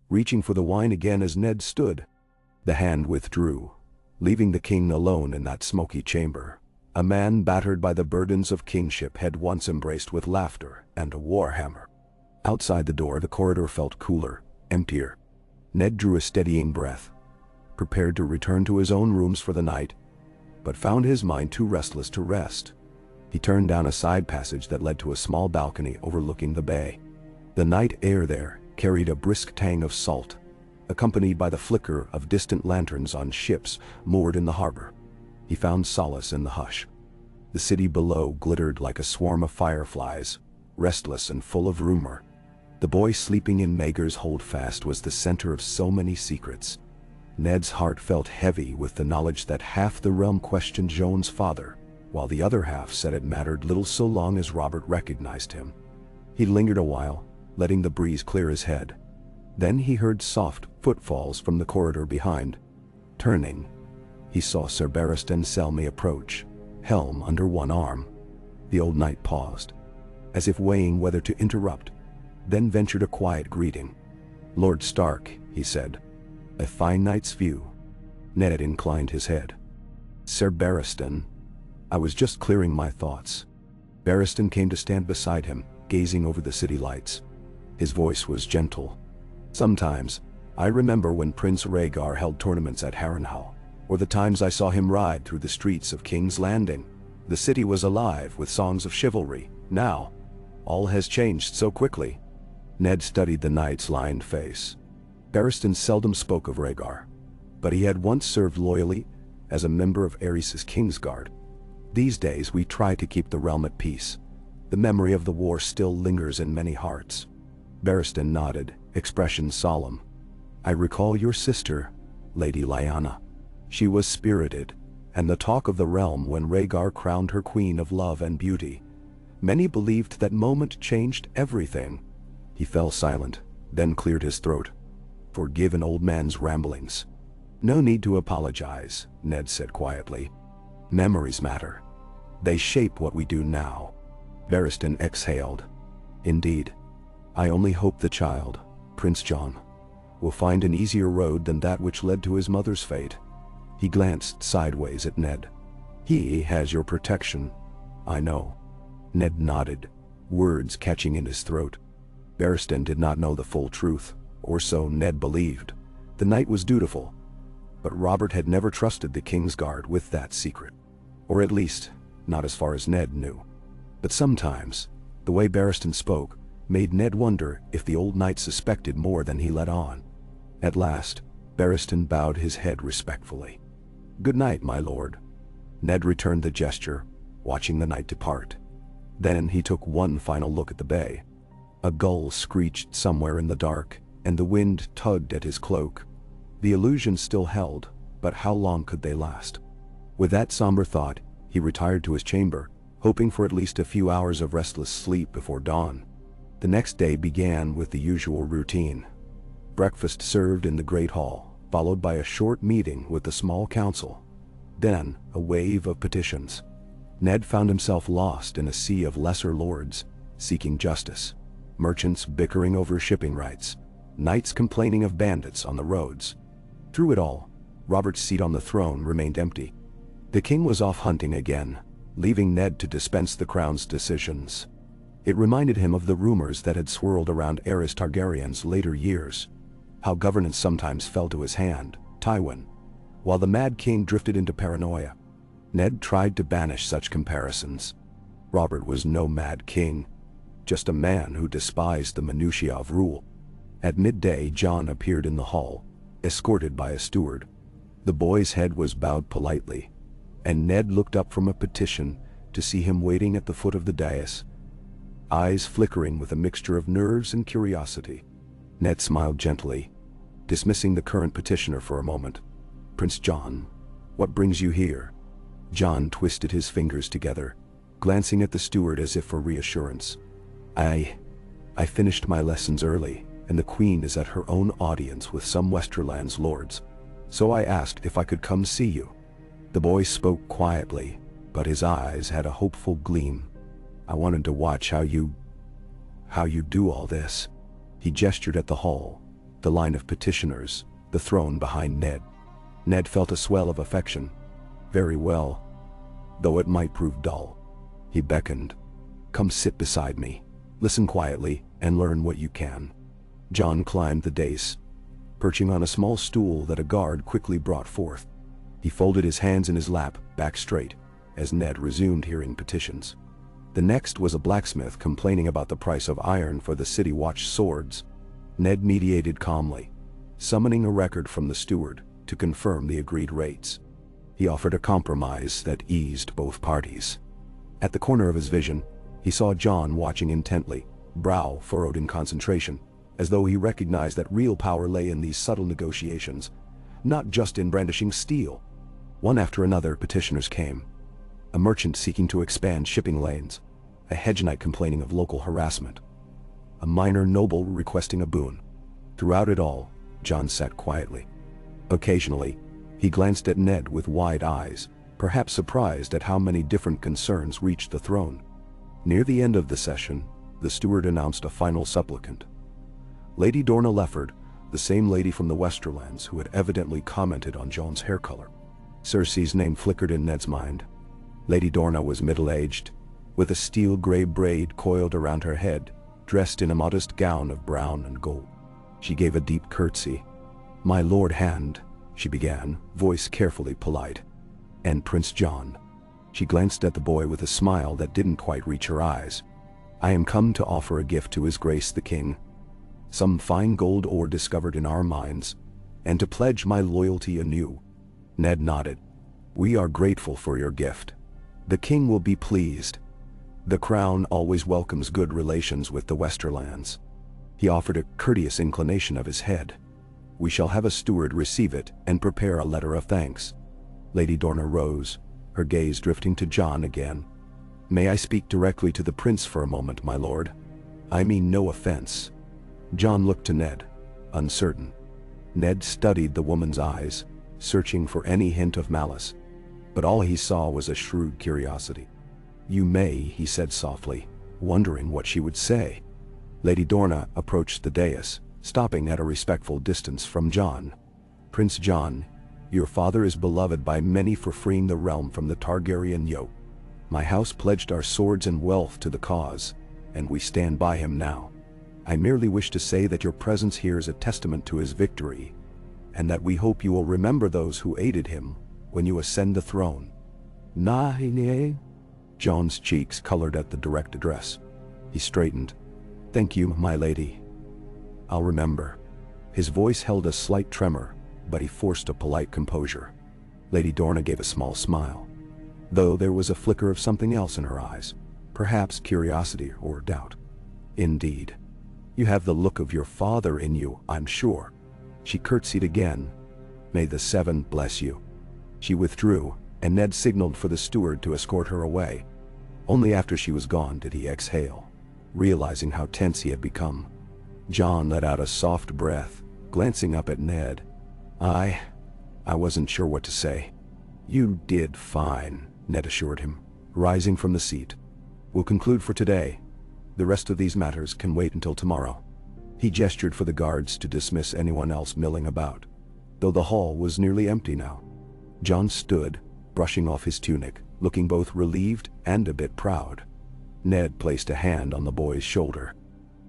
A: reaching for the wine again as Ned stood. The hand withdrew, leaving the king alone in that smoky chamber. A man battered by the burdens of kingship had once embraced with laughter and a warhammer. Outside the door, the corridor felt cooler, emptier. Ned drew a steadying breath, prepared to return to his own rooms for the night, but found his mind too restless to rest. He turned down a side passage that led to a small balcony overlooking the bay. The night air there carried a brisk tang of salt, accompanied by the flicker of distant lanterns on ships moored in the harbor. He found solace in the hush. The city below glittered like a swarm of fireflies, restless and full of rumor. The boy sleeping in Maegor's holdfast was the center of so many secrets. Ned's heart felt heavy with the knowledge that half the realm questioned Jon's father, while the other half said it mattered little so long as Robert recognized him. He lingered a while, letting the breeze clear his head. Then he heard soft footfalls from the corridor behind. Turning, he saw Sir Barristan Selmy approach, helm under one arm. The old knight paused, as if weighing whether to interrupt, then ventured a quiet greeting. "Lord Stark," he said. "A fine night's view." Ned inclined his head. "Sir Barristan." "I was just clearing my thoughts." Barristan came to stand beside him, gazing over the city lights. His voice was gentle. "Sometimes, I remember when Prince Rhaegar held tournaments at Harrenhal, or the times I saw him ride through the streets of King's Landing. The city was alive with songs of chivalry. Now, all has changed so quickly." Ned studied the knight's lined face. Barristan seldom spoke of Rhaegar, but he had once served loyally as a member of Aerys' Kingsguard. These days we try to keep the realm at peace. The memory of the war still lingers in many hearts. Barristan nodded, expression solemn. "I recall your sister, Lady Lyanna. She was spirited, and the talk of the realm when Rhaegar crowned her queen of love and beauty. Many believed that moment changed everything." He fell silent, then cleared his throat. "Forgive an old man's ramblings." "No need to apologize," Ned said quietly. "Memories matter. They shape what we do now." Barristan exhaled. "Indeed. I only hope the child, Prince Jon, will find an easier road than that which led to his mother's fate." He glanced sideways at Ned. "He has your protection, I know." Ned nodded, words catching in his throat. Barristan did not know the full truth, or so Ned believed. The knight was dutiful, but Robert had never trusted the Kingsguard with that secret. Or at least, not as far as Ned knew. But sometimes, the way Barristan spoke made Ned wonder if the old knight suspected more than he let on. At last, Barristan bowed his head respectfully. "Good night, my lord." Ned returned the gesture, watching the knight depart. Then he took one final look at the bay. A gull screeched somewhere in the dark, and the wind tugged at his cloak. The illusion still held, but how long could they last? With that somber thought, he retired to his chamber, hoping for at least a few hours of restless sleep before dawn. The next day began with the usual routine. Breakfast served in the great hall, followed by a short meeting with the small council. Then, a wave of petitions. Ned found himself lost in a sea of lesser lords, seeking justice. Merchants bickering over shipping rights. Knights complaining of bandits on the roads. Through it all, Robert's seat on the throne remained empty. The king was off hunting again, leaving Ned to dispense the crown's decisions. It reminded him of the rumors that had swirled around Aerys Targaryen's later years. How governance sometimes fell to his hand, Tywin, while the Mad King drifted into paranoia. Ned tried to banish such comparisons. Robert was no Mad King, just a man who despised the minutiae of rule. At midday, Jon appeared in the hall, escorted by a steward. The boy's head was bowed politely, and Ned looked up from a petition to see him waiting at the foot of the dais, eyes flickering with a mixture of nerves and curiosity. Ned smiled gently, dismissing the current petitioner for a moment. "Prince Jon, what brings you here?" Jon twisted his fingers together, glancing at the steward as if for reassurance. I finished my lessons early, and the Queen is at her own audience with some Westerland's lords. So I asked if I could come see you. The boy spoke quietly, but his eyes had a hopeful gleam. I wanted to watch how you do all this. He gestured at the hall, the line of petitioners, the throne behind Ned. Ned felt a swell of affection. Very well, though it might prove dull. He beckoned. Come sit beside me. Listen quietly and learn what you can. Jon climbed the dais, perching on a small stool that a guard quickly brought forth. He folded his hands in his lap, back straight, as Ned resumed hearing petitions. The next was a blacksmith complaining about the price of iron for the City Watch swords. Ned mediated calmly, summoning a record from the steward to confirm the agreed rates. He offered a compromise that eased both parties. At the corner of his vision, he saw Jon watching intently, brow furrowed in concentration, as though he recognized that real power lay in these subtle negotiations, not just in brandishing steel. One after another, petitioners came. A merchant seeking to expand shipping lanes, a hedge knight complaining of local harassment, a minor noble requesting a boon. Throughout it all, Jon sat quietly. Occasionally, he glanced at Ned with wide eyes, perhaps surprised at how many different concerns reached the throne. Near the end of the session, the steward announced a final supplicant. Lady Dorna Lefford, the same lady from the Westerlands who had evidently commented on Jon's hair color. Cersei's name flickered in Ned's mind. Lady Dorna was middle-aged, with a steel-gray braid coiled around her head, dressed in a modest gown of brown and gold. She gave a deep curtsy. "My Lord Hand," she began, voice carefully polite. "And Prince Jon." She glanced at the boy with a smile that didn't quite reach her eyes. "I am come to offer a gift to His Grace the King. Some fine gold ore discovered in our mines, and to pledge my loyalty anew." Ned nodded. "We are grateful for your gift. The King will be pleased. The Crown always welcomes good relations with the Westerlands." He offered a courteous inclination of his head. "We shall have a steward receive it and prepare a letter of thanks." Lady Dorna rose, her gaze drifting to Jon again. "May I speak directly to the prince for a moment, my lord? I mean no offense." Jon looked to Ned, uncertain. Ned studied the woman's eyes, searching for any hint of malice, but all he saw was a shrewd curiosity. "You may," he said softly, wondering what she would say. Lady Dorna approached the dais, stopping at a respectful distance from Jon. "Prince Jon, your father is beloved by many for freeing the realm from the Targaryen yoke. My house pledged our swords and wealth to the cause, and we stand by him now. I merely wish to say that your presence here is a testament to his victory, and that we hope you will remember those who aided him when you ascend the throne." "Nah-ne?" Jon's cheeks colored at the direct address. He straightened. "Thank you, my lady. I'll remember." His voice held a slight tremor, but he forced a polite composure. Lady Dorna gave a small smile, though there was a flicker of something else in her eyes, perhaps curiosity or doubt. "Indeed. You have the look of your father in you, I'm sure." She curtsied again. "May the Seven bless you." She withdrew, and Ned signaled for the steward to escort her away. Only after she was gone did he exhale, realizing how tense he had become. Jon let out a soft breath, glancing up at Ned. I wasn't sure what to say." "You did fine," Ned assured him, rising from the seat. "We'll conclude for today. The rest of these matters can wait until tomorrow." He gestured for the guards to dismiss anyone else milling about, though the hall was nearly empty now. Jon stood, brushing off his tunic, looking both relieved and a bit proud. Ned placed a hand on the boy's shoulder.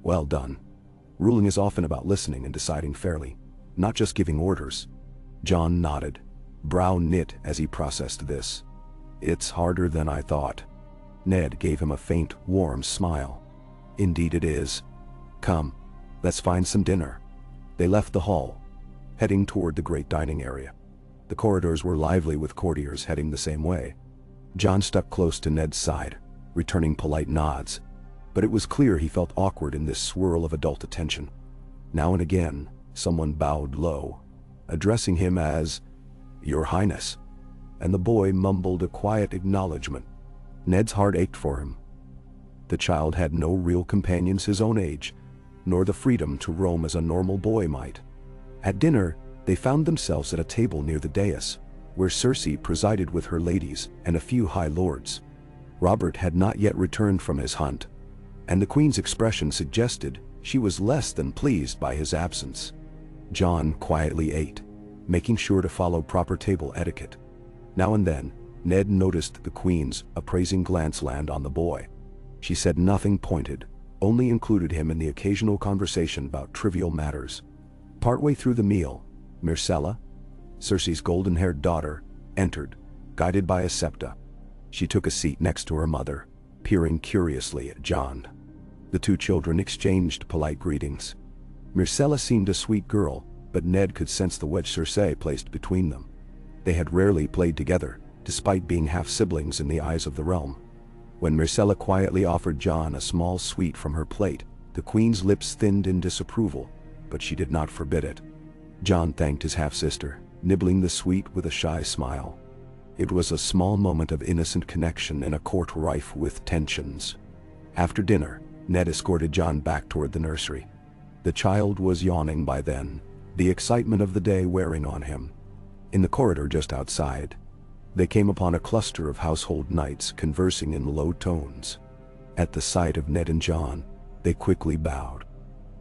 A: "Well done. Ruling is often about listening and deciding fairly, not just giving orders." Jon nodded, brow knit as he processed this. "It's harder than I thought." Ned gave him a faint, warm smile. "Indeed it is. Come, let's find some dinner." They left the hall, heading toward the great dining area. The corridors were lively with courtiers heading the same way. Jon stuck close to Ned's side, returning polite nods, but it was clear he felt awkward in this swirl of adult attention. Now and again, someone bowed low, addressing him as "Your Highness." and the boy mumbled a quiet acknowledgement. Ned's heart ached for him. The child had no real companions his own age, nor the freedom to roam as a normal boy might. At dinner, they found themselves at a table near the dais, where Cersei presided with her ladies and a few high lords. Robert had not yet returned from his hunt, and the queen's expression suggested she was less than pleased by his absence. Jon quietly ate, making sure to follow proper table etiquette. Now and then, Ned noticed the queen's appraising glance land on the boy. She said nothing pointed, only included him in the occasional conversation about trivial matters. Partway through the meal, Myrcella, Cersei's golden-haired daughter, entered, guided by a septa. She took a seat next to her mother, peering curiously at Jon. The two children exchanged polite greetings. Myrcella seemed a sweet girl, but Ned could sense the wedge Cersei placed between them. They had rarely played together, despite being half-siblings in the eyes of the realm. When Myrcella quietly offered Jon a small sweet from her plate, the queen's lips thinned in disapproval, but she did not forbid it. Jon thanked his half-sister, nibbling the sweet with a shy smile. It was a small moment of innocent connection in a court rife with tensions. After dinner, Ned escorted Jon back toward the nursery. The child was yawning by then, the excitement of the day wearing on him. In the corridor just outside, they came upon a cluster of household knights conversing in low tones. At the sight of Ned and Jon, they quickly bowed.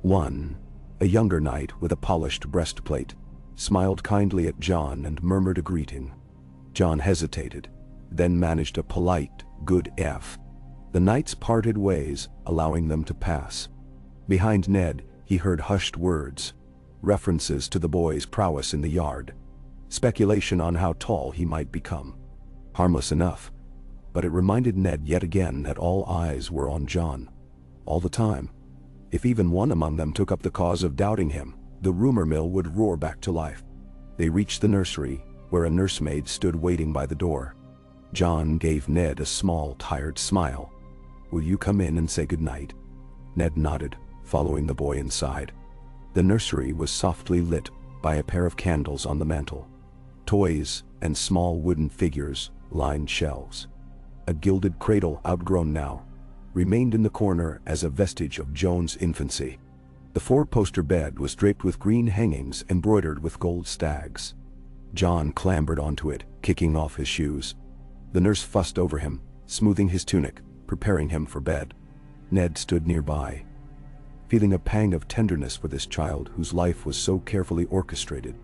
A: One, a younger knight with a polished breastplate, smiled kindly at Jon and murmured a greeting. Jon hesitated, then managed a polite, "Good F." The knights parted ways, allowing them to pass. Behind Ned, he heard hushed words, references to the boy's prowess in the yard, speculation on how tall he might become. Harmless enough, but it reminded Ned yet again that all eyes were on Jon. All the time. If even one among them took up the cause of doubting him, the rumor mill would roar back to life. They reached the nursery, where a nursemaid stood waiting by the door. Jon gave Ned a small, tired smile. "Will you come in and say goodnight?" Ned nodded, following the boy inside. The nursery was softly lit by a pair of candles on the mantel. Toys and small wooden figures lined shelves. A gilded cradle, outgrown now, remained in the corner as a vestige of Jon's infancy. The four-poster bed was draped with green hangings embroidered with gold stags. Jon clambered onto it, kicking off his shoes. The nurse fussed over him, smoothing his tunic, preparing him for bed. Ned stood nearby, feeling a pang of tenderness for this child whose life was so carefully orchestrated.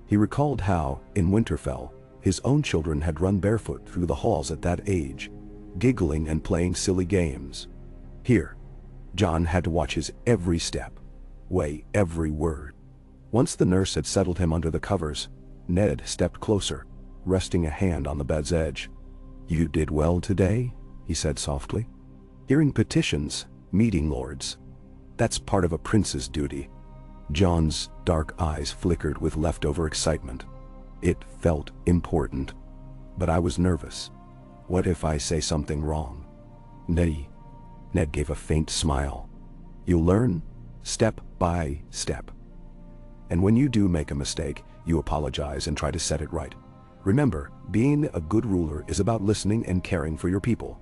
A: He recalled how, in Winterfell, his own children had run barefoot through the halls at that age, giggling and playing silly games. Here, Jon had to watch his every step, weigh every word. Once the nurse had settled him under the covers, Ned stepped closer, resting a hand on the bed's edge. "You did well today?" he said softly. "Hearing petitions, meeting lords. That's part of a prince's duty." Jon's dark eyes flickered with leftover excitement. It felt important, but I was nervous. What if I say something wrong? Ned gave a faint smile. "You'll learn, step by step. And when you do make a mistake, you apologize and try to set it right. Remember, being a good ruler is about listening and caring for your people.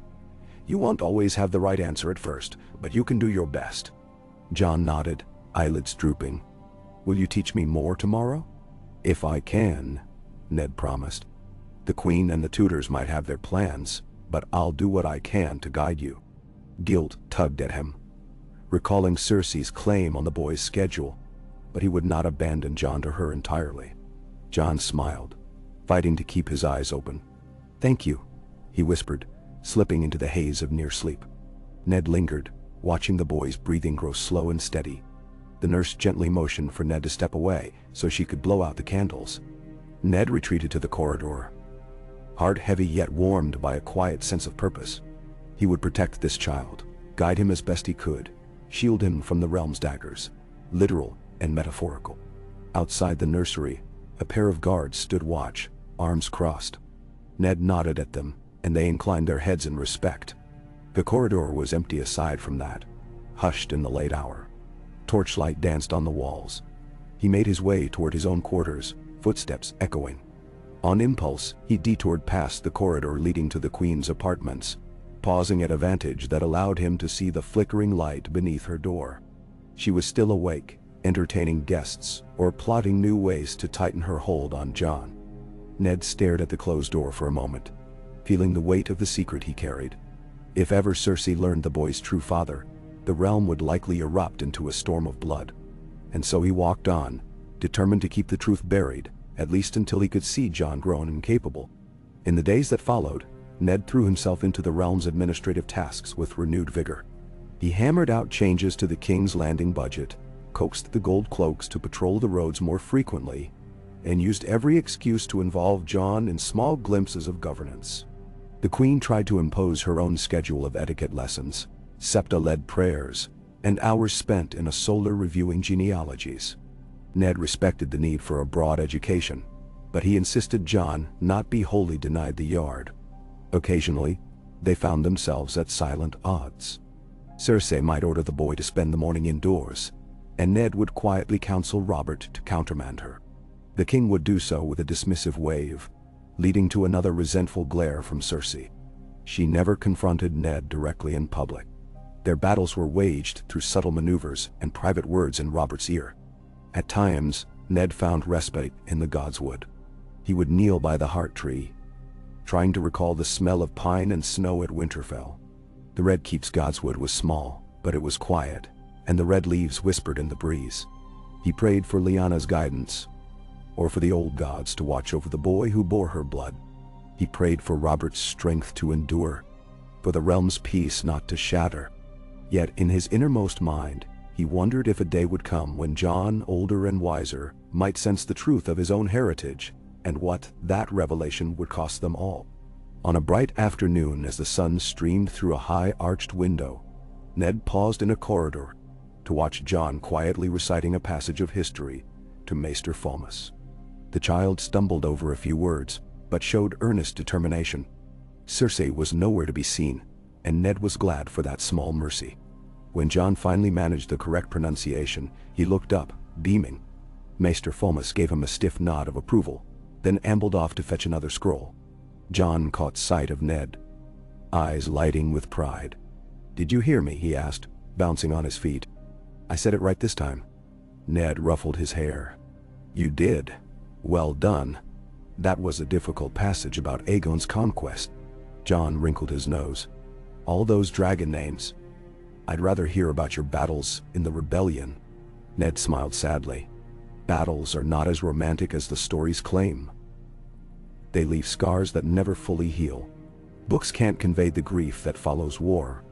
A: You won't always have the right answer at first, but you can do your best." Jon nodded, eyelids drooping. "Will you teach me more tomorrow?" "If I can," Ned promised. "The Queen and the tutors might have their plans, but I'll do what I can to guide you." Guilt tugged at him, recalling Cersei's claim on the boy's schedule, but he would not abandon Jon to her entirely. Jon smiled, fighting to keep his eyes open. "Thank you," he whispered, slipping into the haze of near sleep. Ned lingered, watching the boy's breathing grow slow and steady. The nurse gently motioned for Ned to step away so she could blow out the candles. Ned retreated to the corridor, heart heavy yet warmed by a quiet sense of purpose. He would protect this child, guide him as best he could, shield him from the realm's daggers, literal and metaphorical. Outside the nursery, a pair of guards stood watch, arms crossed. Ned nodded at them, and they inclined their heads in respect. The corridor was empty aside from that, hushed in the late hour. Torchlight danced on the walls. He made his way toward his own quarters, footsteps echoing. On impulse, he detoured past the corridor leading to the Queen's apartments, pausing at a vantage that allowed him to see the flickering light beneath her door. She was still awake, entertaining guests or plotting new ways to tighten her hold on Jon. Ned stared at the closed door for a moment, feeling the weight of the secret he carried. If ever Cersei learned the boy's true father, the realm would likely erupt into a storm of blood. And so he walked on, determined to keep the truth buried, at least until he could see Jon grown and capable. In the days that followed, Ned threw himself into the realm's administrative tasks with renewed vigor. He hammered out changes to the King's Landing budget, coaxed the Gold Cloaks to patrol the roads more frequently, and used every excuse to involve Jon in small glimpses of governance. The Queen tried to impose her own schedule of etiquette lessons, septa-led prayers, and hours spent in a solar reviewing genealogies. Ned respected the need for a broad education, but he insisted Jon not be wholly denied the yard. Occasionally, they found themselves at silent odds. Cersei might order the boy to spend the morning indoors, and Ned would quietly counsel Robert to countermand her. The king would do so with a dismissive wave, leading to another resentful glare from Cersei. She never confronted Ned directly in public. Their battles were waged through subtle maneuvers and private words in Robert's ear. At times, Ned found respite in the Godswood. He would kneel by the heart tree, trying to recall the smell of pine and snow at Winterfell. The Red Keep's Godswood was small, but it was quiet, and the red leaves whispered in the breeze. He prayed for Lyanna's guidance, or for the old gods to watch over the boy who bore her blood. He prayed for Robert's strength to endure, for the realm's peace not to shatter. Yet in his innermost mind, he wondered if a day would come when Jon, older and wiser, might sense the truth of his own heritage, and what that revelation would cost them all. On a bright afternoon, as the sun streamed through a high-arched window, Ned paused in a corridor to watch Jon quietly reciting a passage of history to Maester Falmus. The child stumbled over a few words, but showed earnest determination. Cersei was nowhere to be seen, and Ned was glad for that small mercy. When Jon finally managed the correct pronunciation, he looked up, beaming. Maester Falmus gave him a stiff nod of approval, then ambled off to fetch another scroll. Jon caught sight of Ned, eyes lighting with pride. "Did you hear me?" he asked, bouncing on his feet. "I said it right this time." Ned ruffled his hair. "You did. Well done. That was a difficult passage about Aegon's conquest." Jon wrinkled his nose. "All those dragon names. I'd rather hear about your battles in the rebellion." Ned smiled sadly. "Battles are not as romantic as the stories claim. They leave scars that never fully heal. Books can't convey the grief that follows war."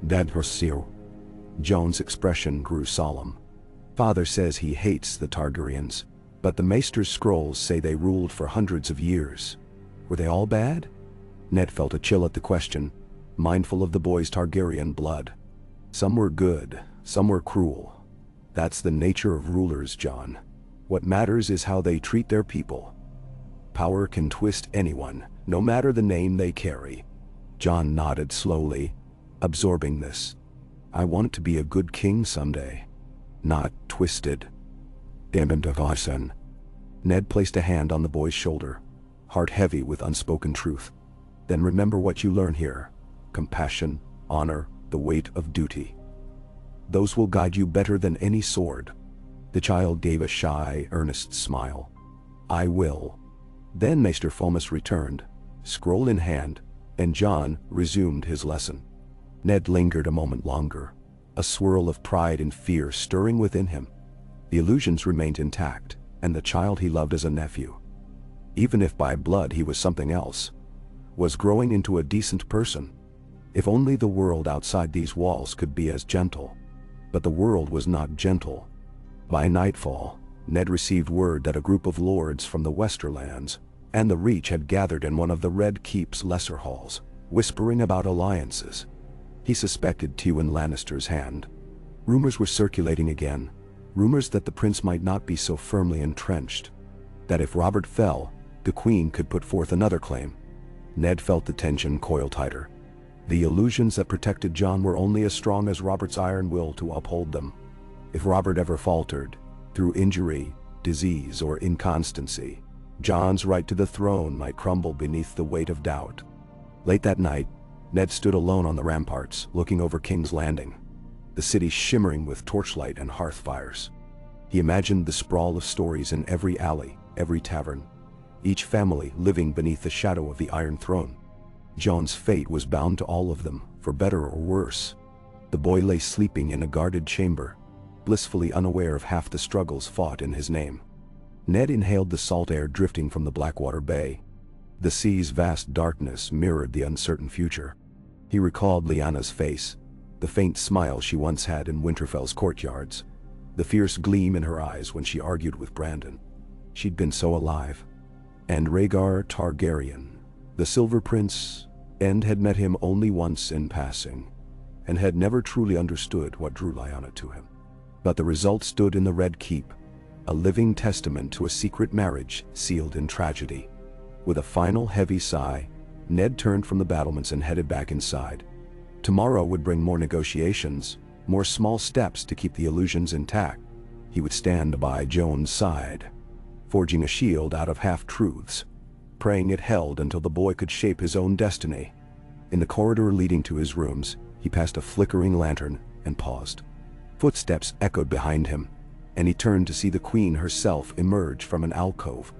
A: "That Hercule." Jon's expression grew solemn. "Father says he hates the Targaryens, but the Maester's scrolls say they ruled for hundreds of years. Were they all bad?" Ned felt a chill at the question, mindful of the boy's Targaryen blood. "Some were good, some were cruel. That's the nature of rulers, Jon. What matters is how they treat their people. Power can twist anyone, no matter the name they carry." Jon nodded slowly, absorbing this. "I want to be a good king someday, not twisted." Ned placed a hand on the boy's shoulder, heart heavy with unspoken truth. "Then remember what you learn here: compassion, honor, the weight of duty. Those will guide you better than any sword." The child gave a shy, earnest smile. "I will." Then Maester Falmus returned, scroll in hand, and Jon resumed his lesson. Ned lingered a moment longer, a swirl of pride and fear stirring within him. The illusions remained intact, and the child he loved as a nephew, even if by blood he was something else, was growing into a decent person. If only the world outside these walls could be as gentle. But the world was not gentle. By nightfall, Ned received word that a group of lords from the Westerlands and the Reach had gathered in one of the Red Keep's lesser halls, whispering about alliances. He suspected Tywin Lannister's hand. Rumors were circulating again, rumors that the prince might not be so firmly entrenched, that if Robert fell, the Queen could put forth another claim. Ned felt the tension coil tighter. The illusions that protected Jon were only as strong as Robert's iron will to uphold them. If Robert ever faltered, through injury, disease, or inconstancy, Jon's right to the throne might crumble beneath the weight of doubt. Late that night, Ned stood alone on the ramparts, looking over King's Landing, the city shimmering with torchlight and hearth fires. He imagined the sprawl of stories in every alley, every tavern, each family living beneath the shadow of the Iron Throne. Jon's fate was bound to all of them, for better or worse. The boy lay sleeping in a guarded chamber, blissfully unaware of half the struggles fought in his name. Ned inhaled the salt air drifting from the Blackwater Bay. The sea's vast darkness mirrored the uncertain future. He recalled Lyanna's face, the faint smile she once had in Winterfell's courtyards, the fierce gleam in her eyes when she argued with Brandon. She'd been so alive. And Rhaegar Targaryen, the Silver Prince, had met him only once in passing, and had never truly understood what drew Lyanna to him. But the result stood in the Red Keep, a living testament to a secret marriage sealed in tragedy. With a final heavy sigh, Ned turned from the battlements and headed back inside. Tomorrow would bring more negotiations, more small steps to keep the illusions intact. He would stand by Jon's side, forging a shield out of half-truths, praying it held until the boy could shape his own destiny. In the corridor leading to his rooms, he passed a flickering lantern and paused. Footsteps echoed behind him, and he turned to see the Queen herself emerge from an alcove,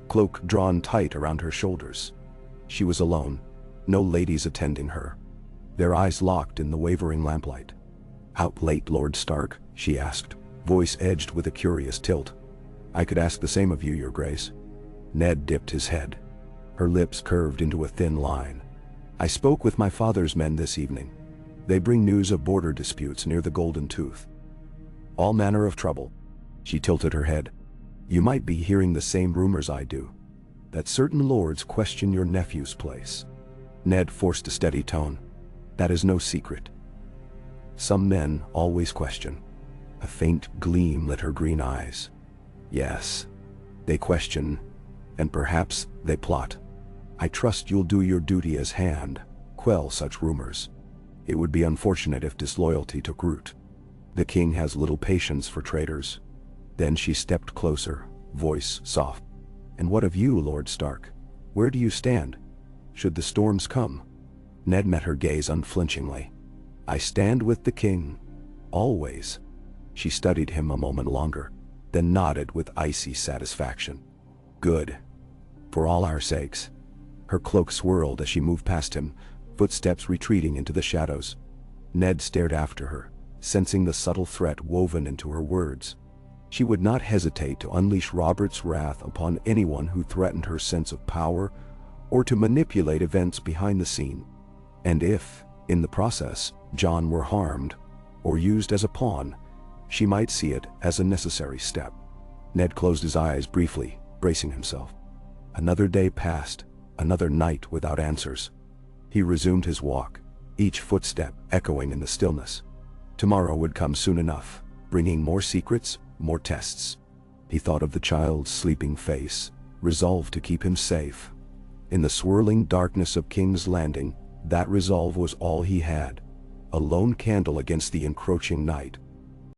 A: cloak drawn tight around her shoulders. She was alone, no ladies attending her. Their eyes locked in the wavering lamplight. "Out late, Lord Stark?" she asked, voice edged with a curious tilt. "I could ask the same of you, Your Grace." Ned dipped his head. Her lips curved into a thin line. "I spoke with my father's men this evening. They bring news of border disputes near the Golden Tooth. All manner of trouble." She tilted her head. "You might be hearing the same rumors I do, that certain lords question your nephew's place." Ned forced a steady tone. "That is no secret. Some men always question." A faint gleam lit her green eyes. "Yes, they question, and perhaps they plot. I trust you'll do your duty as hand, quell such rumors. It would be unfortunate if disloyalty took root. The king has little patience for traitors." Then she stepped closer, voice soft. "And what of you, Lord Stark? Where do you stand, should the storms come?" Ned met her gaze unflinchingly. "I stand with the king, always." She studied him a moment longer, then nodded with icy satisfaction. "Good. For all our sakes." Her cloak swirled as she moved past him, footsteps retreating into the shadows. Ned stared after her, sensing the subtle threat woven into her words. She would not hesitate to unleash Robert's wrath upon anyone who threatened her sense of power or to manipulate events behind the scene. And if, in the process, Jon were harmed or used as a pawn, she might see it as a necessary step. Ned closed his eyes briefly, bracing himself. Another day passed, another night without answers. He resumed his walk, each footstep echoing in the stillness. Tomorrow would come soon enough, bringing more secrets, more tests. He thought of the child's sleeping face, resolved to keep him safe. In the swirling darkness of King's Landing, that resolve was all he had, a lone candle against the encroaching night.